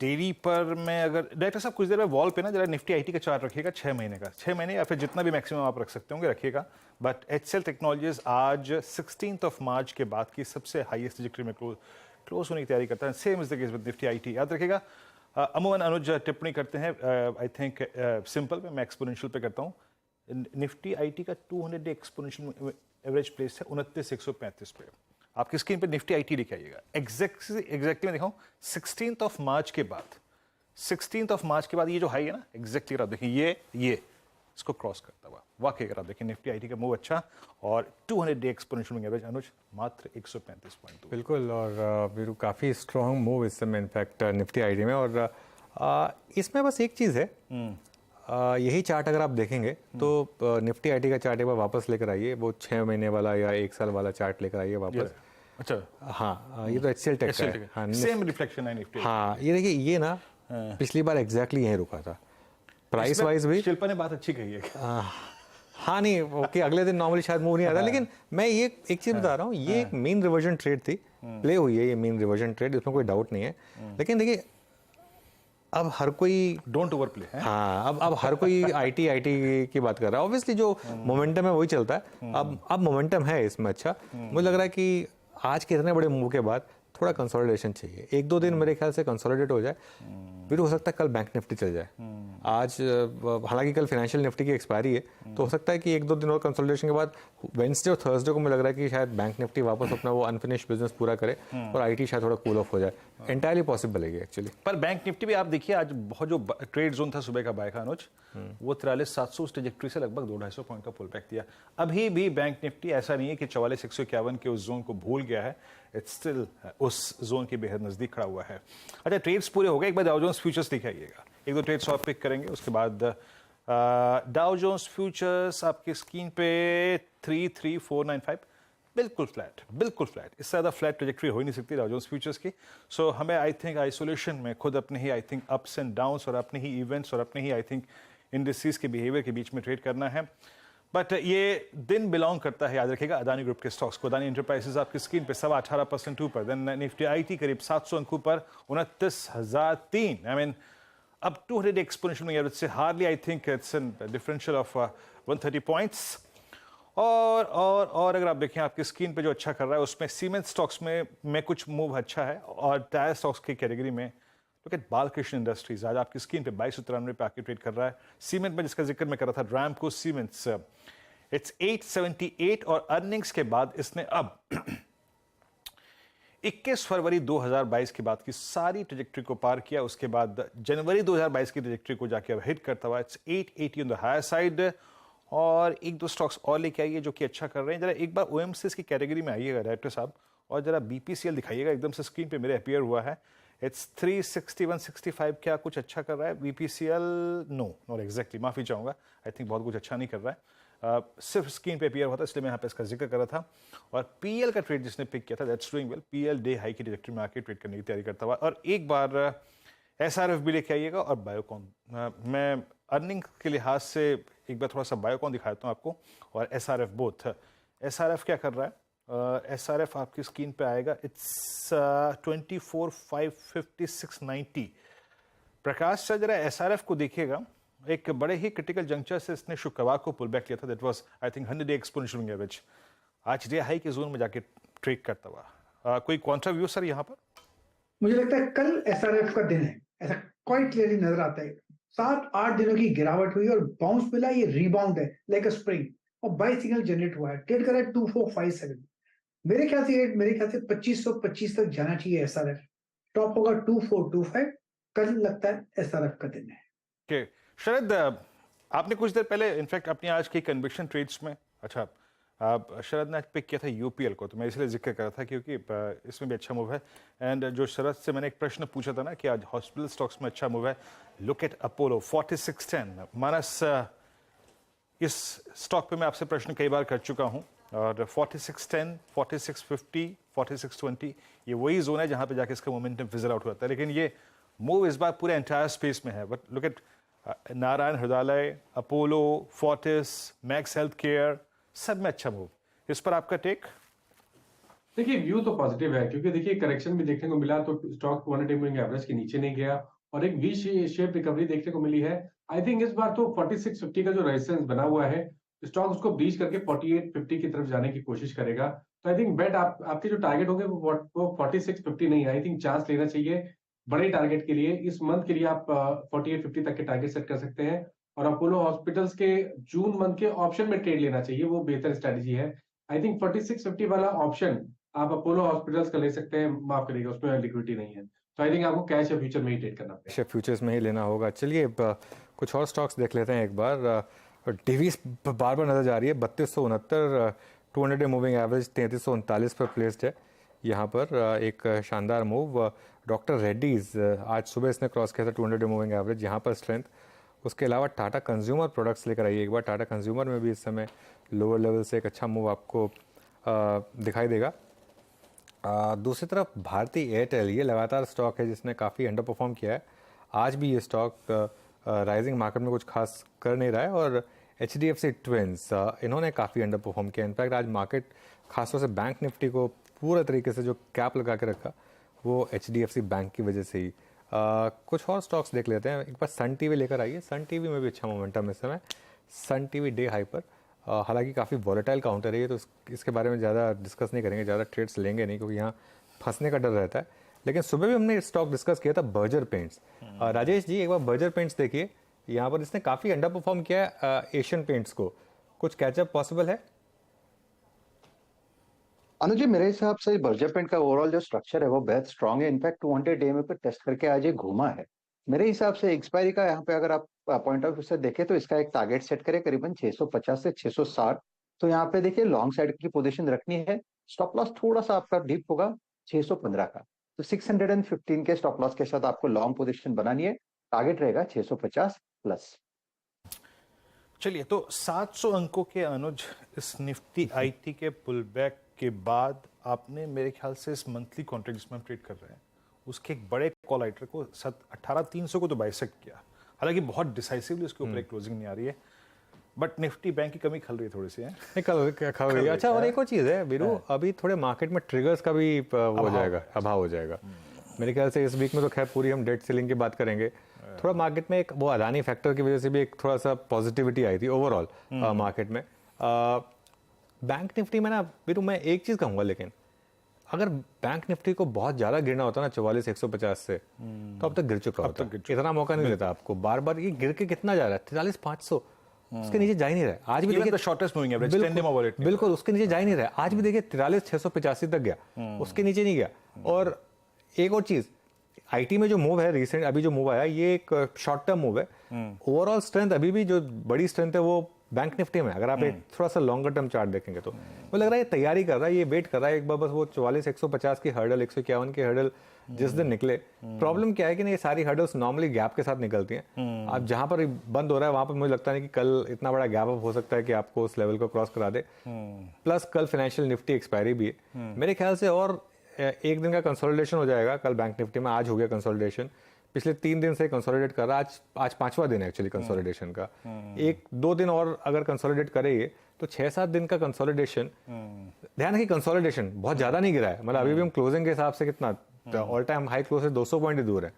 डेली पर मैं अगर डायरेक्टर साहब कुछ देर में वॉल पे ना जरा निफ्टी IT का चार्ट रखिएगा 6 महीने का, 6 महीने या फिर जितना भी मैक्सिमम आप रख सकते होंगे रखिएगा। बट HCL टेक्नोलॉजीज आज 16 मार्च के बाद की सबसे हाईएस्ट ट्रैजेक्टरी में क्लोज होने की तैयारी करता है। Same is the case with Nifty IT, याद रखिएगा। अमूमन अनुज टिप्पणी करते हैं, आई थिंक सिंपल पे, मैं एक्सपोनेंशियल पे करता हूँ। निफ्टी IT का 200 डे एक्सपोनेंशियल एवरेज प्लेस है 29,135 पे। आपकी स्क्रीन पे निफ्टी IT लिखे आइएगा। एग्जैक्टली मैं दिखाऊं, 16 मार्च के बाद, 16 मार्च के बाद ये जो हाई है ना, एग्जैक्टली आप देखिए ये इसको क्रॉस करता हुआ वाकई अगर आप देखिए निफ्टी IT का मूव अच्छा, और 200 डे एक्सपोनेंशियल एवरेज अनुज मात्र 135.2। बिल्कुल, और वीरू काफ़ी स्ट्रॉन्ग मूव इस समय इनफैक्ट निफ्टी IT में। और इसमें बस एक चीज़ है, यही चार्ट अगर आप देखेंगे तो निफ्टी IT का चार्ट एक बार वापस लेकर आइए, वो 6 महीने वाला या 1 साल वाला चार्ट लेकर आइए वापस। अच्छा, हाँ, ये तो HCL टेक का है। हाँ, सेम रिफ्लेक्शन है निफ्टी। हाँ, ये देखिए, ये ना पिछली बार एग्जैक्टली यहीं रुका था, प्राइस वाइज भी। शिल्पा ने बात अच्छी कही है। हाँ नहीं ओके, अगले दिन नॉर्मली शायद मूव नहीं आता, लेकिन मैं ये एक चीज बता रहा हूँ, ये एक मीन रिवर्जन ट्रेड थी, प्ले हुई है ये मीन रिवर्जन ट्रेड, इसमें कोई डाउट नहीं है। लेकिन देखिए अब हर कोई डोंट ओवर प्ले है। हाँ, अब हर कोई आईटी की बात कर रहा है, ऑब्वियसली जो मोमेंटम है वही चलता है। अब मोमेंटम है इसमें अच्छा, मुझे लग रहा है कि आज के इतने बड़े मूव के बाद थोड़ा कंसोलिडेशन चाहिए, 1-2 दिन मेरे ख्याल से कंसोलिडेट हो जाए, फिर हो सकता है कल बैंक निफ्टी चल जाए। आज हालांकि कल फाइनेंशियल निफ्टी की एक्सपायरी है, तो हो सकता है कि 1-2 दिन और कंसोलिडेशन के बाद वेडनेसडे और थर्सडे को मुझे लग रहा है कि शायद बैंक निफ्टी वापस अपना वो अनफिनिश्ड बिजनेस पूरा करे और आईटी शायद थोड़ा कूल ऑफ हो जाए। एंटायरली पॉसिबल है एक्चुअली। पर बैंक निफ्टी भी आप देखिए आज बहुत जो ट्रेड जोन था सुबह का बाय का अनुज, वो 43,700 उस ट्रेजेक्ट्री से लगभग 200-250 पॉइंट का पुल बैक दिया। अभी भी बैंक निफ्टी ऐसा नहीं है कि 44,151 के उस जोन को भूल गया है, इट्स स्टिल उस जोन के बेहद नजदीक खड़ा हुआ है। अच्छा, ट्रेड्स पूरे हो गए, एक बार डाउ जोन्स फ्यूचर्स दिखाइएगा, 1-2 ट्रेड्स और पिक करेंगे, उसके बाद डाउ जोन्स फ्यूचर्स आपकी स्क्रीन पे 33495 बिल्कुल फ्लैट, इससे ज़्यादा फ्लैट ट्रेजेक्ट्री हो ही नहीं सकती डाउ जोन्स फ्यूचर्स की। सो हमें आई थिंक आइसोलेशन में खुद अपने ही I think ups and downs और अपने ही इवेंट्स और अपने ही आई थिंक इंडस्ट्रीज के बिहेवियर के बीच में ट्रेड करना है। बट ये दिन बिलोंग करता है, याद रखिएगा, अदानी ग्रुप के स्टॉक्स को। अदानी एंटरप्राइजेज आपकी स्क्रीन पे 18% ऊपर, देन निफ्टी आईटी करीब 700 अंकों पर 29,003। आई मीन अब 200 एक्सपोनेंशियल एवरेज से hardly I think it's an differential of 130 points. और अगर आप देखें आपकी स्क्रीन पे जो अच्छा कर रहा है उसमें सीमेंट स्टॉक्स में कुछ मूव अच्छा है, और टायर स्टॉक्स की कैटेगरी में लुक एट बालकृष्ण इंडस्ट्रीज आज आपकी स्क्रीन पे 2293 पे आके ट्रेड कर रहा है। सीमेंट में जिसका जिक्र मैं कर रहा था, रैमको सीमेंट्स, इट्स 878 और अर्निंग्स के बाद इसने अब 21 फरवरी 2022 के बाद की सारी ट्रेजेक्ट्री को पार किया। उसके बाद जनवरी 2022 की ट्रेजेक्ट्री को जाके अब हिट करता हुआ it's 880 on the higher side. और 1-2 स्टॉक्स और लेके आइए जो कि अच्छा कर रहे हैं। जरा एक बार ओएमसीएस की कैटेगरी में आइएगा डायरेक्टर साहब, और जरा बीपीसीएल दिखाइएगा, एकदम से स्क्रीन पे मेरे अपीयर हुआ है, इट्स 36165। क्या कुछ अच्छा कर रहा है बीपीसीएल? नो नॉट एग्जैक्टली, माफी चाहूंगा, आई थिंक बहुत कुछ अच्छा नहीं कर रहा है, सिर्फ स्क्रीन पे अपीयर हुआ था, इसलिए मैं यहाँ पे इसका जिक्र कर रहा था। और पीएल का ट्रेड जिसने पिक किया था, that's doing well, PL day high की ट्रेजेक्टरी में आके ट्रेड करने की तैयारी करता हुआ। और एक बार एसआरएफ भी लेके आइएगा और बायोकॉन। मैं अर्निंग के लिहाज से एक बार थोड़ा सा बायोकॉन दिखाता हूँ आपको और एसआरएफ बोथ। एसआरएफ क्या कर रहा है? एसआरएफ आपकी स्क्रीन पे आएगा, इट्स 24,556.90। प्रकाश सर जरा एसआरएफ को देखिएगा, एक बड़े ही क्रिटिकल जंक्चर से इसने शुक्रवार को पुल बैक किया था, that was I think 100 day exponential average. आज डे हाई के जोन में जाके ट्रेड करता हुआ। कोई कॉन्ट्रा व्यू सर यहाँ पर? मुझे लगता है कल एसआरएफ का दिन है, ऐसा क्वाइट क्लियरली नजर आता है। 7-8 दिनों की गिरावट हुई और बाउंस मिला, ये रिबाउंड है लाइक अ स्प्रिंग, और बाय सिग्नल जनरेट हुआ है, ट्रेड कर रहा है 2457। मेरे ख्याल से 2525 तक जाना चाहिए एसआरएफ, टॉप होगा 2425। कल लगता है एसआरएफ का दिन है। okay. शरद, आपने कुछ देर पहले इनफैक्ट अपनी आज की कन्विक्शन ट्रेड्स में, अच्छा शरद ने आज पिक किया था यूपीएल को, तो मैं इसलिए जिक्र कर रहा था क्योंकि इसमें भी अच्छा मूव है। एंड जो शरद से मैंने एक प्रश्न पूछा था ना कि आज हॉस्पिटल स्टॉक्स में अच्छा मूव है, लुक एट अपोलो 4610। मानस, इस स्टॉक पे मैं आपसे प्रश्न कई बार कर चुका हूं, और 4610, 4650, 4620 ये वही जोन है जहां पे जाके इसका मोमेंटम फिजल आउट होता है। लेकिन ये मूव इस बार पूरे एंटायर स्पेस में है। But look at Narayan Hrudayalaya, Apollo, Fortis, max health care, सब में अच्छा मूव। इस पर आपका टेक? देखिए व्यू तो पॉजिटिव है, क्योंकि देखिए करेक्शन भी देखने को मिला तो स्टॉक 200 मूविंग एवरेज के नीचे नहीं गया और एक वी शेप रिकवरी देखने को मिली है। आई थिंक इस बार तो 4650 का जो रेजिस्टेंस बना हुआ है, स्टॉक उसको ब्रीच करके 4850 की तरफ जाने की कोशिश करेगा। तो आई थिंक बेट आपके जो टारगेट होंगे वो 4650 नहीं है। आई थिंक चांस लेना चाहिए बड़े टारगेट के लिए। इस मंथ के लिए आप 4850 तक के टारगेट सेट कर सकते हैं, और अपोलो हॉस्पिटल्स के जून मंथ के ऑप्शन में ट्रेड लेना चाहिए, वो बेहतर स्ट्रेटजी है। आई थिंक 4650 वाला ऑप्शन आप अपोलो हॉस्पिटल्स का ले सकते हैं, माफ करिएगा उसमें लिक्विडिटी नहीं है, तो आई थिंक आपको कैश या फ्यूचर में ही ट्रेड करना पड़ेगा। फ्यूचर्स में ही लेना होगा। चलिए कुछ और स्टॉक्स देख लेते हैं एक बार। डिवीज बार बार नजर जा रही है, 3269, 200 डे मूविंग एवरेज 3339 पर प्लेस्ड है। यहाँ पर एक शानदार मूव। डॉक्टर रेड्डीज आज सुबह इसने क्रॉस किया था 200 डे मूविंग एवरेज, यहाँ पर स्ट्रेंथ। उसके अलावा टाटा कंज्यूमर प्रोडक्ट्स लेकर आइए एक बार। टाटा कंज्यूमर में भी इस समय लोअर लेवल से एक अच्छा मूव आपको दिखाई देगा। दूसरी तरफ भारती एयरटेल, ये लगातार स्टॉक है जिसने काफ़ी अंडर परफॉर्म किया है। आज भी ये स्टॉक राइजिंग मार्केट में कुछ खास कर नहीं रहा है, और HDFC ट्विंस, इन्होंने काफ़ी अंडर परफॉर्म किया। इनफैक्ट आज मार्केट खासतौर से बैंक निफ्टी को पूरे तरीके से जो कैप लगा के रखा वो HDFC बैंक की वजह से ही। कुछ और स्टॉक्स देख लेते हैं। एक बार सन टीवी लेकर आइए। सन टीवी में भी अच्छा मोमेंटम इस समय। सन टीवी डे हाई पर, हालांकि काफ़ी वॉलेटाइल काउंटर है ये, तो इसके बारे में ज़्यादा डिस्कस नहीं करेंगे, ज़्यादा ट्रेड्स लेंगे नहीं क्योंकि यहाँ फंसने का डर रहता है। लेकिन सुबह भी हमने स्टॉक डिस्कस किया था बर्जर पेंट्स। राजेश जी, एक बार बर्जर पेंट्स देखिए, यहाँ पर इसने काफ़ी अंडर परफॉर्म किया है एशियन पेंट्स को। कुछ कैचअप पॉसिबल है? अनुज जी, मेरे हिसाब से बर्जर पेंट का ओवरऑल जो स्ट्रक्चर है वो बेहद स्ट्रांग है। इनफैक्ट 200 डे में पे टेस्ट करके आज ये घूमा है। मेरे हिसाब से एक्सपायरी का यहाँ पे अगर आप पॉइंट ऑफ व्यू से देखें तो इसका एक टारगेट सेट करें करीबन 650 से 660। तो यहाँ पे देखिए लॉन्ग साइड की पोजीशन रखनी है। स्टॉप लॉस थोड़ा सा आपका डीप होगा 615 का, तो 615 के स्टॉप लॉस के साथ आपको लॉन्ग पोजीशन बनानी है। टारगेट रहेगा 650 प्लस। चलिए, तो 700 अंकों के अनुज इस निफ्टी आईटी के पुल बैक के बाद आपने मेरे ख्याल से इस मंथली कॉन्ट्रैक्ट जिसमें हम ट्रेड कर रहे हैं उसके एक बड़े कॉल आइटर को 18,300 को तो बाइसेक्ट किया। हालांकि बहुत डिसाइसिवली उसके ऊपर एक क्लोजिंग नहीं आ रही है, बट निफ्टी बैंक की कमी खल रही है थोड़ी सी है। खल रही है। अच्छा, और एक और चीज़ है वीरू, अभी थोड़े मार्केट में ट्रिगर्स का भी वो हो जाएगा, अभाव हो जाएगा। मेरे ख्याल से इस वीक में तो खैर पूरी हम डेट सेलिंग की बात करेंगे। थोड़ा मार्केट में एक वो अदानी फैक्टर की वजह से भी एक थोड़ा सा पॉजिटिविटी आई थी ओवरऑल मार्केट में। बैंक निफ्टी में ना वीरू, मैं एक चीज़ कहूँगा, लेकिन अगर बैंक निफ्टी को बहुत ज़्यादा गिरना होता ना 44,150 से, तो अब तक गिर चुका होता। इतना मौका नहीं देता आपको। बार बार ये गिर के कितना जा रहा है? 43,500, उसके नीचे जा ही नहीं रहा है। आज भी देखिए शॉर्टेस्ट मूविंग एवरेज, बिल्कुल उसके नीचे जा ही नहीं रहा है। आज भी देखिए 43,685 तक गया, उसके नीचे नहीं गया। और एक और चीज़, आईटी में जो मूव है रिसेंट, अभी जो मूव आया, ये एक शॉर्ट टर्म मूव है। ओवरऑल स्ट्रेंथ अभी भी जो बड़ी स्ट्रेंथ है वो बैंक निफ्टी में। अगर आप एक थोड़ा सा लॉन्गर टर्म चार्ट देखेंगे तो वो लग रहा है ये तैयारी कर रहा है, ये वेट कर रहा है एक बार बस वो 44,150 की हर्डल, 151 की हर्डल जिस दिन निकले। प्रॉब्लम क्या है कि ना, ये सारी हर्डल्स नॉर्मली गैप के साथ निकलती हैं। आप जहां पर बंद हो रहा है वहां पर मुझे लगता नहीं कि कल इतना बड़ा गैप अप हो सकता है कि आपको उस लेवल को क्रॉस करा दे। प्लस कल फाइनेंशियल निफ्टी एक्सपायरी भी है मेरे ख्याल से, और एक दिन का कंसोलिडेशन हो जाएगा कल बैंक निफ्टी में। आज हो गया कंसोलिडेशन, पिछले 3 दिन से कंसोलिडेट कर रहा है। आज 5वां दिन है एक्चुअली कंसोलिडेशन का। 1-2 दिन और अगर कंसोलिडेट करेंगे तो 6-7 दिन का कंसोलिडेशन। ध्यान रखिए कंसोलिडेशन बहुत ज्यादा नहीं गिरा है, मतलब अभी भी हम क्लोजिंग के हिसाब से कितना ऑल टाइम हाई क्लोज से 200 पॉइंट ही दूर है।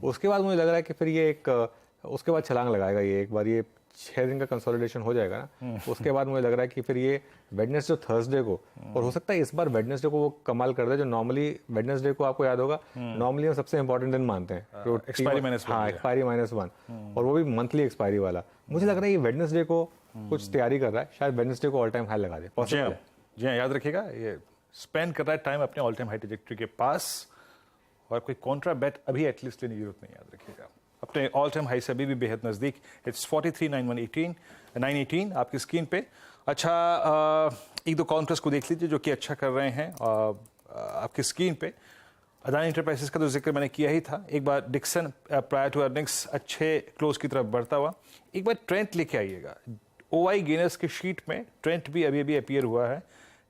उसके बाद मुझे लग रहा है कि फिर ये एक उसके बाद छलांग लगाएगा ये एक बार। ये 6 दिन का कंसोलिडेशन हो जाएगा ना, उसके बाद मुझे लग रहा है कि फिर ये वेडनेसडे थर्सडे को, और हो सकता है इस बार वेडनेसडे को वो कमाल कर दे जो नॉर्मली वेडनेसडे को आपको याद होगा नॉर्मली हम सबसे इंपॉर्टेंट दिन मानते हैं, एक्सपायरी -1, और वो भी मंथली एक्सपायरी वाला। मुझे लग रहा है ये वेडनेसडे को कुछ तैयारी कर रहा है, शायद वेडनेसडे को ऑल टाइम हाई लगा दे। पॉसिबल है। जी हाँ, याद रखिएगा ये स्पेंड कर रहा है टाइम अपने ऑल टाइम हाई ट्रैजेक्टरी के पास, और कोई कॉन्ट्रा बेट अभी एटलीस्ट लेने की जरूरत नहीं। याद रखिएगा अपने ऑल टाइम हाई से अभी भी बेहद नज़दीक। इट्स 43,918 आपकी स्क्रीन पे। अच्छा, 1-2 काउंटर्स को देख लीजिए जो कि अच्छा कर रहे हैं आपकी स्क्रीन पे। अदानी एंटरप्राइजेस का तो जिक्र मैंने किया ही था। एक बार डिक्सन प्रायर टू अर्निंग्स अच्छे क्लोज की तरफ बढ़ता हुआ। एक बार ट्रेंड लेके आइएगा। ओआई गेनर्स की शीट में ट्रेंड भी अभी अपीयर हुआ है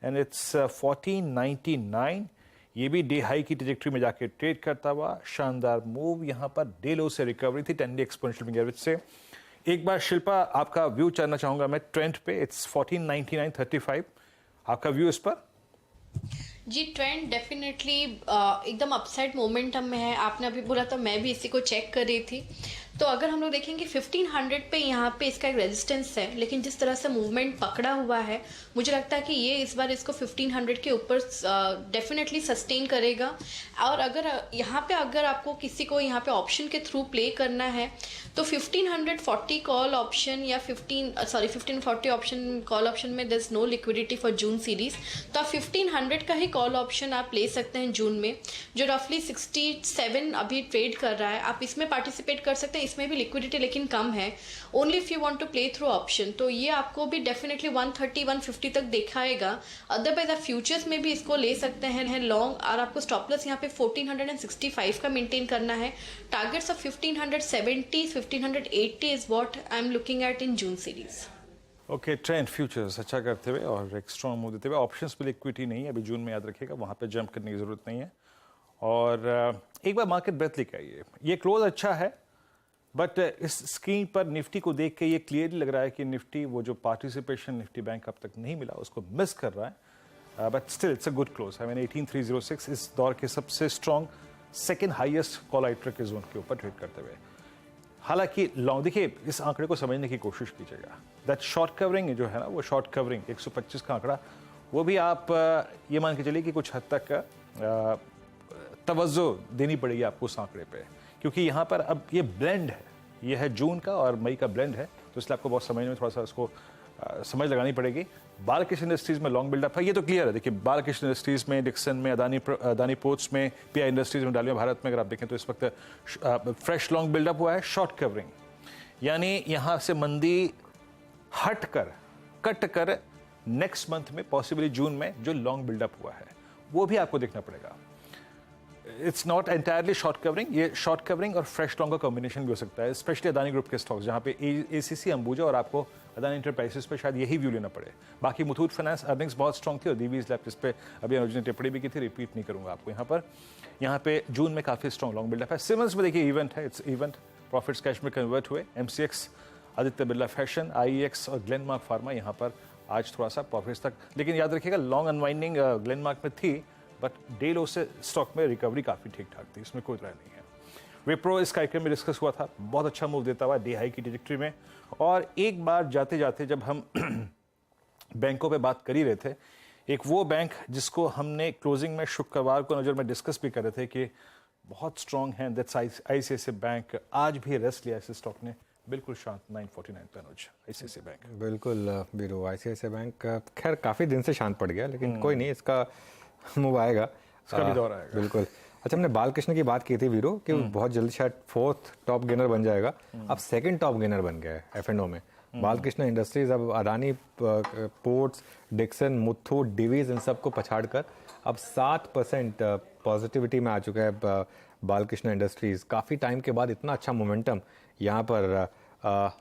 एंड इट्स 1499। ये भी डे हाई की ट्रैजेक्टरी में जाके ट्रेड करता हुआ शानदार मूव। यहाँ पर डे लो से रिकवरी थी 10 डे एक्सपोनेंशियल मूविंग एवरेज से। एक बार शिल्पा आपका व्यू जानना चाहूंगा मैं ट्रेंड पे। इट्स 1499.35, आपका व्यू इस पर? जी, ट्रेंड डेफिनेटली एकदम अपसाइड मोमेंटम में है। आपने अभी बोला तो मैं भी इसी को चेक कर रही थी। तो अगर हम लोग देखेंगे 1500 पे यहाँ पे इसका एक रेजिस्टेंस है, लेकिन जिस तरह से मूवमेंट पकड़ा हुआ है मुझे लगता है कि ये इस बार इसको 1500 के ऊपर डेफिनेटली सस्टेन करेगा। और अगर यहाँ पे अगर आपको किसी को यहाँ पे ऑप्शन के थ्रू प्ले करना है तो 1540 कॉल ऑप्शन या 1540 ऑप्शन कॉल ऑप्शन में there is no liquidity for June series, तो आप 1500 का ही कॉल ऑप्शन आप ले सकते हैं जून में, जो रफली 67 अभी ट्रेड कर रहा है। आप इसमें पार्टिसिपेट कर सकते हैं। इसमें भी लिक्विडिटी लेकिन कम है, only if you want to play through option. तो ये आपको भी डेफिनेटली 130-150 तक दिखाएगा। अदरवाइज आप फ्यूचर्स में भी इसको ले सकते हैं लॉन्ग, और आपको स्टॉप लॉस यहाँ पे 1465 का मेंटेन करना है। Targets of 1570 1580 is what I am looking at in June series. Okay, trend futures अच्छा करते हुए और एक स्ट्रॉन्ग मूव देते हुए। ऑप्शंस पे लिक्विडिटी नहीं है अभी जून में, याद रखिएगा, वहाँ पे जंप करने की जरूरत नहीं है। और एक बार मार्केट ब्रेथ लेके आइए। ये क्लोज अच्छा है बट इस स्क्रीन पर निफ्टी को देख के ये क्लियरली लग रहा है कि निफ्टी वो जो पार्टिसिपेशन निफ्टी बैंक अब तक नहीं मिला उसको मिस कर रहा है, but still it's a good close. I mean 18306 इस दौर के सबसे स्ट्रॉन्ग सेकेंड हाईएस्ट कॉल आइटर के जोन के ऊपर ट्रेड करते हुए। हालांकि लॉन्ग देखिए इस आंकड़े को समझने की कोशिश कीजिएगा, दैट शॉर्ट कवरिंग जो है ना, वो शॉर्ट कवरिंग 125 का आंकड़ा, वो भी आप ये मान के चलिए कि कुछ हद तक तवज्जो देनी पड़ेगी आपको उस आंकड़े पे, क्योंकि यहाँ पर अब ये ब्लेंड है, ये है जून का और मई का ब्लेंड है, तो इसलिए आपको बहुत समझने में थोड़ा सा उसको समझ लगानी पड़ेगी। बालकृष्ण इंडस्ट्रीज में लॉन्ग बिल्डअप है, ये तो क्लियर है। देखिए बालकृष्ण इंडस्ट्रीज में, डिक्सन में, अदानी पोर्ट्स में, पीआई इंडस्ट्रीज में, डालिया भारत में अगर आप देखें तो इस वक्त फ्रेश लॉन्ग बिल्डअप हुआ है। शॉर्ट कवरिंग यानी यहाँ से मंदी हट कर कट कर नेक्स्ट मंथ में पॉसिबली जून में जो लॉन्ग बिल्डअप हुआ है वो भी आपको देखना पड़ेगा। It's not entirely short covering, ये शॉर्ट कवरिंग और फ्रेश लॉन्ग का कॉम्बिनेशन भी हो सकता है, स्पेशली अदानी ग्रुप के स्टॉक्स जहाँ पे एसीसी, अंबुजा और आपको अदानी इंटरप्राइजेस पे शायद यही व्यू लेना पड़े। बाकी मुथूट फाइनेंस अर्निंग्स बहुत स्ट्रॉन्ग थी और दीवीज लैब जिस पे अभी अनुज ने टिप्पणी भी की थी, रिपीट नहीं करूंगा आपको। यहाँ पे जून में काफी स्ट्रॉन्ग लॉन्ग बिल्डअप है। सिमंस में देखिए इवेंट है, इट्स इवेंट, प्रॉफिट्स कैश में कन्वर्ट हुए। एमसीएक्स, आदित्य बिरला फैशन, आईएक्स और ग्लेनमार्क फार्मा यहाँ पर आज थोड़ा सा प्रॉफिट्स तक, लेकिन याद रखिएगा लॉन्ग अनवाइंडिंग ग्लेनमार्क में थी, बट डे लो से स्टॉक में रिकवरी काफ़ी ठीक ठाक थी, इसमें कोई राय नहीं है। विप्रो इस कार्यक्रम में डिस्कस हुआ था, बहुत अच्छा मूव देता हुआ डे हाई की ट्रैजेक्टरी में। और एक बार जाते जाते जब हम बैंकों पे बात कर ही रहे थे, एक वो बैंक जिसको हमने क्लोजिंग में शुक्रवार को नज़र में डिस्कस भी कर रहे थे कि बहुत स्ट्रॉन्ग है, दैट्स आईसीआईसीआई बैंक, आज भी रेस्ट लिया इस स्टॉक ने, बिल्कुल शांत 949 पे अनुज आईसीआईसीआई बैंक। बिल्कुल बीरू, आईसीआईसीआई बैंक खैर काफ़ी दिन से शांत पड़ गया, लेकिन कोई नहीं, इसका मूव आएगा, इसका भी दौर आएगा। बिल्कुल। अच्छा, हमने बालकृष्ण की बात की थी वीरो कि बहुत जल्दी शायद फोर्थ टॉप गेनर बन जाएगा, अब सेकंड टॉप गेनर बन गया है एफ&ओ में। बालकृष्ण इंडस्ट्रीज अब अदानी पोर्ट्स, डिक्सन, मुथूट, डिवीज इन सबको पछाड़ कर अब 7% पॉजिटिविटी में आ चुका है बालकृष्ण इंडस्ट्रीज। काफ़ी टाइम के बाद इतना अच्छा मोमेंटम यहाँ पर।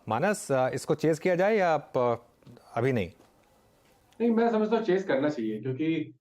मानस, इसको चेज किया जाए या अभी नहीं? नहीं, मैं समझता हूँ चेज करना चाहिए, क्योंकि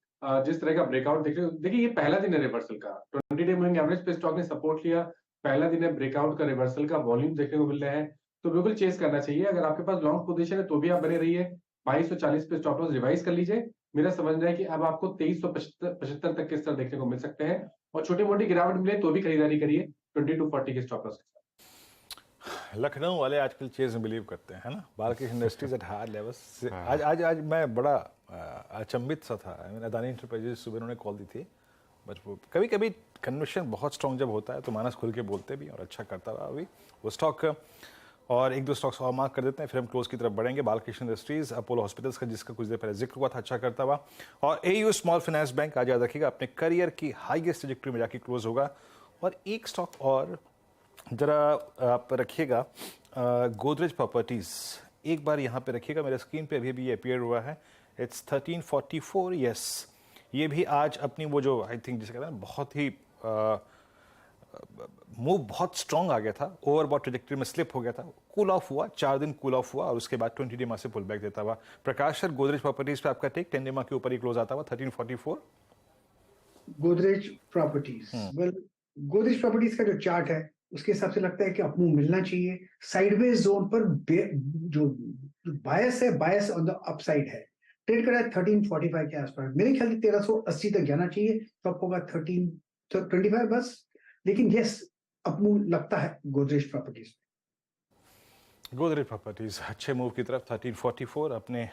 जिस तरह का ब्रेकआउट देखिए ये पहला दिन है रिवर्सल का, 20 डे मूविंग एवरेज पे स्टॉक ने सपोर्ट लिया, पहला दिन है ब्रेकआउट का, रिवर्सल का वॉल्यूम देखने को मिल रहे हैं, तो बिल्कुल चेज करना चाहिए। अगर आपके पास लॉन्ग पोजीशन है तो भी आप बने रहिए, 2240 पे स्टॉप लॉस रिवाइज कर लीजिए। मेरा समझना है कि अब आपको 2375 तक के स्तर देखने को मिल सकते हैं, और छोटी मोटी गिरावट मिले तो भी खरीदारी करिए 2240 के स्टॉप लॉस के साथ। लखनऊ वाले आजकल चेज में बिलीव करते हैं, है ना, Balkrishna industries at high levels. आज मैं बड़ा अचंभित सा था। I mean, अदानी इंटरप्राइजेस सुबह उन्होंने कॉल दी थी, बट वो कभी कभी कन्विक्शन बहुत स्ट्रॉन्ग जब होता है तो मानस खुल के बोलते भी और अच्छा करता रहा अभी वो स्टॉक। और एक दो स्टॉक्स और मार्क कर देते हैं, फिर हम क्लोज की तरफ बढ़ेंगे। बालकृष्ण इंडस्ट्रीज, अपोलो हॉस्पिटल्स का जिसका कुछ देर पहले जिक्र हुआ था, अच्छा करता हुआ। और एयू स्मॉल फाइनेंस बैंक आज याद रखिएगा अपने करियर की हाईएस्ट ट्रैजेक्टरी में जाके क्लोज होगा। और एक स्टॉक और जरा आप रखिएगा, गोदरेज प्रॉपर्टीज, एक बार यहाँ पे रखिएगा, मेरे स्क्रीन पे अभी भी ये अपीयर हुआ है, इट्स 1344। यस, ये भी आज अपनी वो जो आई थिंक जिसे कहते हैं बहुत ही मूव बहुत स्ट्रॉन्ग आ गया था, ओवरबॉट ट्रैजेक्टरी में स्लिप हो गया था, कूल ऑफ हुआ, 4 दिन कूल ऑफ हुआ और उसके बाद 20 डे से पुल बैक देता हुआ। प्रकाश सर, गोदरेज प्रॉपर्टीज पे आपका टेक 10 डे के ऊपर ही क्लोज आता हुआ 1344। Godrej properties, well Godrej properties का जो चार्ट है उसके हिसाब से लगता है कि अपमूव मिलना चाहिए। साइडवेज जोन पर जो बायस है, बायस ऑन द अपसाइड है, ट्रेड कर रहा है 1345 के आसपास। मेरे ख्याल से 1380 तक जाना चाहिए, टॉप होगा 1325 बस। लेकिन यस, अपमूव लगता है गोदरेज प्रॉपर्टीज। गोदरेज प्रॉपर्टीज अच्छे मूव की तरफ 1344 अपने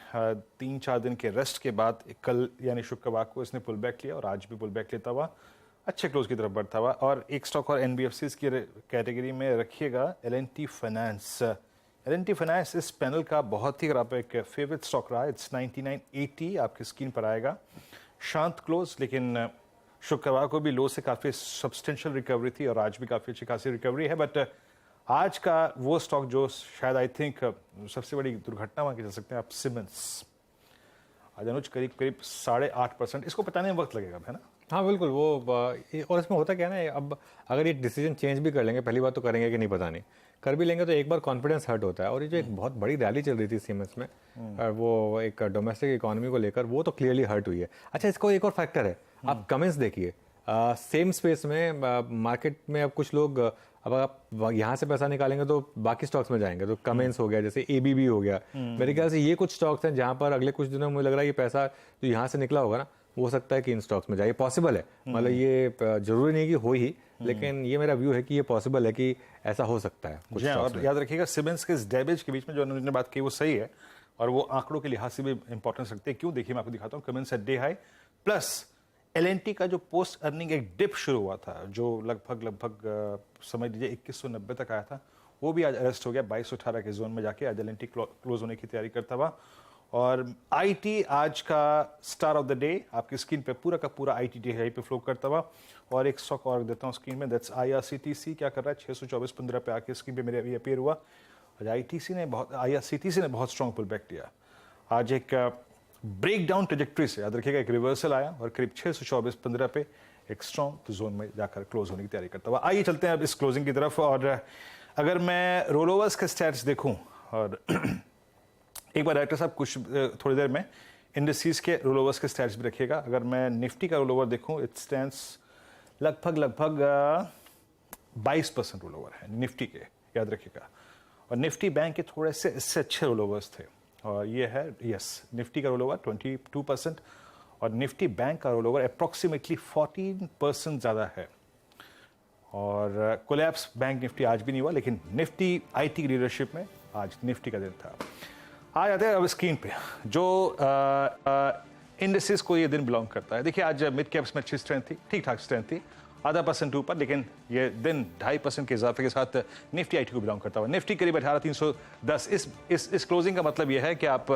3-4 दिन के रेस्ट के बाद कल यानी शुक्रवार को इसने पुल बैक लिया और आज भी पुल बैक लेता हुआ अच्छे क्लोज की तरफ बढ़ता हुआ। और एक स्टॉक और एनबीएफसीज की कैटेगरी में रखिएगा, एल&टी फाइनेंस। एल&टी फाइनेंस इस पैनल का बहुत ही, अगर आप एक फेवरेट स्टॉक रहा है, इट्स 9980 आपकी स्क्रीन पर आएगा। शांत क्लोज, लेकिन शुक्रवार को भी लो से काफ़ी सब्सटेंशियल रिकवरी थी और आज भी काफ़ी अच्छी खासी रिकवरी है। बट आज का वो स्टॉक जो शायद आई थिंक सबसे बड़ी दुर्घटना मान के चल सकते हैं आप, सिमेंस। आज अनुज करीब 8.5%, इसको बताने में वक्त लगेगा, है ना? हाँ बिल्कुल, वो और इसमें होता क्या है ना, अब अगर ये डिसीजन चेंज भी कर लेंगे, पहली बात तो करेंगे कि नहीं पता नहीं, कर भी लेंगे तो एक बार कॉन्फिडेंस हर्ट होता है। और ये जो एक बहुत बड़ी रैली चल रही थी सीमेंस में, वो एक डोमेस्टिक इकोनॉमी को लेकर, वो तो क्लियरली हर्ट हुई है। अच्छा, इसको एक और फैक्टर है, आप कमेंट्स देखिए, सेम स्पेस में मार्केट में अब कुछ लोग अब आप यहाँ से पैसा निकालेंगे तो बाकी स्टॉक्स में जाएंगे, तो कमेंस हो गया, जैसे एबीबी हो गया, मेरे ख्याल से ये कुछ स्टॉक्स हैं जहाँ पर अगले कुछ दिनों में मुझे लग रहा है ये पैसा जो यहाँ से निकला होगा ना, हो सकता है कि इन स्टॉक्स में जाए, पॉसिबल है। मतलब ये जरूरी नहीं कि हो ही, लेकिन ये मेरा व्यू है कि ये पॉसिबल है कि ऐसा हो सकता है कुछ स्टॉक्स में। और याद रखिएगा सिमेंस के इस डैमेज के बीच में जो उन्होंने बात की वो सही है, और वो आंकड़ों के लिहाज से भी इंपॉर्टेंस रखते हैं। क्यों, देखिए मैं आपको दिखाता हूँ। Cummins at day high plus L&T का जो पोस्ट अर्निंग एक डिप शुरू हुआ था, जो लगभग समझ लीजिए 2190 तक आया था, वो भी आज अरेस्ट हो गया 2218 के जोन में जाके। आज एलएनटी क्लोज होने की तैयारी करता हुआ। और आईटी आज का स्टार ऑफ द डे आपकी स्क्रीन पे पूरा का पूरा आईटी डे हाई पे फ्लो करता हुआ। और एक स्टॉक और देता हूँ स्क्रीन में, दैट्स आईआरसीटीसी। क्या कर रहा है, 624.15 पे आके स्क्रीन पे मेरे अभी अपीयर हुआ। आज आईआरसीटीसी ने बहुत स्ट्रॉन्ग पुल बैक दिया। आज एक ब्रेक डाउन ट्रेजेक्ट्री से याद रखिएगा एक रिवर्सल आया और करीब 624.15 पे एक स्ट्रॉन्ग जोन में जाकर क्लोज होने की तैयारी करता हुआ। आइए चलते हैं अब इस क्लोजिंग की तरफ। और अगर मैं रोलोवर्स के स्टैट्स देखूं, और एक बार डायरेक्टर साहब कुछ थोड़ी देर में इंडस्ट्रीज के रोलोवर्स के स्टैट्स भी रखिएगा। अगर मैं निफ्टी का रोलोवर देखूं, इट स्टैंड्स लगभग 22% रोलोवर है निफ्टी के, याद रखिएगा। और निफ्टी बैंक के थोड़े से इससे अच्छे रोलोवर्स थे, और ये है निफ्टी का रोलोवर 22% और निफ्टी बैंक का रोलोवर अप्रॉक्सीमेटली 14% ज़्यादा है। और कोलैप्स बैंक निफ्टी आज भी नहीं हुआ, लेकिन निफ्टी आईटी की लीडरशिप में आज निफ्टी का दिन था। आ जाते हैं अब स्क्रीन पे जो इंडस्ट्रीज को ये दिन बिलोंग करता है। देखिए आज मिड कैप्स में अच्छी स्ट्रेंथ थी, ठीक ठाक स्ट्रेंथ थी, 0.5% ऊपर, लेकिन ये दिन 2.5% के इजाफे के साथ निफ्टी आईटी को बिलोंग करता हुआ। निफ्टी करीब 18,310। इस क्लोजिंग का मतलब यह है कि आप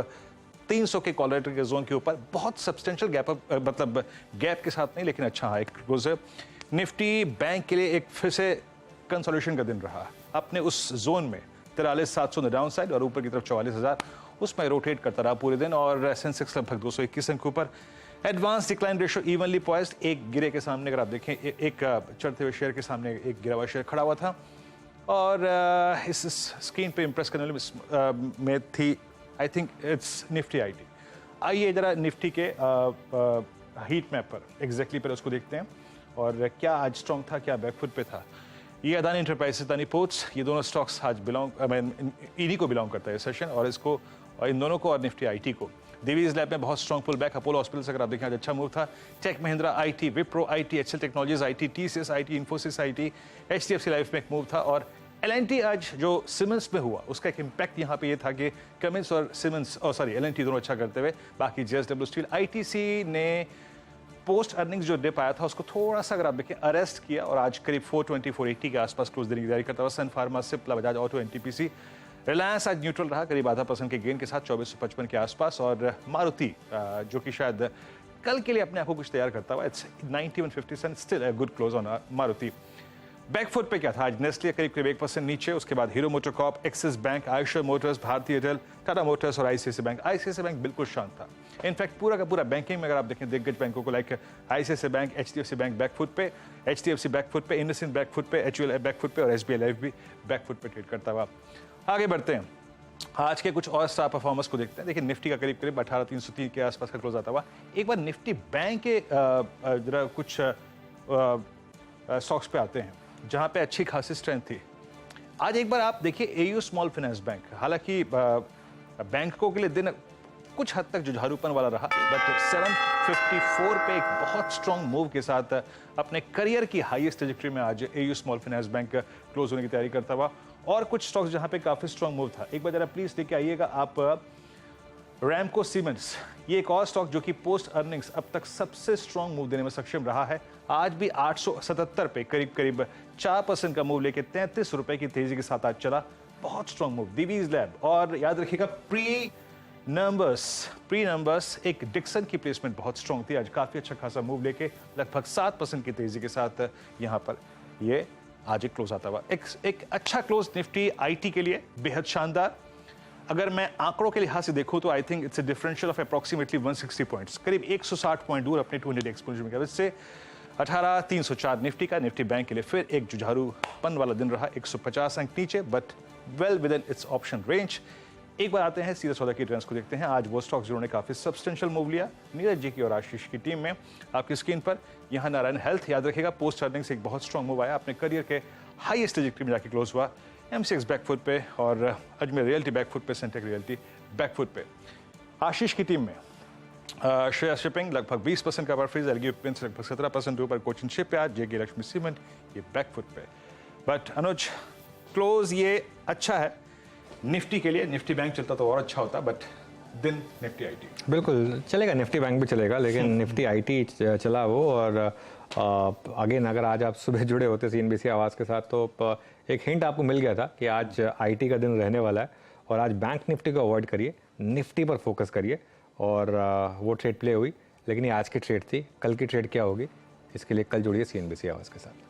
300 के कॉलरेटर के जोन के ऊपर बहुत सब्सटेंशियल गैप, मतलब गैप के साथ नहीं, लेकिन अच्छा है एक क्लोज है। निफ्टी बैंक के लिए एक फिर से कंसोलिडेशन का दिन रहा, अपने उस जोन में 43,700 डाउन साइड और ऊपर की तरफ 44,000, उसमें रोटेट करता रहा पूरे दिन। और सेंसेक्स लगभग 221 अंक ऊपर। Advance decline ratio evenly poised, एक गिरे के सामने अगर आप देखें, एक चढ़ते हुए शेयर के सामने एक गिरा हुआ शेयर खड़ा हुआ था। और इस स्क्रीन पे इंप्रेस करने वाली में थी, I think it's Nifty IT. आइए जरा निफ्टी के हीट मैप पर एग्जैक्टली पर उसको देखते हैं, और क्या आज स्ट्रॉन्ग था, क्या बैकफुट पे था। ये अदानी इंटरप्राइजेस, अदानी पोर्ट्स, ये दोनों स्टॉक्स आज ईडी को बिलोंग करता है सेशन, और इसको और इन दोनों को और निफ्टी आईटी को। दिवीज लैब में बहुत strong pull back. Apollo Hospitals अगर आप देखें आज अच्छा मूव था। Tech Mahindra IT, Wipro IT, HL technologies IT, TCS IT, Infosys IT, HDFC life में एक मूव था। और एलएनटी आज जो सिमेंस में हुआ उसका एक इम्पैक्ट यहाँ पे ये था कि कमिंस और सिमेंस एलएनटी दोनों अच्छा करते हुए, बाकी जेएसडब्ल्यू स्टील, आईटीसी ने पोस्ट अर्निंग्स जो डिप आया था उसको थोड़ा सा अगर आप देखें अरेस्ट किया, और आज करीब 420-480 के आसपास क्लोज देने की तैयारी करता हुआ। Sun Pharma, Cipla, Bajaj Auto, NTPC, Reliance आज न्यूट्रल रहा करीब 0.5% के गेन के साथ 2455 के आसपास। और मारुति जो कि शायद कल के लिए अपने आप को कुछ तैयार करता हुआ, it's 91.50, still a good close on Maruti. Backfoot पे क्या था आज, नेस्ले करीब 1% नीचे, उसके बाद hero MotoCorp, axis bank, Eicher Motors, भारतीय एयरटेल, टाटा मोटर्स और आईसीआईसीआई बैंक। आईसीआईसीआई बैंक बिल्कुल शांत था। इनफैक्ट पूरा का पूरा बैंकिंग में अगर आप देखें दिग्गज बैंकों को like ICICI bank, HDFC bank backfoot पे, एचडीएफसी बैकफुट पे, इंडसइंड बैकफुट पे, एचयूएल बैकफुट पे और एसबीआई लाइफ भी बैकफुट पे ट्रेड करता हुआ। आगे बढ़ते हैं, आज के कुछ और स्टार परफॉर्मर्स को देखते हैं। देखिए निफ्टी का करीब 18,303 के आसपास का क्लोज आता हुआ। एक बार निफ्टी बैंक के जरा कुछ स्टॉक्स पे आते हैं जहां पे अच्छी खासी स्ट्रेंथ थी। आज एक बार आप देखिए एयू स्मॉल फाइनेंस बैंक, हालांकि बैंकों के लिए दिन कुछ हद तक जुझारूपन वाला रहा, बट 754 पे एक बहुत स्ट्रॉन्ग मूव के साथ अपने करियर की हाईएस्ट ट्रेजेक्टरी में आज AU small finance bank close होने की तैयारी करता हुआ। और कुछ स्टॉक्स जहां पे काफी स्ट्रॉन्ग मूव था, एक बार जरा प्लीज लेके आइएगा आप रैमको सीमेंट्स, ये एक और स्टॉक जो कि पोस्ट अर्निंग्स अब तक सबसे स्ट्रॉन्ग मूव देने में सक्षम रहा है। आज भी 877 पे करीब 4% का मूव लेके 33 रुपए की तेजी के साथ आज चला, बहुत स्ट्रॉन्ग मूव। दिवीज लैब, और याद रखिएगा प्री नंबर्स एक डिक्सन की प्लेसमेंट बहुत स्ट्रॉन्ग थी, आज काफी अच्छा खासा मूव लेके लगभग 7% की तेजी के साथ यहां पर ये आज एक क्लोज आता हुआ। एक अच्छा क्लोज निफ्टी आईटी के लिए, बेहद शानदार। अगर मैं आंकड़ों के लिहाज से देखूं तो I think it's a differential of approximately 160 points, करीब 160 पॉइंट दूर अपने 200 एक्सपोनेंशियल में से 18,304 निफ्टी का। निफ्टी बैंक के लिए फिर एक जुझारूपन वाला दिन रहा, 150 अंक नीचे, but well with in its option range. एक बार आते हैं सीधे सौदा की ट्रेंड्स को देखते हैं। आज वो स्टॉक्स जिन्होंने काफी सब्सटेंशियल मूव लिया, नीरज जी की और आशीष की टीम में आपकी स्क्रीन पर यहाँ नारायण हेल्थ, याद रखिएगा पोस्ट अर्निंग से एक बहुत स्ट्रॉन्ग मूव आया, अपने करियर के हाईएस्ट ट्रैजेक्टरी में जाके क्लोज हुआ। MCX बैकफुट पे और अजमेर रियल्टी बैकफुट पे, सेंटेक रियल्टी बैकफुट पे। आशीष की टीम में श्रेया शिपिंग लगभग 20% का परफ्रीज, एलगी इक्विपमेंट्स लगभग 17% ऊपर, कोचिन शिपयार्ड, जेके लक्ष्मी सीमेंट ये बैकफुट पे। बट अनुज क्लोज ये अच्छा है निफ्टी के लिए, निफ्टी बैंक चलता तो और अच्छा होता, बट दिन निफ्टी आईटी बिल्कुल चलेगा, निफ्टी बैंक भी चलेगा, लेकिन निफ्टी आईटी चला वो। और अगेन अगर आज आप सुबह जुड़े होते CNBC आवाज़ के साथ तो एक हिंट आपको मिल गया था कि आज आईटी का दिन रहने वाला है। और आज बैंक निफ्टी को अवॉइड करिए, निफ्टी पर फोकस करिए, और वो ट्रेड प्ले हुई, लेकिन ये आज की ट्रेड थी। कल की ट्रेड क्या होगी इसके लिए कल जुड़िए CNBC आवाज़ के साथ।